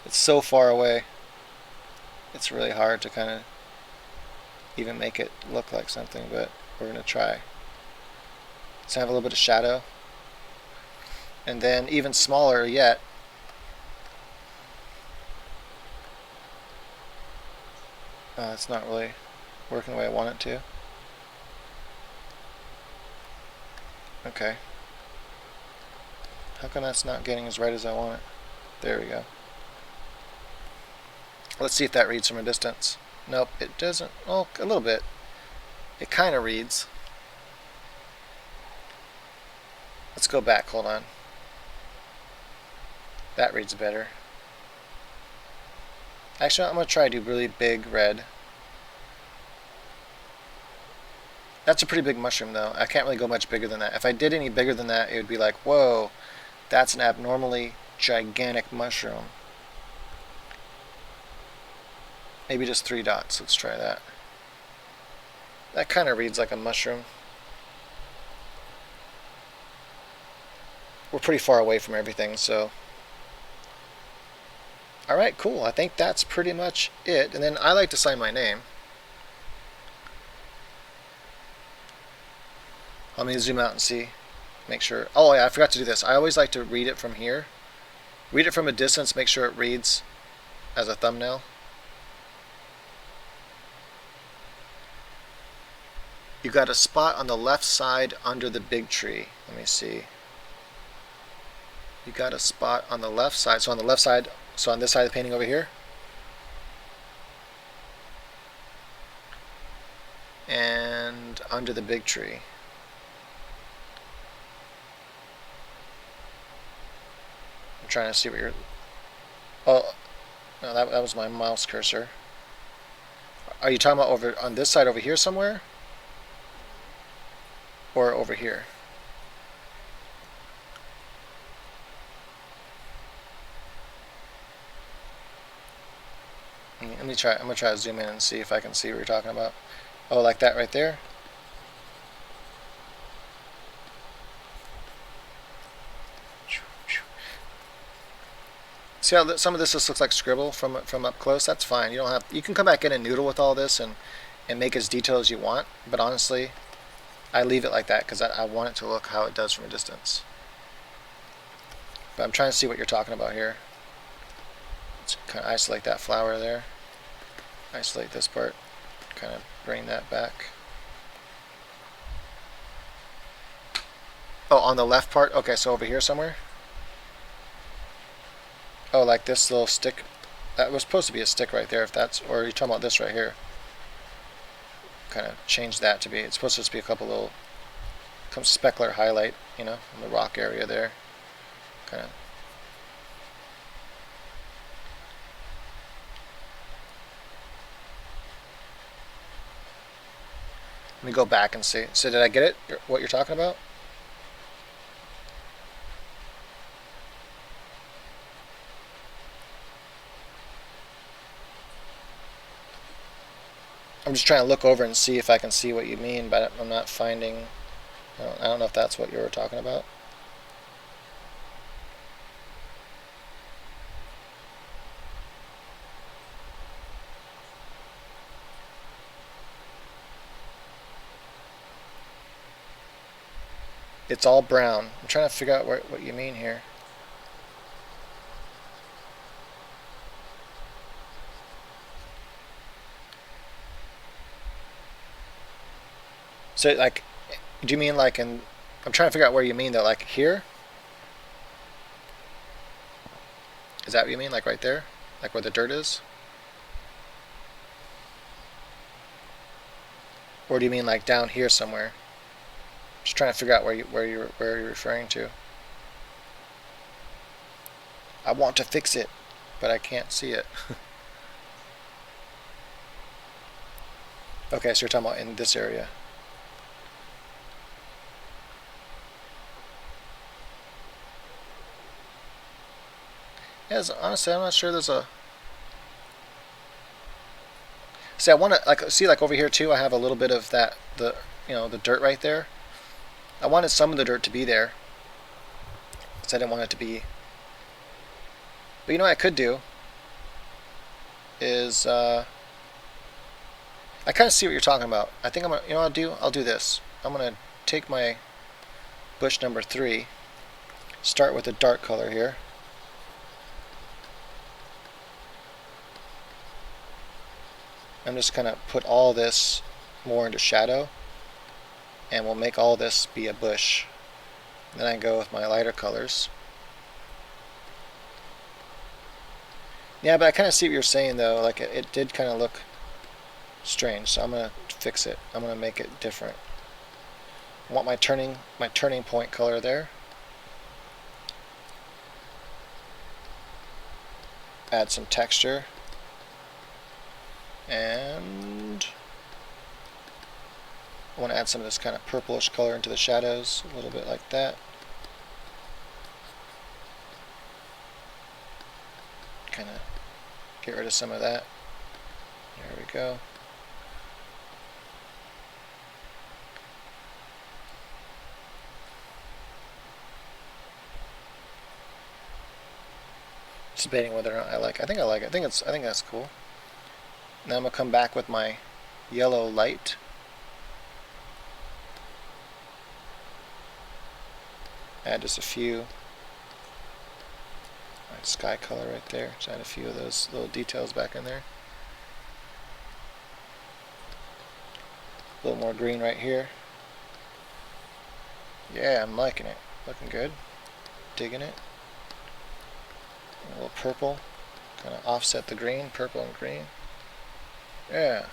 It's so far away. It's really hard to kind of even make it look like something, but we're going to try. Let's have a little bit of shadow. And then even smaller yet, it's not really working the way I want it to. Okay. How come that's not getting as right as I want it? There we go. Let's see if that reads from a distance. Nope, it doesn't. Oh, a little bit. It kind of reads. Let's go back. Hold on. That reads better. Actually, I'm going to try to do really big red. That's a pretty big mushroom, though. I can't really go much bigger than that. If I did any bigger than that, it would be like, whoa, that's an abnormally gigantic mushroom. Maybe just 3 dots. Let's try that. That kind of reads like a mushroom. We're pretty far away from everything, so. Alright, cool. I think that's pretty much it. And then I like to sign my name. Let me zoom out and see. Make sure. Oh, yeah, I forgot to do this. I always like to read it from here. Read it from a distance, make sure it reads as a thumbnail. You got a spot on the left side under the big tree. Let me see. You got a spot on the left side. So on the left side, so on this side of the painting over here. And under the big tree. I'm trying to see what you're. Oh, no, that was my mouse cursor. Are you talking about over on this side over here somewhere? Or over here? Let me try. I'm gonna try to zoom in and see if I can see what you're talking about. Oh, like that right there. See how some of this just looks like scribble from up close? That's fine. You don't have. You can come back in and noodle with all this and make as detailed as you want. But honestly, I leave it like that because I want it to look how it does from a distance. But I'm trying to see what you're talking about here. Let's kind of isolate that flower there. Isolate this part. Kind of bring that back. Oh, on the left part? Okay, so over here somewhere? Oh, like this little stick. That was supposed to be a stick right there, if that's, or you're talking about this right here. Kind of change that to be, it's supposed to just be a couple little, some specular highlight, you know, in the rock area there. Kind of. Let me go back and see. So did I get it, what you're talking about? I'm just trying to look over and see if I can see what you mean, but I'm not finding. I don't know if that's what you were talking about. It's all brown. I'm trying to figure out what you mean here. So, like, do you mean like in? I'm trying to figure out where you mean though. Like here? Is that what you mean? Like right there? Like where the dirt is? Or do you mean like down here somewhere? Just trying to figure out where you're referring to. I want to fix it, but I can't see it. Okay, so you're talking about in this area. Yeah, honestly, I'm not sure there's a. See, I want to like over here too. I have a little bit of that the dirt right there. I wanted some of the dirt to be there, because I didn't want it to be. But you know what I could do? is I kind of see what you're talking about. I think I'm gonna, you know what I'll do? I'll do this. I'm gonna take my bush number 3, start with a dark color here. I'm just gonna put all this more into shadow, and we'll make all this be a bush. Then I go with my lighter colors. Yeah, but I kind of see what you're saying though. Like it did kind of look strange, so I'm gonna fix it. I'm gonna make it different. I want my turning point color there. Add some texture, and I want to add some of this kind of purplish color into the shadows, a little bit like that. Kind of get rid of some of that. There we go. Just debating whether or not I like it. I think I like it. I think that's cool. Now I'm gonna come back with my yellow light. Add just a few. Right, sky color right there. Just add a few of those little details back in there. A little more green right here. Yeah, I'm liking it. Looking good. Digging it. A little purple. Kind of offset the green, purple and green. Yeah.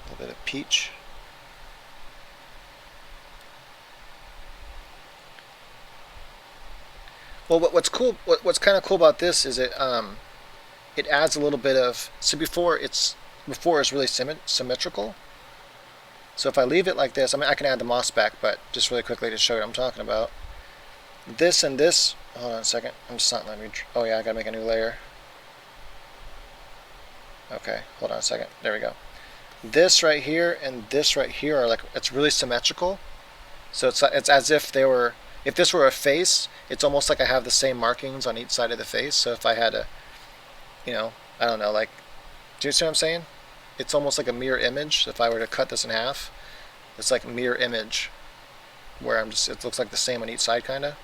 A little bit of peach. Well, what's cool, what's kind of cool about this is it adds a little bit of, so before it's really symmetrical. So if I leave it like this, I mean I can add the moss back, but just really quickly to show you what I'm talking about. This and this, hold on a second, I'm just not letting me, oh yeah, I gotta make a new layer. Okay, hold on a second, there we go. This right here and this right here are like, it's really symmetrical. So it's as if they were, if this were a face, it's almost like I have the same markings on each side of the face. So if I had a, you know, I don't know, like, do you see what I'm saying? It's almost like a mirror image. If I were to cut this in half, it's like a mirror image where it looks like the same on each side kind of.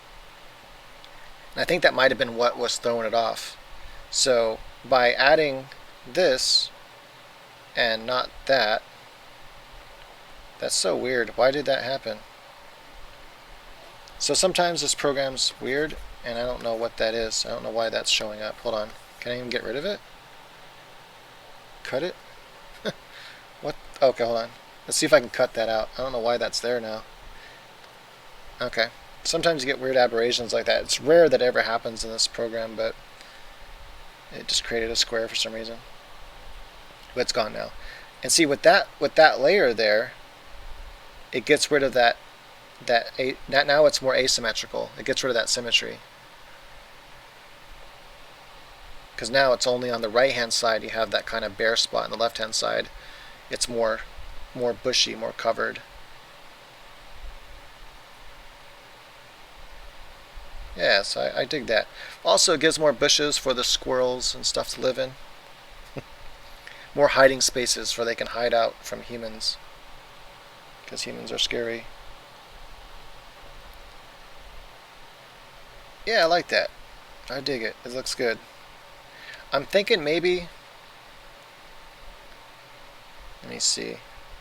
And I think that might have been what was throwing it off. So by adding this and not that, that's so weird. Why did that happen? So sometimes this program's weird and I don't know what that is. I don't know why that's showing up. Hold on. Can I even get rid of it? Cut it? What? Okay, hold on. Let's see if I can cut that out. I don't know why that's there now. Okay. Sometimes you get weird aberrations like that. It's rare that it ever happens in this program, but it just created a square for some reason. But it's gone now. And see, with that layer there, it gets rid of that now it's more asymmetrical. It gets rid of that symmetry. Because now it's only on the right hand side you have that kind of bare spot. On the left hand side it's more bushy, more covered. Yeah, so I dig that. Also it gives more bushes for the squirrels and stuff to live in. More hiding spaces where they can hide out from humans. Because humans are scary. Yeah, I like that. I dig it. It looks good. I'm thinking maybe, let me see,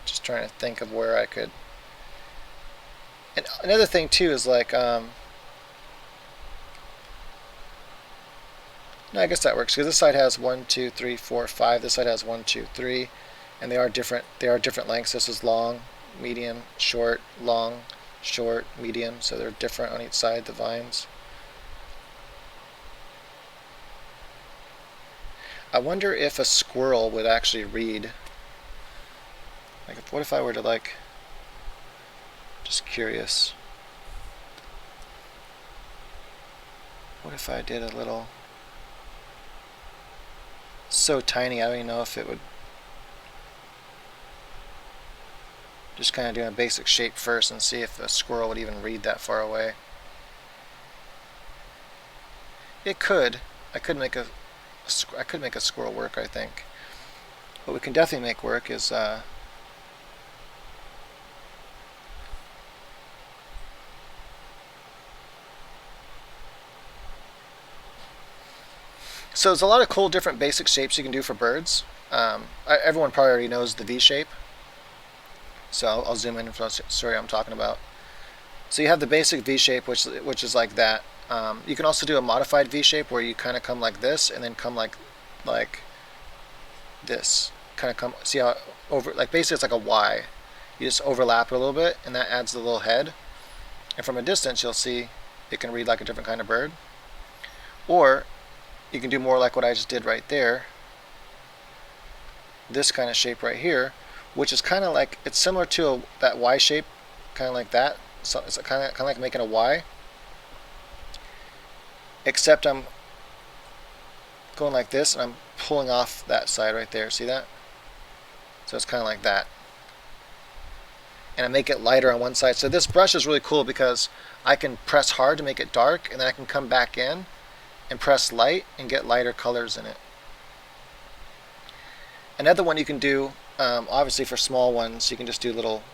just trying to think of where I could, and another thing too is like, no, I guess that works because this side has 1, 2, 3, 4, 5. This side has 1, 2, 3, and they are different. They are different lengths. This is long, medium, short, long, short, medium. So they're different on each side. The vines. I wonder if a squirrel would actually read. Like, what if I were to like, just curious. What if I did a little, so tiny I don't even know if it would, just kind of doing a basic shape first and see if a squirrel would even read that far away. It could. I could make I could make a squirrel work, I think. What we can definitely make work is so there's a lot of cool different basic shapes you can do for birds. Everyone probably already knows the V shape, so I'll zoom in if that's the story I'm talking about. So you have the basic V shape, which is like that. You can also do a modified V shape where you kind of come like this and then come like this. Kind of come. See how over like basically it's like a Y. You just overlap it a little bit, and that adds the little head. And from a distance, you'll see it can read like a different kind of bird. Or you can do more like what I just did right there. This kind of shape right here, which is kind of like, it's similar to that Y shape, kind of like that. So it's kind of like making a Y, except I'm going like this and I'm pulling off that side right there. See that? So it's kind of like that. And I make it lighter on one side. So this brush is really cool because I can press hard to make it dark, and then I can come back in and press light and get lighter colors in it. Another one you can do, obviously for small ones, you can just do little,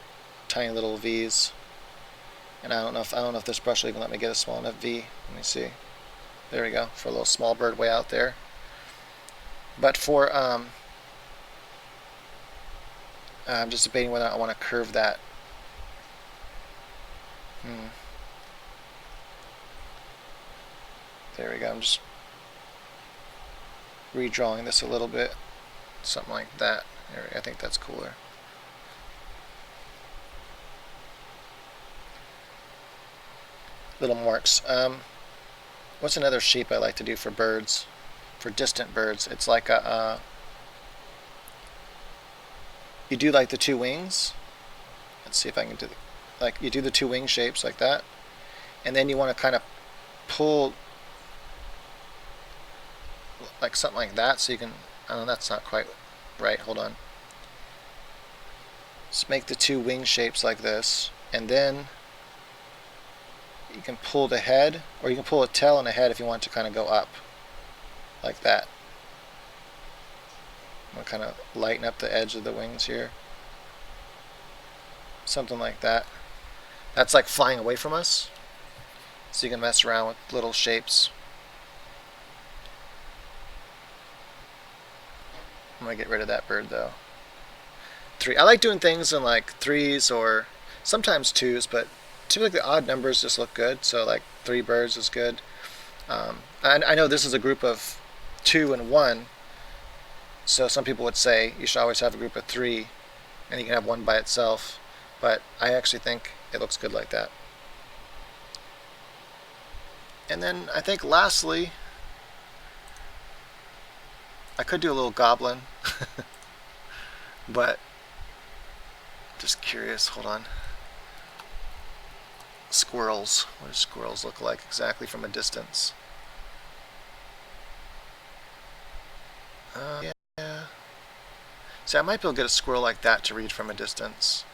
tiny little V's. And I don't know if this brush will even let me get a small enough V. Let me see. There we go, for a little small bird way out there. But for I'm just debating whether I want to curve that. There we go. I'm just redrawing this a little bit, something like that. I think that's cooler. Little marks. What's another shape I like to do for birds? For distant birds, it's like a you do like the two wings. Let's see if I can do like you do the two wing shapes like that, and then you want to kind of pull like something like that, so you can, I don't know, that's not quite right, hold on. Just make the two wing shapes like this, and then you can pull the head, or you can pull a tail and a head if you want to kind of go up like that. I'm going to kind of lighten up the edge of the wings here. Something like that. That's like flying away from us, so you can mess around with little shapes. I'm going to get rid of that bird though. 3. I like doing things in like 3s or sometimes 2s, but typically the odd numbers just look good, so like 3 birds is good. I know this is a group of 2 and 1, so some people would say you should always have a group of 3 and you can have one by itself, but I actually think it looks good like that. And then I think lastly, I could do a little goblin, but just curious, hold on. Squirrels. What do squirrels look like exactly from a distance? Yeah. See, I might be able to get a squirrel like that to read from a distance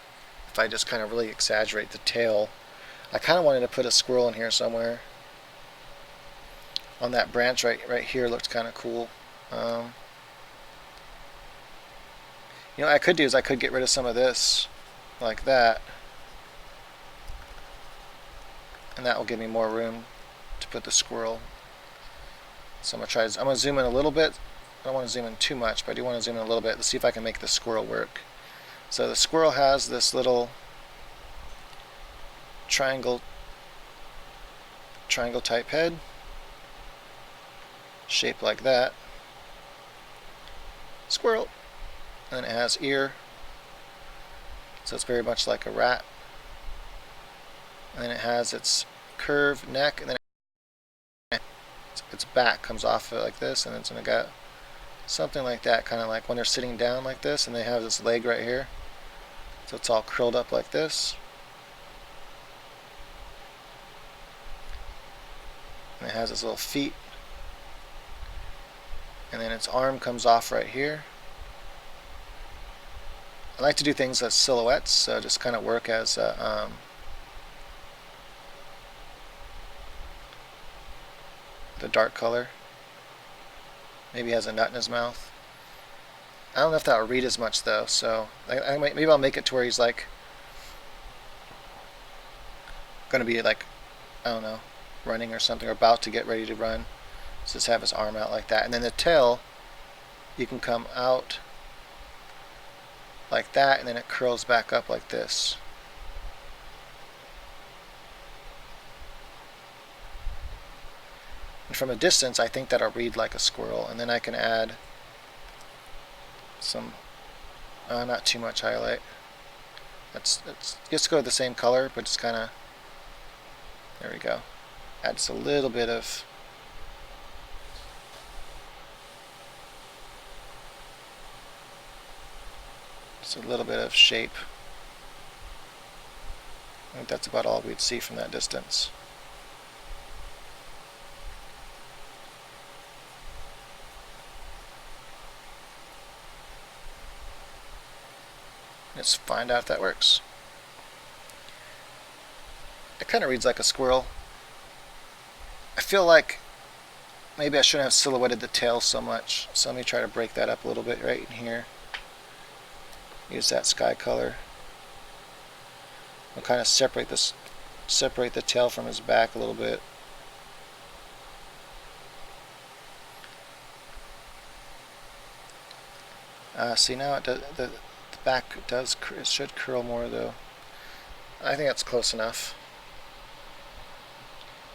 if I just kind of really exaggerate the tail. I kind of wanted to put a squirrel in here somewhere. On that branch right here looked kind of cool. You know what I could do is I could get rid of some of this like that, and that will give me more room to put the squirrel. So I'm going to zoom in a little bit. I don't want to zoom in too much, but I do want to zoom in a little bit to see if I can make the squirrel work. So the squirrel has this little triangle type head, shaped like that. Squirrel. And then it has ear, so it's very much like a rat. And then it has its curved neck, and then its back comes off of it like this, and it's gonna got something like that, kind of like when they're sitting down like this, and they have this leg right here, so it's all curled up like this. And it has its little feet, and then its arm comes off right here. I like to do things as silhouettes, so just kind of work as the dark color. Maybe he has a nut in his mouth. I don't know if that will read as much though, so maybe I'll make it to where he's like going to be like, I don't know, running or something, or about to get ready to run. So just have his arm out like that. And then the tail, you can come out like that, and then it curls back up like this. And from a distance, I think that'll read like a squirrel. And then I can add some, not too much highlight. Let's just go with the same color, but just kind of, there we go. Add just a little bit of shape. I think that's about all we'd see from that distance. Let's find out if that works. It kind of reads like a squirrel. I feel like maybe I shouldn't have silhouetted the tail so much. So let me try to break that up a little bit right in here. Use that sky color. I'll kind of separate the tail from his back a little bit. See, now it does, the back it should curl more though. I think that's close enough.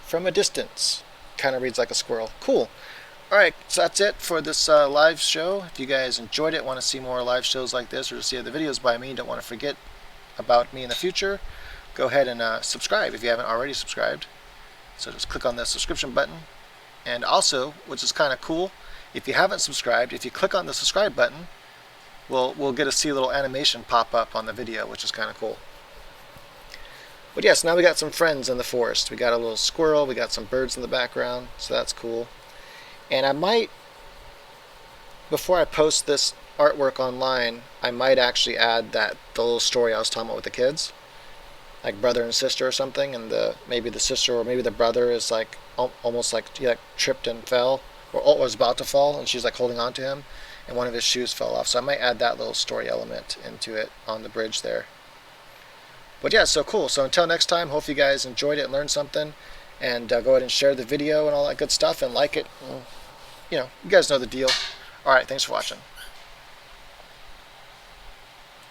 From a distance, kind of reads like a squirrel. Cool. Alright, so that's it for this live show. If you guys enjoyed it, want to see more live shows like this, or to see other videos by me, don't want to forget about me in the future, go ahead and subscribe if you haven't already subscribed. So just click on the subscription button. And also, which is kind of cool, if you haven't subscribed, if you click on the subscribe button, we'll get to see a little animation pop up on the video, which is kind of cool. But yes, now we got some friends in the forest. We got a little squirrel, we got some birds in the background, so that's cool. And I might, before I post this artwork online, I might actually add the little story I was talking about with the kids, like brother and sister or something, and maybe the sister or maybe the brother is like almost like he tripped and fell, or was about to fall, and she's like holding on to him, and one of his shoes fell off. So I might add that little story element into it on the bridge there. But yeah, so cool. So until next time, hope you guys enjoyed it and learned something. And go ahead and share the video and all that good stuff and like it. You guys know the deal. Alright, thanks for watching.